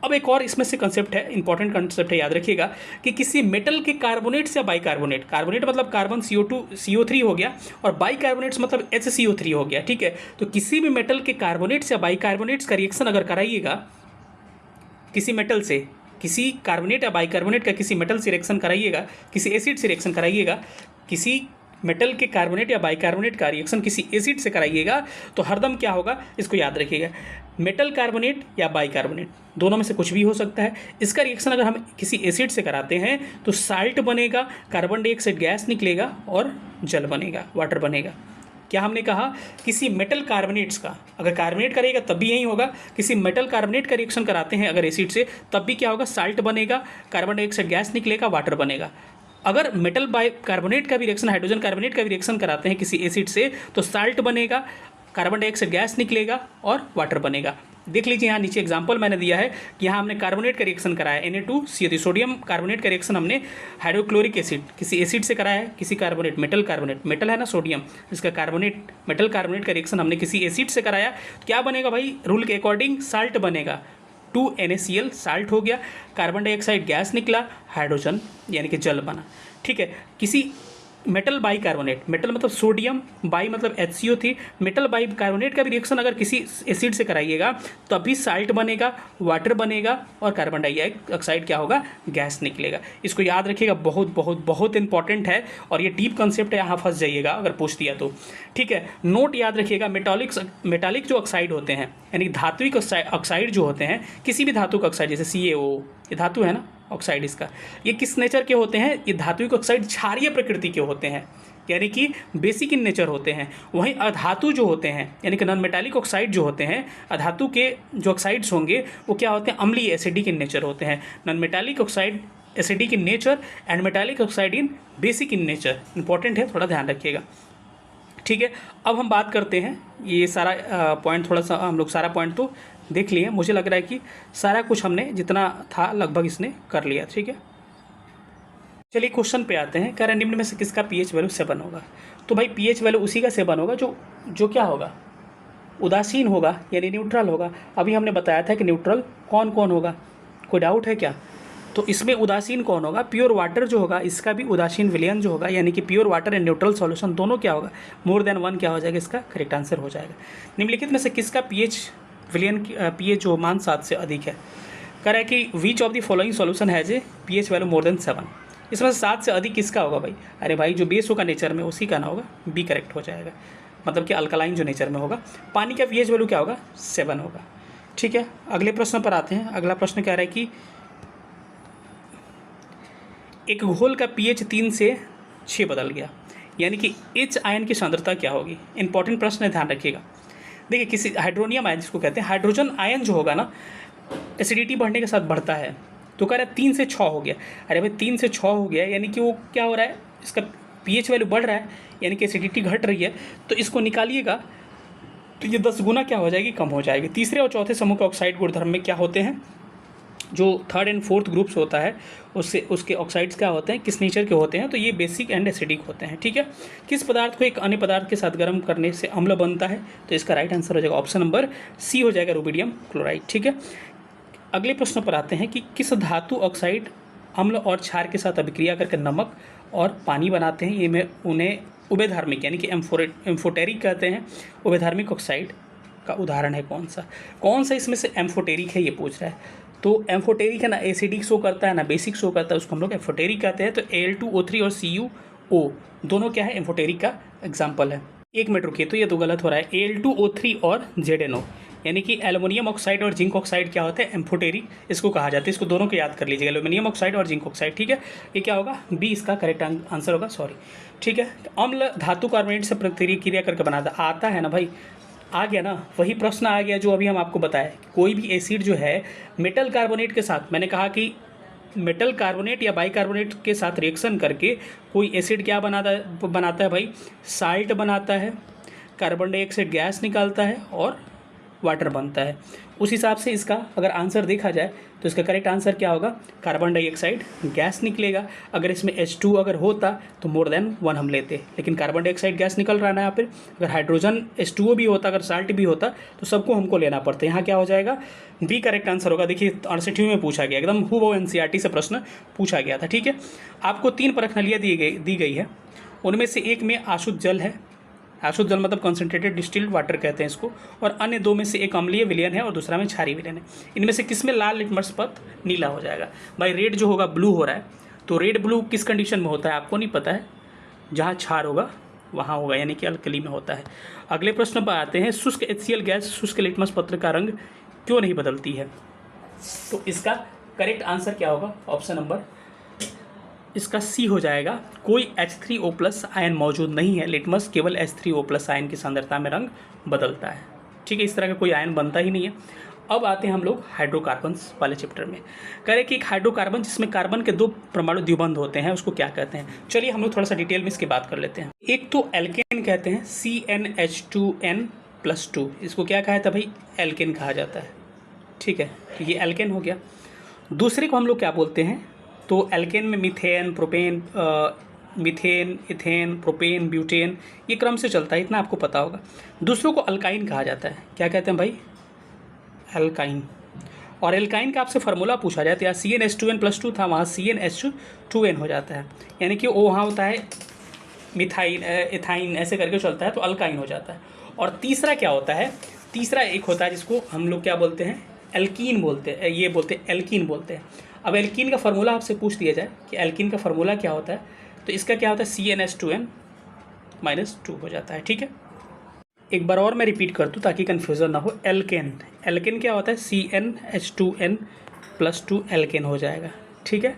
अब एक और इसमें से कंसेप्ट है, इंपॉर्टेंट कंसेप्ट है, याद रखिएगा कि किसी मेटल के कार्बोनेट्स या बाइकार्बोनेट, कार्बोनेट मतलब कार्बन CO3 हो गया, और बाइकार्बोनेट्स मतलब HCO3 हो गया, ठीक है। तो किसी भी मेटल के कार्बोनेट्स या बाइकार्बोनेट्स का रिएक्शन अगर कराइएगा, किसी मेटल से, किसी कार्बोनेट या बाइकार्बोनेट का किसी मेटल से रिएक्शन कराइएगा, किसी एसिड से रिएक्शन कराइएगा, किसी मेटल के कार्बोनेट या बाइकार्बोनेट का रिएक्शन किसी एसिड से कराइएगा, तो हरदम क्या होगा, इसको याद रखिएगा, मेटल कार्बोनेट या बाइकार्बोनेट दोनों में से कुछ भी हो सकता है। इसका रिएक्शन अगर हम किसी एसिड से कराते हैं तो साल्ट बनेगा, कार्बन डाइऑक्साइड गैस निकलेगा और जल बनेगा, वाटर बनेगा। क्या हमने कहा, किसी मेटल कार्बोनेट्स का अगर कार्बोनेट करेगा तब भी यही होगा, किसी मेटल कार्बोनेट का रिएक्शन कराते हैं अगर एसिड से, तब भी क्या होगा, साल्ट बनेगा, कार्बन डाइऑक्साइड गैस निकलेगा, वाटर बनेगा। अगर मेटल कार्बोनेट का भी रिएक्शन, हाइड्रोजन कार्बोनेट का भी रिएक्शन कराते हैं किसी एसिड से, तो साल्ट बनेगा, कार्बन डाइऑक्साइड गैस निकलेगा और वाटर बनेगा। देख लीजिए यहाँ नीचे एग्जांपल मैंने दिया है कि यहाँ हमने कार्बोनेट का रिएक्शन कराया, Na2CO3, सोडियम कार्बोनेट का रिएक्शन हमने हाइड्रोक्लोरिक एसिड किसी एसिड से कराया है, किसी कार्बोनेट, मेटल है ना सोडियम, इसका कार्बोनेट, मेटल कार्बोनेट का रिएक्शन हमने किसी एसिड से कराया, तो क्या बनेगा भाई, रूल के अकॉर्डिंग साल्ट बनेगा, 2NaCl साल्ट हो गया, कार्बन डाइऑक्साइड गैस निकला, हाइड्रोजन यानी कि जल बना, ठीक है। किसी मेटल बाइकार्बोनेट, मेटल मतलब सोडियम, बाई मतलब HCO3, मेटल बाइकार्बोनेट का भी रिएक्शन अगर किसी एसिड से कराइएगा तभी साल्ट बनेगा, वाटर बनेगा और कार्बन डाइऑक्साइड क्या होगा, गैस निकलेगा। इसको याद रखिएगा, बहुत बहुत बहुत इंपॉर्टेंट है और ये डीप कंसेप्ट है, यहाँ फंस जाइएगा अगर पूछ दिया तो, ठीक है। नोट याद रखिएगा, मेटालिक जो ऑक्साइड होते हैं यानी धात्विक ऑक्साइड जो होते हैं, किसी भी धातु का ऑक्साइड, जैसे CaO, ये धातु है ना ऑक्साइड, इसका ये किस नेचर के होते हैं, ये धात्विक ऑक्साइड क्षारीय प्रकृति के होते हैं, यानी कि बेसिक इन नेचर होते हैं। वहीं अधातु जो होते हैं यानी कि नॉन मेटालिक ऑक्साइड जो होते हैं, अधातु के जो ऑक्साइड्स होंगे वो क्या होते हैं, अम्लीय एसिडिक इन नेचर होते हैं। Non metallic oxide acidic in nature and metallic oxide in basic in nature, important है, थोड़ा ध्यान रखिएगा, ठीक है। अब हम बात करते हैं, ये सारा पॉइंट थोड़ा सा हम लोग सारा पॉइंट तो देख लिए, मुझे लग रहा है कि सारा कुछ हमने जितना था लगभग इसने कर लिया, ठीक है। चलिए क्वेश्चन पे आते हैं। कह रहे हैं निम्न में से किसका पीएच वैल्यू 7 होगा। तो भाई पीएच वैल्यू उसी का 7 होगा जो क्या होगा, उदासीन होगा यानी न्यूट्रल होगा। अभी हमने बताया था कि न्यूट्रल कौन कौन होगा, कोई डाउट है क्या? तो इसमें उदासीन कौन होगा, प्योर वाटर जो होगा इसका भी उदासीन विलयन जो होगा, यानी कि pure water and neutral solution दोनों क्या होगा, मोर देन 1 क्या हो जाएगा, इसका करेक्ट आंसर हो जाएगा। निम्नलिखित में से किसका पीएच विलयन पीएच जो मान 7 से अधिक है। कह रहा है कि विच of the following solution has a pH value more than 7। इसमें 7 से अधिक किसका होगा भाई, अरे भाई जो बेस होगा नेचर में उसी का ना होगा, बी करेक्ट हो जाएगा। मतलब कि अल्कलाइन जो नेचर में होगा। पानी का पीएच वैल्यू क्या होगा, 7 होगा। ठीक है, अगले प्रश्न पर आते हैं। अगला प्रश्न कह रहा है कि एक घोल का पीएच 3 से 6 बदल गया, यानी कि एच आयन की सांद्रता क्या होगी। इंपॉर्टेंट प्रश्न है, ध्यान रखिएगा। देखिए किसी हाइड्रोनियम आयन जिसको कहते हैं, हाइड्रोजन आयन जो होगा ना एसिडिटी बढ़ने के साथ बढ़ता है। तो कह रहा है 3 से 6 हो गया। अरे भाई 3 से 6 हो गया यानी कि वो क्या हो रहा है, इसका पीएच वैल्यू बढ़ रहा है, यानी कि एसिडिटी घट रही है। तो इसको निकालिएगा तो ये 10 गुना क्या हो जाएगी, कम हो जाएगी। तीसरे और चौथे समूह के ऑक्साइड गुणधर्म में क्या होते हैं, जो 3rd एंड 4th ग्रुप्स होता है उसके ऑक्साइड्स क्या होते हैं, किस नेचर के होते हैं, तो ये बेसिक एंड एसिडिक होते हैं। ठीक है, किस पदार्थ को एक अन्य पदार्थ के साथ गर्म करने से अम्ल बनता है, तो इसका राइट आंसर हो जाएगा ऑप्शन नंबर सी हो जाएगा, रुबिडियम क्लोराइड। ठीक है, अगले प्रश्न पर आते हैं कि किस धातु ऑक्साइड अम्ल और क्षार के साथ अभिक्रिया करके नमक और पानी बनाते हैं। ये में उन्हें उभयधार्मिक यानी कि एम्फोटेरिक कहते हैं। उभयधार्मिक ऑक्साइड का उदाहरण है कौन सा इसमें से एम्फोटेरिक है, ये पूछ रहा है। तो एम्फोटेरिक है ना, एसिडिक शो करता है ना बेसिक शो करता है, उसको हम लोग एम्फोटेरिक कहते हैं। तो Al2O3 और CuO दोनों क्या है, एम्फोटेरिक का एग्जाम्पल है। 1 मिनट रुकिए, तो ये तो गलत हो रहा है। Al2O3 और ZNO यानी कि एल्युमिनियम ऑक्साइड और जिंक ऑक्साइड क्या होते हैं, एम्फोटेरिक इसको कहा जाता है। इसको दोनों को याद कर लीजिएगा, एल्युमिनियम ऑक्साइड और जिंक ऑक्साइड। ठीक है, ये क्या होगा, बी इसका करेक्ट आंसर होगा, सॉरी। ठीक है, अम्ल धातु कार्बोनेट से प्रतिक्रिया करके बनाता आता है ना भाई, आ गया ना, वही प्रश्न आ गया जो अभी हम आपको बताया। कोई भी एसिड जो है मेटल कार्बोनेट के साथ, मैंने कहा कि मेटल कार्बोनेट या बाइकार्बोनेट के साथ रिएक्शन करके कोई एसिड क्या बनाता है भाई, साल्ट बनाता है, कार्बन डाइऑक्साइड गैस निकालता है और वाटर बनता है। उस हिसाब से इसका अगर आंसर देखा जाए तो इसका करेक्ट आंसर क्या होगा, कार्बन डाइऑक्साइड गैस निकलेगा। अगर इसमें H2 अगर होता तो मोर देन 1 हम लेते, लेकिन कार्बन डाइऑक्साइड गैस निकल रहा है ना यहाँ पे। अगर हाइड्रोजन H2O भी होता, अगर साल्ट भी होता तो सबको हमको लेना पड़ता। यहाँ क्या हो जाएगा, बी करेक्ट आंसर होगा। देखिए 68 में पूछा गया, एकदम हूबहू NCERT से प्रश्न पूछा गया था। ठीक है, आपको 3 प्रश्नावलियाँ दी गई है, उनमें से एक में अशुद्ध जल है। अशुद्ध जल मतलब कंसनट्रेटेड डिस्टिल्ड वाटर कहते हैं इसको, और अन्य 2 में से एक अम्लीय विलयन है और दूसरा में क्षारीय विलयन है। इनमें से किस में लाल लिटमस पत्र नीला हो जाएगा भाई, रेड जो होगा ब्लू हो रहा है। तो रेड ब्लू किस कंडीशन में होता है आपको नहीं पता है, जहाँ क्षार होगा वहाँ होगा, यानी कि अल्कली में होता है। अगले प्रश्न पर आते हैं, शुष्क HCl गैस शुष्क लिटमस पत्र का रंग क्यों नहीं बदलती है। तो इसका करेक्ट आंसर क्या होगा, ऑप्शन नंबर इसका सी हो जाएगा। कोई H3O+ आयन मौजूद नहीं है, लिटमस केवल H3O+ आयन की सांद्रता में रंग बदलता है। ठीक है, इस तरह का कोई आयन बनता ही नहीं है। अब आते हैं हम लोग हाइड्रोकार्बन्स वाले चैप्टर में। कह रहे कि एक हाइड्रोकार्बन जिसमें कार्बन के 2 परमाणु द्विबंध होते हैं उसको क्या कहते हैं। चलिए हम लोग थोड़ा सा डिटेल में इसकी बात कर लेते हैं। एक तो एल्केन कहते हैं, CnH2n+2, इसको क्या कहा था भाई, एल्केन कहा जाता है। ठीक है, ये एल्केन हो गया। दूसरे को हम लोग क्या बोलते हैं, तो एल्केन में methane, propane, methane, ethane, propane, butane, ये क्रम से चलता है, इतना आपको पता होगा। दूसरों को अल्काइन कहा जाता है, क्या कहते हैं भाई, अल्काइन। और एल्काइन का आपसे फार्मूला पूछा जाए तो यहाँ CnH2n+2 था, वहाँ CnH2n हो जाता है, यानी कि वो वहाँ होता है मिथाइल, इथाइन, ऐसे करके चलता है तो अल्काइन हो जाता है। और तीसरा क्या होता है, तीसरा एक होता है जिसको हम लोग क्या बोलते हैं, एल्कीन बोलते हैं, ये बोलते हैं एल्कीन बोलते हैं। अब एल्कीन का फार्मूला आपसे पूछ दिया जाए कि एल्कीन का फार्मूला क्या होता है, तो इसका क्या होता है, CnH2n-2 हो जाता है। ठीक है, एक बार और मैं रिपीट कर दूँ ताकि कन्फ्यूज़न ना हो। एल्केन, एल्केन क्या होता है, CnH2n+2 एल्केन हो जाएगा। ठीक है,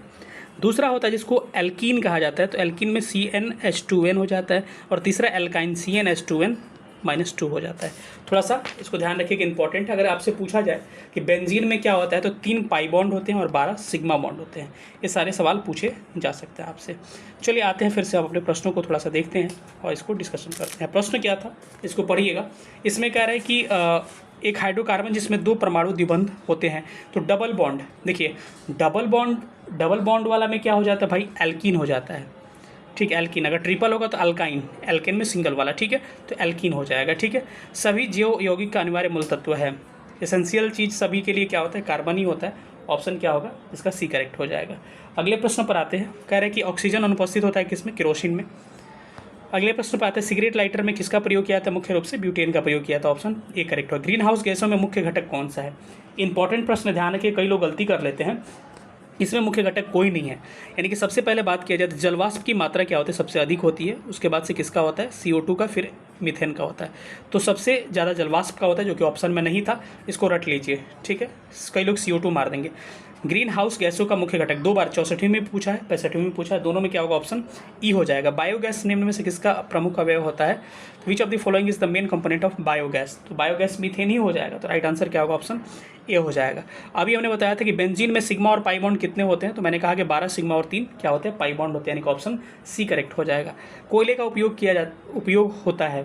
दूसरा होता है जिसको एल्कीन कहा जाता है, तो एल्कीन में CnH2n हो जाता है, और तीसरा एल्काइन CnH2n-2 हो जाता है। थोड़ा सा इसको ध्यान रखिए कि इंपॉर्टेंट है। अगर आपसे पूछा जाए कि बेंजीन में क्या होता है, तो 3 पाई बॉन्ड होते हैं और 12 सिग्मा बॉन्ड होते हैं। ये सारे सवाल पूछे जा सकते हैं आपसे। चलिए आते हैं फिर से, आप अपने प्रश्नों को थोड़ा सा देखते हैं और इसको डिस्कशन करते हैं। प्रश्न क्या था इसको पढ़िएगा। इसमें कह रहा है कि एक हाइड्रोकार्बन जिसमें 2 परमाणु द्विबंध होते हैं, तो डबल बॉन्ड, देखिए डबल बॉन्ड वाला में क्या हो जाता है भाई, एल्कीन हो जाता है, ठीक है, एल्कीन। अगर ट्रिपल होगा तो अल्काइन, एल्केन में सिंगल वाला, ठीक है, तो एल्कीन हो जाएगा, ठीक है। सभी जैव यौगिक का अनिवार्य मूल तत्व है, एसेंशियल चीज़ सभी के लिए क्या होता है, कार्बन ही होता है। ऑप्शन क्या होगा इसका, सी करेक्ट हो जाएगा। अगले प्रश्न पर आते हैं, कह रहे हैं कि ऑक्सीजन अनुपस्थित होता है किसमें, केरोसिन में। अगले प्रश्न पर आते हैं, सिगरेट लाइटर में किसका प्रयोग किया था, मुख्य रूप से ब्यूटेन का प्रयोग किया था, ऑप्शन ए करेक्ट हो। ग्रीन हाउस गैसों में मुख्य घटक कौन सा है, इंपॉर्टेंट प्रश्न, ध्यान रखिए, कई लोग गलती कर लेते हैं, इसमें मुख्य घटक कोई नहीं है। यानी कि सबसे पहले बात किया जाए तो जलवाष्प की मात्रा क्या होती है, सबसे अधिक होती है, उसके बाद से किसका होता है, CO2 का, फिर मीथेन का होता है। तो सबसे ज़्यादा जलवाष्प का होता है, जो कि ऑप्शन में नहीं था, इसको रट लीजिए, ठीक है। कई लोग CO2 मार देंगे। ग्रीन हाउस गैसों का मुख्य घटक 2 बार 64वीं में पूछा है, 65वीं में पूछा है, दोनों में क्या होगा, ऑप्शन ई हो जाएगा। बायोगैस निम्न में से किसका प्रमुख अवयव होता है, which of the following is the main component of biogas, तो बायोगैस मीथेन ही हो जाएगा, तो राइट आंसर क्या होगा, ऑप्शन ए हो जाएगा। अभी हमने बताया था कि बेंजीन में सिग्मा और पाई बॉन्ड कितने होते हैं, तो मैंने कहा कि 12 सिग्मा और 3 क्या होते हैं, पाई बॉन्ड होते हैं, यानी कि ऑप्शन सी करेक्ट हो जाएगा। कोयले का उपयोग होता है,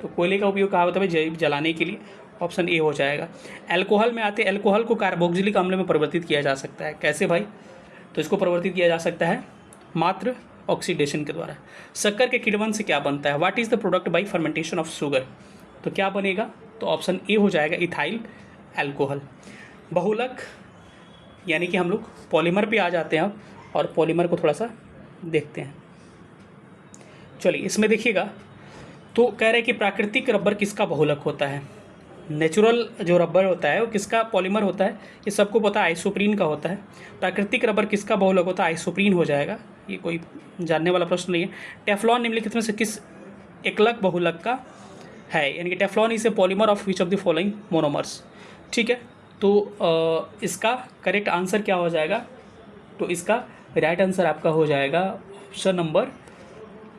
तो कोयले का उपयोग कहाँ होता है भाई, जलाने के लिए, ऑप्शन ए हो जाएगा। अल्कोहल में आते, अल्कोहल को कार्बोक्सिलिक अम्ल में परिवर्तित किया जा सकता है, कैसे भाई, तो इसको परिवर्तित किया जा सकता है मात्र ऑक्सीडेशन के द्वारा। शक्कर के किण्वन से क्या बनता है, what is the product by fermentation of sugar, तो क्या बनेगा, तो ऑप्शन ए हो जाएगा, इथाइल अल्कोहल। बहुलक यानी कि हम लोग पॉलीमर पे आ जाते हैं अब, और पॉलीमर को थोड़ा सा देखते हैं। चलिए इसमें देखिएगा, तो कह रहे हैं कि प्राकृतिक रबर किसका बहुलक होता है, नेचुरल जो रबर होता है वो किसका पॉलीमर होता है, ये सबको पता है, आइसोप्रीन का होता है। प्राकृतिक रबर किसका बहुलक होता है, आइसोप्रीन हो जाएगा, ये कोई जानने वाला प्रश्न नहीं है। टेफ्लॉन निम्नलिखित में से किस एकलक बहुलक का है, यानी कि Teflon is a polymer of which of the following monomers, ठीक है। तो इसका करेक्ट आंसर क्या हो जाएगा, तो इसका राइट आंसर आपका हो जाएगा ऑप्शन नंबर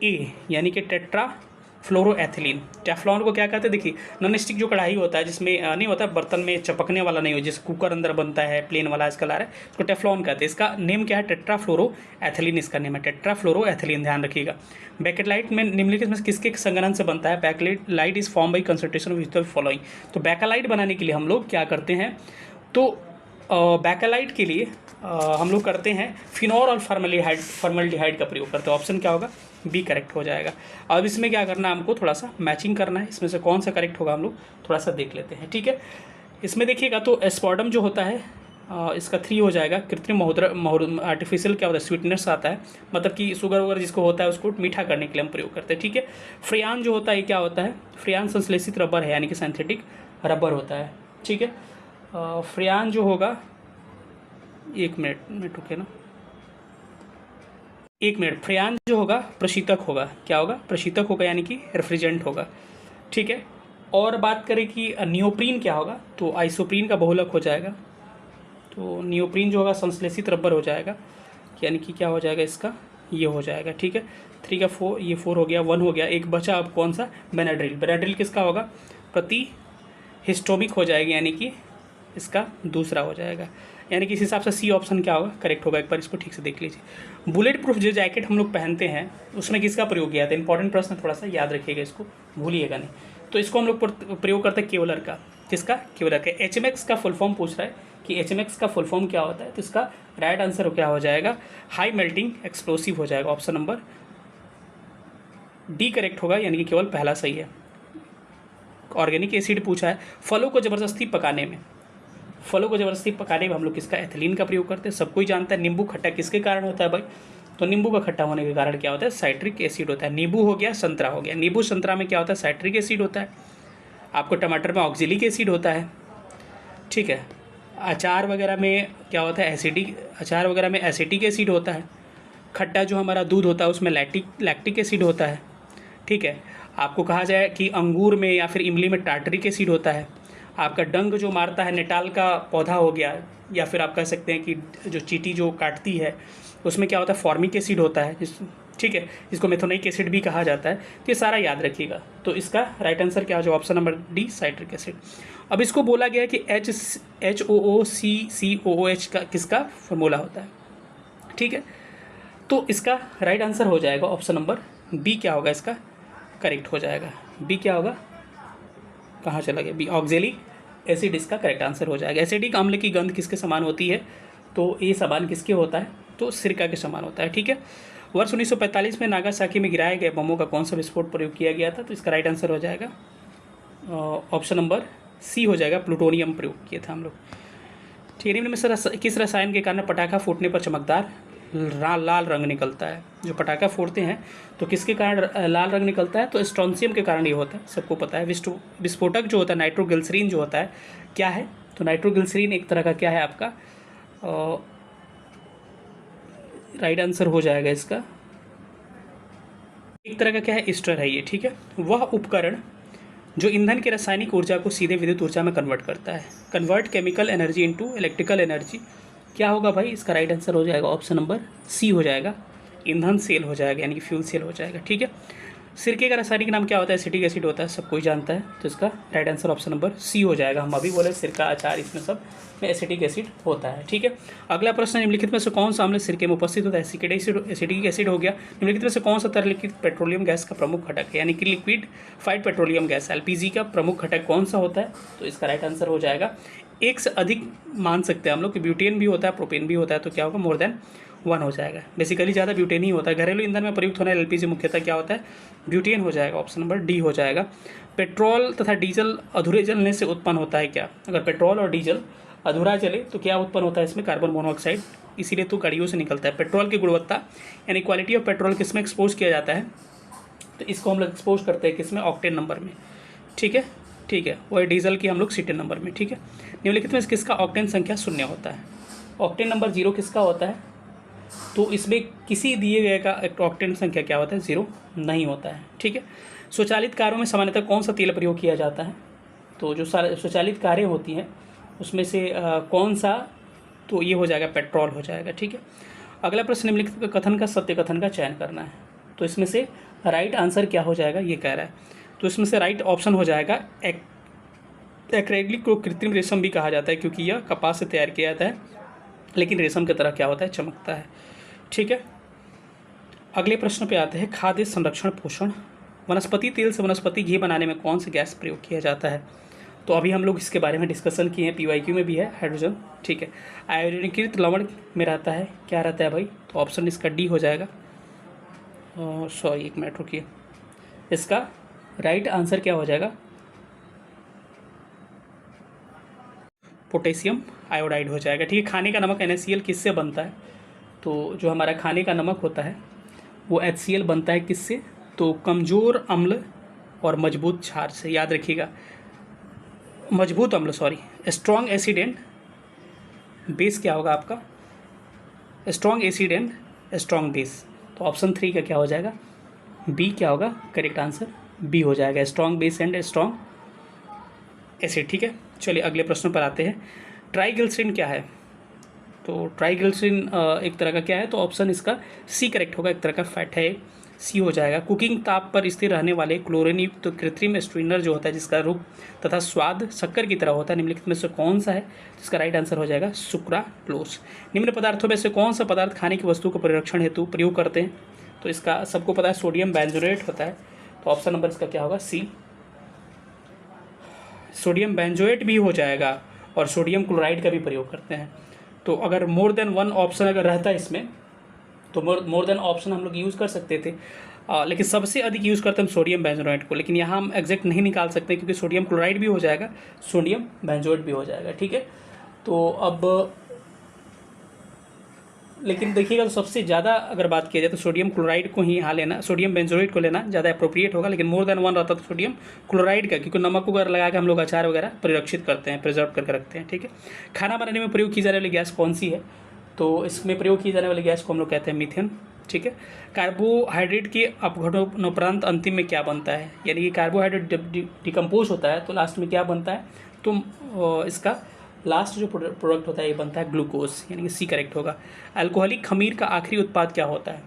ए, यानी कि टेट्रा फ्लोरोएथिलीन। टेफ्लॉन को क्या कहते हैं, देखिए नॉन स्टिक जो कढ़ाई होता है, जिसमें नहीं होता है बर्तन में चपकने वाला नहीं हो, जैसे कुकर अंदर बनता है प्लेन वाला आजकल आ रहा है, उसको टेफ्लॉन कहते हैं। इसका नेम क्या है, टेट्रा फ्लोरोएथिलीन इसका नेम है, टेट्रा फ्लोरोएथिलीन, ध्यान रखिएगा। बैकेलाइट में निम्नलिखित में किसके संघनन से बनता है, Bakelite is form by concentration of the following. तो बैकेलाइट बनाने के लिए हम लोग क्या करते हैं, तो बैकेलाइट के लिए हम लोग करते हैं फिनॉल और फॉर्मल्डिहाइड का प्रयोग करते हैं, ऑप्शन क्या होगा, बी करेक्ट हो जाएगा। अब इसमें क्या करना है, हमको थोड़ा सा मैचिंग करना है, इसमें से कौन सा करेक्ट होगा हम लोग थोड़ा सा देख लेते हैं, ठीक है। इसमें देखिएगा तो एस्पार्टम जो होता है इसका 3 हो जाएगा। कृत्रिम आर्टिफिशियल क्या होता है, स्वीटनेस आता है, मतलब कि शुगर वगैरह जिसको होता है उसको मीठा करने के लिए हम प्रयोग करते हैं, ठीक है। फ्रेयान जो होता है क्या होता है, फ्रेयान संश्लेषित रबर है, यानी कि सिंथेटिक रबर होता है, ठीक है। फ्रेयान जो होगा, एक मिनट रुके ना, एक मिनट, फ्रेयान जो होगा प्रशीतक होगा, क्या होगा, प्रशीतक होगा, यानी कि रेफ्रिजरेंट होगा, ठीक है। और बात करें कि नियोप्रीन क्या होगा, तो आइसोप्रीन का बहुलक हो जाएगा, तो नियोप्रीन जो होगा संश्लेषित रबर हो जाएगा, यानी कि क्या हो जाएगा इसका, ये हो जाएगा, ठीक है। 3 का 4, ये 4 हो गया, 1 हो गया, एक बचा अब कौन सा, बेनाड्रिल। बेनाड्रिल किसका होगा, प्रति हिस्टोमिक हो जाएगी, यानी कि इसका दूसरा हो जाएगा, यानी कि इस हिसाब से सी ऑप्शन क्या होगा, करेक्ट होगा। एक बार इसको ठीक से देख लीजिए। बुलेट प्रूफ जो जैकेट हम लोग पहनते हैं उसमें किसका प्रयोग किया था, इंपॉर्टेंट प्रश्न, थोड़ा सा याद रखिएगा, इसको भूलिएगा नहीं। तो इसको हम लोग प्रयोग करते हैं केवलर का, किसका, केवलर का। HMX का फुल फॉर्म पूछ रहा है कि HMX का फुल फॉर्म क्या होता है, तो इसका राइट आंसर क्या हो जाएगा, हाई मेल्टिंग एक्सप्लोसिव हो जाएगा, ऑप्शन नंबर डी करेक्ट होगा, यानी कि केवल पहला सही है। ऑर्गेनिक एसिड पूछा है, फलों को ज़बरदस्ती पकाने में, फलों को ज़बरदस्ती पकाने में हम लोग किसका, एथिलीन का प्रयोग करते हैं, सबको ही जानता है। नींबू खट्टा किसके कारण होता है भाई, तो नींबू का खट्टा होने के कारण क्या होता है, साइट्रिक एसिड होता है। नींबू हो गया, संतरा हो गया, नींबू संतरा में क्या होता है, साइट्रिक एसिड होता है। आपको टमाटर में ऑक्जेलिक एसिड होता है, ठीक है। अचार वगैरह में क्या होता है, अचार वगैरह में एसिटिक एसिड होता है। खट्टा जो हमारा दूध होता है उसमें लैक्टिक एसिड होता है, ठीक है। आपको कहा जाए कि अंगूर में या फिर इमली में टार्टरिक एसिड होता है। आपका डंग जो मारता है, नेटाल का पौधा हो गया, या फिर आप कह सकते हैं कि जो चींटी जो काटती है उसमें क्या होता है, फॉर्मिक एसिड होता है, ठीक है, जिसको मेथोनिक एसिड भी कहा जाता है। तो ये सारा याद रखिएगा। तो इसका राइट आंसर क्या हो, option number D, citric acid. अब इसको बोला गया है कि HOOCCOOH का किसका फॉर्मूला होता है, ठीक है। तो इसका राइट आंसर हो जाएगा ऑप्शन नंबर बी, क्या होगा इसका, करेक्ट हो जाएगा। बी क्या होगा, कहाँ चला गया, बी ऑक्जेलिक एसिड इसका करेक्ट आंसर हो जाएगा। एसिडिक अम्ल की गंध किसके समान होती है? तो ये समान किसके होता है? तो सिरका के समान होता है। ठीक है। वर्ष 1945 में नागासाकी में गिराए गए बमों का कौन सा विस्फोट प्रयोग किया गया था? तो इसका राइट आंसर हो जाएगा ऑप्शन नंबर सी हो जाएगा, प्लूटोनियम प्रयोग किया था हम लोग। ठीक है। निम्न में से किस रसायन के कारण पटाखा फूटने पर चमकदार लाल रंग निकलता है? जो पटाखा फोड़ते हैं तो किसके कारण लाल रंग निकलता है? तो स्ट्रोंसियम के कारण ये होता है, सबको पता है। विस्फोटक जो होता है नाइट्रोग्लिसरीन जो होता है क्या है? तो नाइट्रोग्लिसरीन एक तरह का क्या है आपका? राइट आंसर हो जाएगा इसका, एक तरह का क्या है? एस्टर है ये। ठीक है। वह उपकरण जो ईंधन की रासायनिक ऊर्जा को सीधे विद्युत ऊर्जा में कन्वर्ट करता है। Convert chemical energy into electrical energy क्या होगा भाई? इसका राइट आंसर हो जाएगा ऑप्शन नंबर सी हो जाएगा, ईंधन सेल हो जाएगा, यानी कि फ्यूल सेल हो जाएगा। ठीक है। सिरके का रासायनिक नाम क्या होता है? एसिटिक एसिड होता है, सब कोई जानता है। तो इसका right answer option number C हो जाएगा। हम अभी बोले सिरका, अचार, इसमें सब में एसिटिक एसिड होता है। ठीक है। अगला प्रश्न, निम्नलिखित में से कौन सा अम्ल सिरके में उपस्थित होता है? एसिटिक एसिड हो गया। निम्नलिखित में से कौन सा तरलिखित पेट्रोलियम गैस का प्रमुख घटक है? यानी कि liquid FIDE petroleum gas LPG का प्रमुख घटक कौन सा होता है? तो इसका राइट आंसर हो जाएगा, एक से अधिक मान सकते हैं हम लोग कि ब्यूटेन भी होता है, प्रोपेन भी होता है, तो क्या होगा? मोर देन 1 हो जाएगा। बेसिकली ज़्यादा ब्यूटेन ही होता है। घरेलू ईंधन में प्रयुक्त होने वाला एलपीजी मुख्यतः क्या होता है? ब्यूटेन हो जाएगा, ऑप्शन नंबर डी हो जाएगा। पेट्रोल तथा डीजल अधूरे जलने से उत्पन्न होता है क्या? अगर पेट्रोल और डीजल अधूरा जले तो क्या उत्पन्न होता है इसमें? कार्बन मोनोऑक्साइड, इसीलिए तो गाड़ियों से निकलता है। पेट्रोल की गुणवत्ता यानी क्वालिटी ऑफ पेट्रोल किस में एक्सपोज किया जाता है? तो इसको हम लोग एक्सपोज करते हैं किसमें? ऑक्टेन नंबर में। ठीक है। ठीक है। वही डीजल की हम लोग सीटेन नंबर में। ठीक है। निम्नलिखित में किसका ऑक्टेन संख्या 0 होता है? ऑक्टेन नंबर 0 किसका होता है? तो इसमें किसी दिए गए का ऑक्टेन संख्या क्या होता है? 0 नहीं होता है। ठीक है। स्वचालित कारों में सामान्यतः कौन सा तेल प्रयोग किया जाता है? तो जो स्वचालित कारें होती हैं उसमें से कौन सा? तो ये हो जाएगा पेट्रोल हो जाएगा। ठीक है। अगला प्रश्न, निम्नलिखित कथन का सत्य कथन का चयन करना है। तो इसमें से राइट आंसर क्या हो जाएगा? ये कह रहा है। तो इसमें से राइट ऑप्शन हो जाएगा एक्रेलिक को कृत्रिम रेशम भी कहा जाता है, क्योंकि यह कपास से तैयार किया जाता है, लेकिन रेशम की तरह क्या होता है? चमकता है। ठीक है। अगले प्रश्न पे आते हैं, खाद्य संरक्षण पोषण। वनस्पति तेल से वनस्पति घी बनाने में कौन सा गैस प्रयोग किया जाता है? तो अभी हम लोग इसके बारे में डिस्कशन किए हैं, पीवाईक्यू में भी है, हाइड्रोजन। ठीक है। आयोडीकृत लवण में रहता है, क्या रहता है भाई? तो ऑप्शन इसका डी हो जाएगा। सॉरी, एक मिनट रुकिए, इसका राइट आंसर क्या हो जाएगा? पोटेशियम आयोडाइड हो जाएगा। ठीक है। खाने का नमक NaCl किससे बनता है? तो जो हमारा खाने का नमक होता है वो HCl बनता है किससे? तो कमज़ोर अम्ल और मजबूत क्षार से। याद रखिएगा, मजबूत अम्ल, sorry, strong acid and base क्या होगा आपका? Strong acid and strong base. तो ऑप्शन 3 का क्या हो जाएगा? बी क्या होगा? करेक्ट आंसर बी हो जाएगा, strong base and strong acid. ठीक है। चलिए अगले प्रश्न पर आते हैं। ट्राइग्लिसरीन क्या है? तो ट्राइग्लिसरीन एक तरह का क्या है? तो ऑप्शन इसका सी करेक्ट होगा, एक तरह का फैट है, सी हो जाएगा। कुकिंग ताप पर स्थिर रहने वाले क्लोरीन युक्त तो कृत्रिम स्ट्रेनर जो होता है, जिसका रूप तथा स्वाद शक्कर की तरह होता है, निम्नलिखित में से कौन सा है? जिसका राइट आंसर हो जाएगा सुक्रालोस। निम्न पदार्थों में से कौन सा पदार्थ खाने की वस्तु को परिरक्षण हेतु प्रयोग करते हैं? तो इसका सबको पता है, सोडियम बेंजोएट होता है। तो ऑप्शन नंबर इसका क्या होगा? सी, सोडियम बेंजोएट भी हो जाएगा, और सोडियम क्लोराइड का भी प्रयोग करते हैं। तो अगर मोर देन 1 ऑप्शन अगर रहता है इसमें, तो मोर देन ऑप्शन हम लोग यूज़ कर सकते थे, लेकिन सबसे अधिक यूज़ करते हैं हम सोडियम बेंजोएट को। लेकिन यहाँ हम एग्जैक्ट नहीं निकाल सकते, क्योंकि सोडियम क्लोराइड भी हो जाएगा, सोडियम बेंजोएट भी हो जाएगा। ठीक है। तो अब लेकिन देखिएगा, तो सबसे ज़्यादा अगर बात किया जाए तो सोडियम क्लोराइड को ही यहाँ लेना, सोडियम बेंजोएट को लेना ज़्यादा अप्रोप्रिएट होगा। लेकिन मोर देन 1 रहता तो सोडियम क्लोराइड का, क्योंकि नमक वगैरह लगा के हम लोग अचार वगैरह परिरक्षित करते हैं, प्रिजर्व करके रखते हैं। ठीक है। खाना बनाने में प्रयोग की जाने वाली गैस कौन सी है? तो इसमें प्रयोग की जाने वाली गैस को हम लोग कहते हैं मीथेन। ठीक है। कार्बोहाइड्रेट के अपघटनोपरांत अंतिम में क्या बनता है? यानी कि कार्बोहाइड्रेट जब डिकम्पोज होता है तो लास्ट में क्या बनता है? तो इसका लास्ट जो प्रोडक्ट होता है ये बनता है ग्लूकोज, यानी कि सी करेक्ट होगा। अल्कोहलिक खमीर का आखिरी उत्पाद क्या होता है?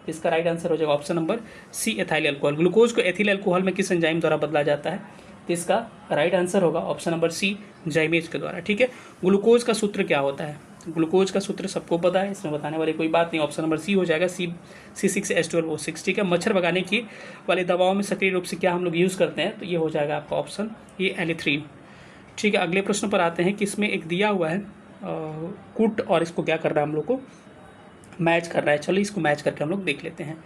इसका राइट आंसर हो जाएगा option number C, ethyl alcohol. Glucose को एथिल अल्कोहल में किस एंजाइम द्वारा बदला जाता है? तो इसका राइट आंसर होगा ऑप्शन नंबर सी, जाइमेज के द्वारा। ठीक है। ग्लूकोज का सूत्र क्या होता है? ग्लूकोज का सूत्र सबको पता है, इसमें बताने वाली कोई बात नहीं, ऑप्शन नंबर सी हो जाएगा, C6H12O6। ठीक है। मच्छर भगाने की वाली दवाओं में सक्रिय रूप से क्या हम लोग यूज़ करते हैं? तो ये हो जाएगा आपका ऑप्शन ये एलिथ्रीन। ठीक है, अगले प्रश्न पर आते हैं कि इसमें एक दिया हुआ है कुट, और इसको क्या कर रहा है हम लोग को मैच कर रहा है। चलिए इसको मैच करके हम लोग देख लेते हैं।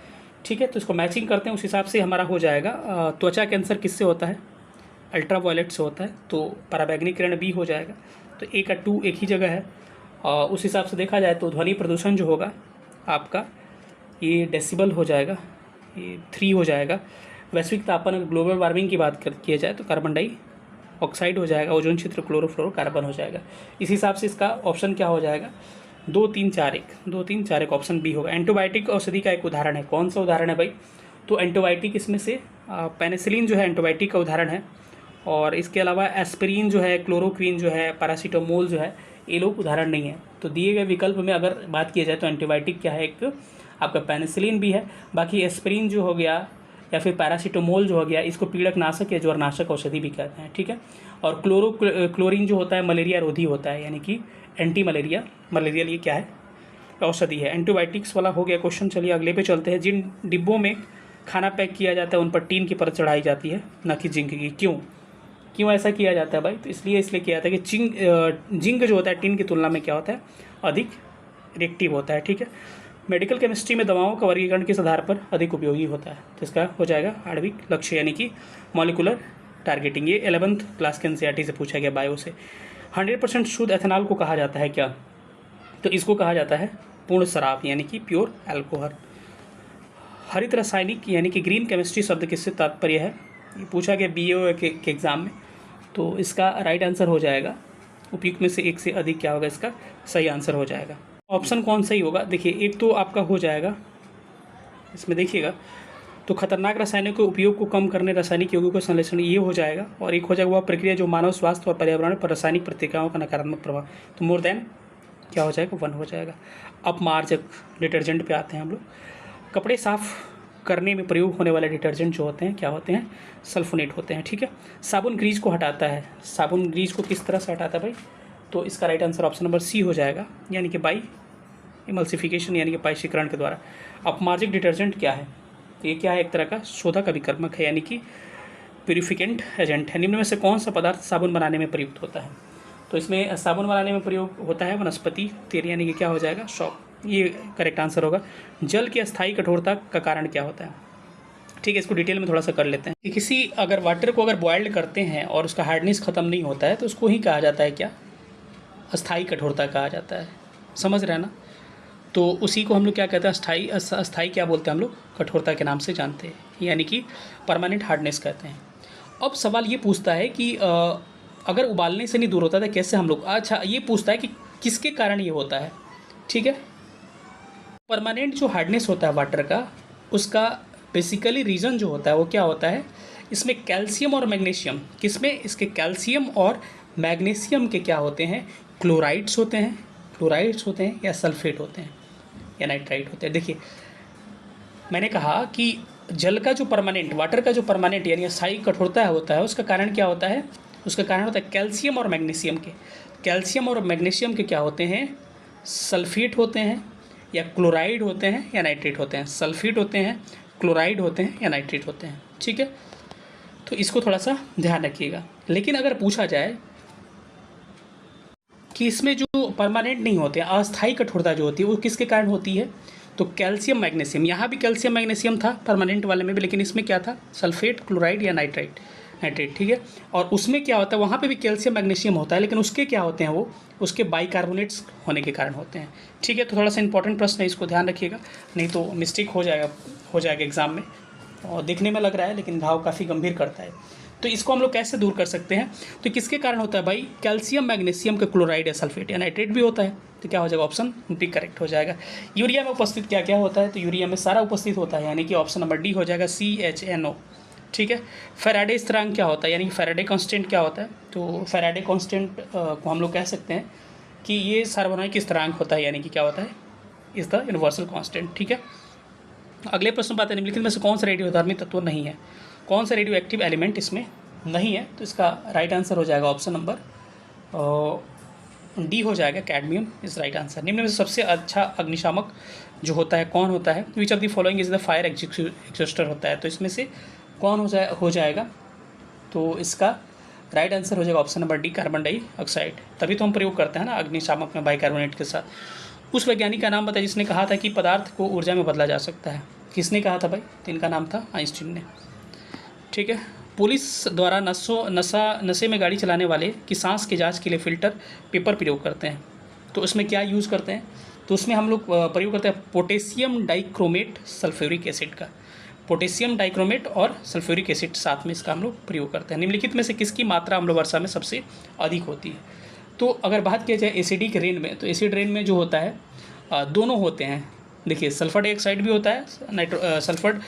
ठीक है, तो इसको मैचिंग करते हैं, उस हिसाब से हमारा हो जाएगा। त्वचा कैंसर किससे होता है? अल्ट्रावायलेट से होता है, तो पराबैंगनी किरण बी हो जाएगा। तो ए का 2 एक ही जगह है। और उस हिसाब से देखा जाए तो ध्वनि प्रदूषण जो होगा आपका ये डेसिबल हो जाएगा, ये 3 हो जाएगा। वैश्विक तापमान अगर ग्लोबल वार्मिंग की बात किया जाए तो कार्बन डाइऑक्साइड हो जाएगा। ओजोन क्षेत्र क्लोरोफ्लोरोकार्बन हो जाएगा। इस हिसाब से इसका ऑप्शन क्या हो जाएगा? 2 3 4 1, 2 3 4 1 ऑप्शन बी होगा। एंटीबायोटिक औषधि का एक उदाहरण है। कौन सा उदाहरण है भाई? तो एंटीबायोटिक इसमें से पेनिसिलिन जो है एंटीबायोटिक का उदाहरण है, और इसके अलावा एस्पिरिन जो है, क्लोरोक्वीन जो है, पैरासीटामोल जो है, ये लोग उदाहरण नहीं है। तो दिए गए विकल्प में अगर बात की जाए तो एंटीबायोटिक क्या है? एक आपका पेनिसिलिन भी है। बाकी एस्पिरिन जो हो गया या फिर पैरासीटामोल जो हो गया, इसको पीड़कनाशक या ज्वरनाशक औषधि भी कहते हैं। ठीक है, और क्लोरीन जो होता है मलेरिया रोधी होता है, यानी कि एंटी मलेरियल ये क्या है? औषधि है। एंटीबायोटिक्स वाला हो गया क्वेश्चन। चलिए अगले पे चलते हैं। जिन डिब्बों में खाना पैक किया जाता है उन पर टीन की परत चढ़ाई जाती है, न कि जिंक की। क्यों ऐसा किया जाता है भाई? तो इसलिए किया जाता है कि जिंक जो होता है टीन की तुलना में क्या होता है? अधिक रिएक्टिव होता है। ठीक है, मेडिकल केमिस्ट्री में दवाओं का वर्गीकरण किस आधार पर अधिक उपयोगी होता है? तो इसका हो जाएगा आणविक लक्ष्य, यानी कि मॉलिकुलर टारगेटिंग। ये 11th क्लास के एनसीईआरटी से पूछा गया, बायो से। 100% शुद्ध एथेनॉल को कहा जाता है क्या? तो इसको कहा जाता है पूर्ण शराब, यानी कि प्योर अल्कोहल। हरित रासायनिक यानी कि ग्रीन केमिस्ट्री शब्द किससे तात्पर्य है? ये पूछा गया बीए के एग्जाम में। तो इसका राइट आंसर हो जाएगा उपयुक्त में से एक से अधिक क्या होगा? इसका सही आंसर हो जाएगा। ऑप्शन कौन सही होगा? देखिए, एक तो आपका हो जाएगा, इसमें देखिएगा तो खतरनाक रासायनिक के उपयोग को कम करने रासायनिक यौगिकों का संश्लेषण, ये हो जाएगा। और एक हो जाएगा वह प्रक्रिया जो मानव स्वास्थ्य और पर्यावरण पर रासायनिक प्रतिक्रियाओं का नकारात्मक प्रभाव। तो मोर देन क्या हो जाएगा? 1 हो जाएगा। अपमार्जक डिटर्जेंट पे आते हैं हम लोग। कपड़े साफ करने में प्रयोग होने वाले डिटर्जेंट जो होते हैं क्या होते हैं? सल्फोनेट होते हैं। ठीक है, साबुन ग्रीज को हटाता है। साबुन ग्रीज को किस तरह से हटाता है भाई? तो इसका right answer option number C हो जाएगा, यानी कि बाई इमल्सिफिकेशन, यानी कि पाइशीकरण के द्वारा। अपमार्जक डिटर्जेंट क्या है? ये क्या है? एक तरह का शोधक अभिकर्मक है, यानी कि प्यूरिफिकेंट एजेंट है। निम्न में से कौन सा पदार्थ साबुन बनाने में प्रयुक्त होता है? तो इसमें साबुन बनाने में प्रयोग होता है वनस्पति तेल, यानी कि क्या हो जाएगा? शॉप। ये करेक्ट आंसर होगा। जल की अस्थायी कठोरता का कारण क्या होता है? ठीक है, इसको डिटेल में थोड़ा सा कर लेते हैं कि किसी अगर वाटर को अगर बॉयल्ड करते हैं और उसका हार्डनेस खत्म नहीं होता है तो उसको ही कहा जाता है क्या? अस्थायी कठोरता कहा जाता है। समझ रहे हैं ना? तो उसी को हम लोग क्या कहते हैं? अस्थायी क्या बोलते हैं हम लोग? कठोरता के नाम से जानते हैं, यानी कि परमानेंट हार्डनेस कहते हैं। अब सवाल ये पूछता है कि अगर उबालने से नहीं दूर होता था कैसे हम लोग? अच्छा, ये पूछता है कि किसके कारण ये होता है। ठीक है, परमानेंट जो हार्डनेस होता है वाटर का, उसका बेसिकली रीज़न जो होता है वो क्या होता है? इसमें कैल्शियम और मैग्नीशियम, किसमें? इसके कैल्शियम और मैग्नीशियम के क्या होते हैं? क्लोराइड्स होते हैं या सल्फेट होते हैं या नाइट्राइट होते हैं। देखिए, मैंने कहा कि जल का जो परमानेंट, वाटर का जो परमानेंट यानी अस्थायी कठोरता होता है, उसका कारण क्या होता है? उसका कारण होता है कैल्शियम और मैग्नीशियम के। कैल्शियम और मैग्नीशियम के क्या होते हैं? सल्फेट होते हैं या क्लोराइड होते हैं या नाइट्रेट होते हैं। सल्फेट होते हैं, क्लोराइड होते हैं या नाइट्रेट होते हैं। ठीक है, तो इसको थोड़ा सा ध्यान रखिएगा। लेकिन अगर पूछा जाए कि इसमें जो परमानेंट नहीं होते, अस्थायी कठोरता जो होती है वो किसके कारण होती है? तो कैल्शियम मैग्नीशियम। यहाँ भी कैल्शियम मैग्नीशियम था परमानेंट वाले में भी, लेकिन इसमें क्या था? सल्फेट, क्लोराइड या नाइट्रेट। ठीक है, और उसमें क्या होता है? वहाँ पे भी कैल्शियम मैग्नीशियम होता है, लेकिन उसके क्या होते हैं? वो उसके बाइकार्बोनेट्स होने के कारण होते हैं। ठीक है, तो थोड़ा सा इंपॉर्टेंट प्रश्न है, इसको ध्यान रखिएगा, नहीं तो मिस्टेक हो जाएगा एग्जाम में। और देखने में लग रहा है लेकिन घाव काफ़ी गंभीर करता है। तो इसको हम लोग कैसे दूर कर सकते हैं? तो किसके कारण होता है भाई? कैल्शियम मैग्नीशियम का क्लोराइड या सल्फेट या नाइट्रेट भी होता है। तो क्या हो जाएगा? ऑप्शन बी करेक्ट हो जाएगा। यूरिया में उपस्थित क्या क्या होता है? तो यूरिया में सारा उपस्थित होता है, यानी कि ऑप्शन नंबर डी हो जाएगा, CHNO। ठीक है, फैराडे स्थिरांक क्या होता है, यानी कि फैराडे कांस्टेंट क्या होता है? तो फैराडे कांस्टेंट को हम लोग कह सकते हैं कि ये सार्वभौमिक स्थिरांक होता है, यानी कि क्या होता है? Is the universal constant. ठीक है, अगले प्रश्न पर आते हैं। निम्नलिखित में से कौन सा रेडियोधर्मी तत्व नहीं है? कौन सा रेडियो एक्टिव एलिमेंट इसमें नहीं है? तो इसका राइट आंसर हो जाएगा ऑप्शन नंबर डी हो जाएगा, कैडमियम इज राइट आंसर। निम्न में से सबसे अच्छा अग्निशामक जो होता है कौन होता है? Which of the following is the fire extinguisher होता है। तो इसमें से कौन हो जाएगा? तो इसका राइट आंसर हो जाएगा option number D, carbon dioxide. तभी तो हम प्रयोग करते हैं ना अग्निशामक में बाइकार्बोनेट के साथ। उस वैज्ञानिक का नाम बताइए जिसने कहा था कि पदार्थ को ऊर्जा में बदला जा सकता है। किसने कहा था भाई? तो इनका नाम था आइंस्टीन ने। ठीक है। पुलिस द्वारा नशे में गाड़ी चलाने वाले की सांस की जांच के लिए फ़िल्टर पेपर प्रयोग करते हैं, तो उसमें क्या यूज़ करते हैं? तो उसमें हम लोग प्रयोग करते हैं पोटेशियम डाइक्रोमेट सल्फ्यूरिक एसिड का। पोटेशियम डाइक्रोमेट और सल्फ्यूरिक एसिड साथ में इसका हम लोग प्रयोग करते हैं। निम्नलिखित में से किसकी मात्रा अम्ल वर्षा में सबसे अधिक होती है? तो अगर बात किया जाए एसिडिक रेन में, तो एसिड रेन में जो होता है दोनों होते हैं। देखिए सल्फर डाइऑक्साइड भी होता है, सल्फर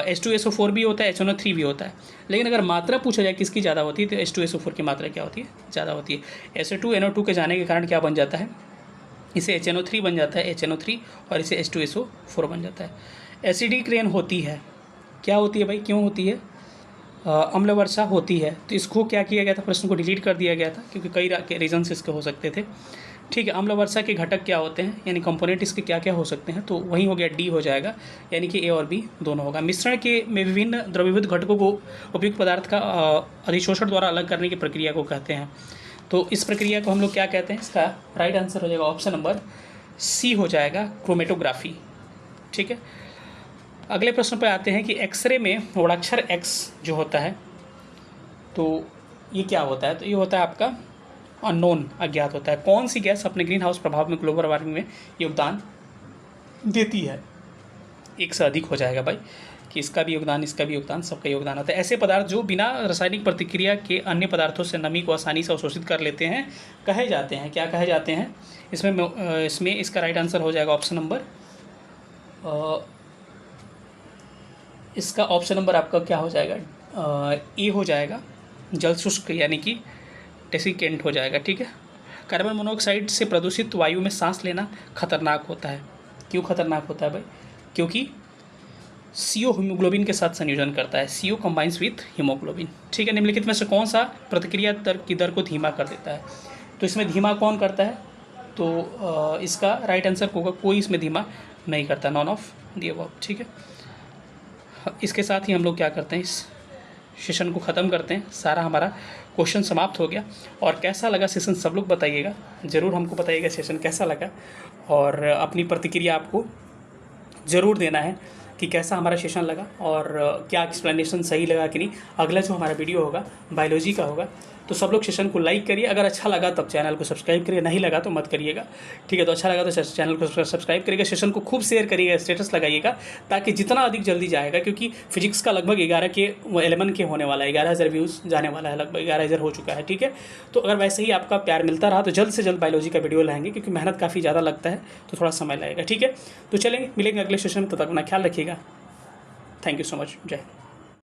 H2SO4 भी होता है, HNO3 भी होता है। लेकिन अगर मात्रा पूछा जाए किसकी ज़्यादा होती है, तो H2SO4 की मात्रा क्या होती है? ज़्यादा होती है। SO2NO2 के जाने के कारण क्या बन जाता है? इसे HNO3 बन जाता है, HNO3, और इसे H2SO4 बन जाता है। एसिडिक रेन होती है, क्या होती है भाई, क्यों होती है? अम्ल वर्षा होती है। तो इसको क्या किया गया था? प्रश्न को डिलीट कर दिया गया था क्योंकि कई रीजन्स इसके हो सकते थे। ठीक है। अम्ल वर्षा के घटक क्या होते हैं, यानी कंपोनेंट इसके क्या क्या हो सकते हैं? तो वही हो गया, डी हो जाएगा, यानी कि ए और बी दोनों होगा। मिश्रण के में विभिन्न द्रवीभूत घटकों को उपयुक्त पदार्थ का अधिशोषण द्वारा अलग करने की प्रक्रिया को कहते हैं। तो इस प्रक्रिया को हम लोग क्या कहते हैं? इसका राइट आंसर हो जाएगा ऑप्शन नंबर सी हो जाएगा, क्रोमेटोग्राफी। ठीक है। अगले प्रश्न पर आते हैं कि एक्सरे में वर्णाक्षर एक्स जो होता है, तो ये क्या होता है? तो ये होता है आपका अननोन, अज्ञात होता है। कौन सी गैस अपने ग्रीन हाउस प्रभाव में ग्लोबल वार्मिंग में योगदान देती है? एक से अधिक हो जाएगा भाई, कि इसका भी योगदान, इसका भी योगदान, सबका योगदान होता है। ऐसे पदार्थ जो बिना रासायनिक प्रतिक्रिया के अन्य पदार्थों से नमी को आसानी से अवशोषित कर लेते हैं कहे जाते हैं, क्या कहे जाते हैं? इसमें इसका राइट आंसर हो जाएगा ऑप्शन नंबर, इसका ऑप्शन नंबर आपका क्या हो जाएगा? ए हो जाएगा, जल शुष्क, यानी कि डेसिकेंट हो जाएगा। ठीक है। कार्बन मोनोऑक्साइड से प्रदूषित वायु में सांस लेना खतरनाक होता है। क्यों खतरनाक होता है भाई? क्योंकि CO हीमोग्लोबिन के साथ संयोजन करता है। CO combines with haemoglobin. ठीक है। निम्नलिखित में से कौन सा प्रतिक्रिया दर को धीमा कर देता है? तो इसमें धीमा कौन करता है? तो इसका राइट आंसर होगा, कोई इसमें धीमा नहीं करता, नॉन ऑफ द अबव। ठीक है। इसके साथ ही हम लोग क्या करते हैं, इस सेशन को ख़त्म करते हैं। सारा हमारा क्वेश्चन समाप्त हो गया। और कैसा लगा सेशन सब लोग बताइएगा, ज़रूर हमको बताइएगा सेशन कैसा लगा, और अपनी प्रतिक्रिया आपको ज़रूर देना है कि कैसा हमारा सेशन लगा और क्या एक्सप्लेनेशन सही लगा कि नहीं। अगला जो हमारा वीडियो होगा बायोलॉजी का होगा, तो सब लोग सेशन को लाइक करिए। अगर अच्छा लगा तब चैनल को सब्सक्राइब करिए, नहीं लगा तो मत करिएगा। ठीक है। तो अच्छा लगा तो चैनल को सब्सक्राइब करिएगा, सेशन को खूब शेयर करिएगा, स्टेटस लगाइएगा, ताकि जितना अधिक जल्दी जाएगा, क्योंकि फिजिक्स का लगभग 11 के होने वाला है, 11,000 व्यूज़ जाने वाला है, लगभग 11,000 हो चुका है। ठीक है। तो अगर वैसे ही आपका प्यार मिलता रहा तो जल्द से जल्द बायोलॉजी का वीडियो लाएंगे, क्योंकि मेहनत काफ़ी ज़्यादा लगता है, तो थोड़ा समय लगेगा। ठीक है। तो चलेंगे, मिलेंगे अगले सेशन में, तब तक अपना ख्याल रखिएगा। Thank you so much. जय हिंद।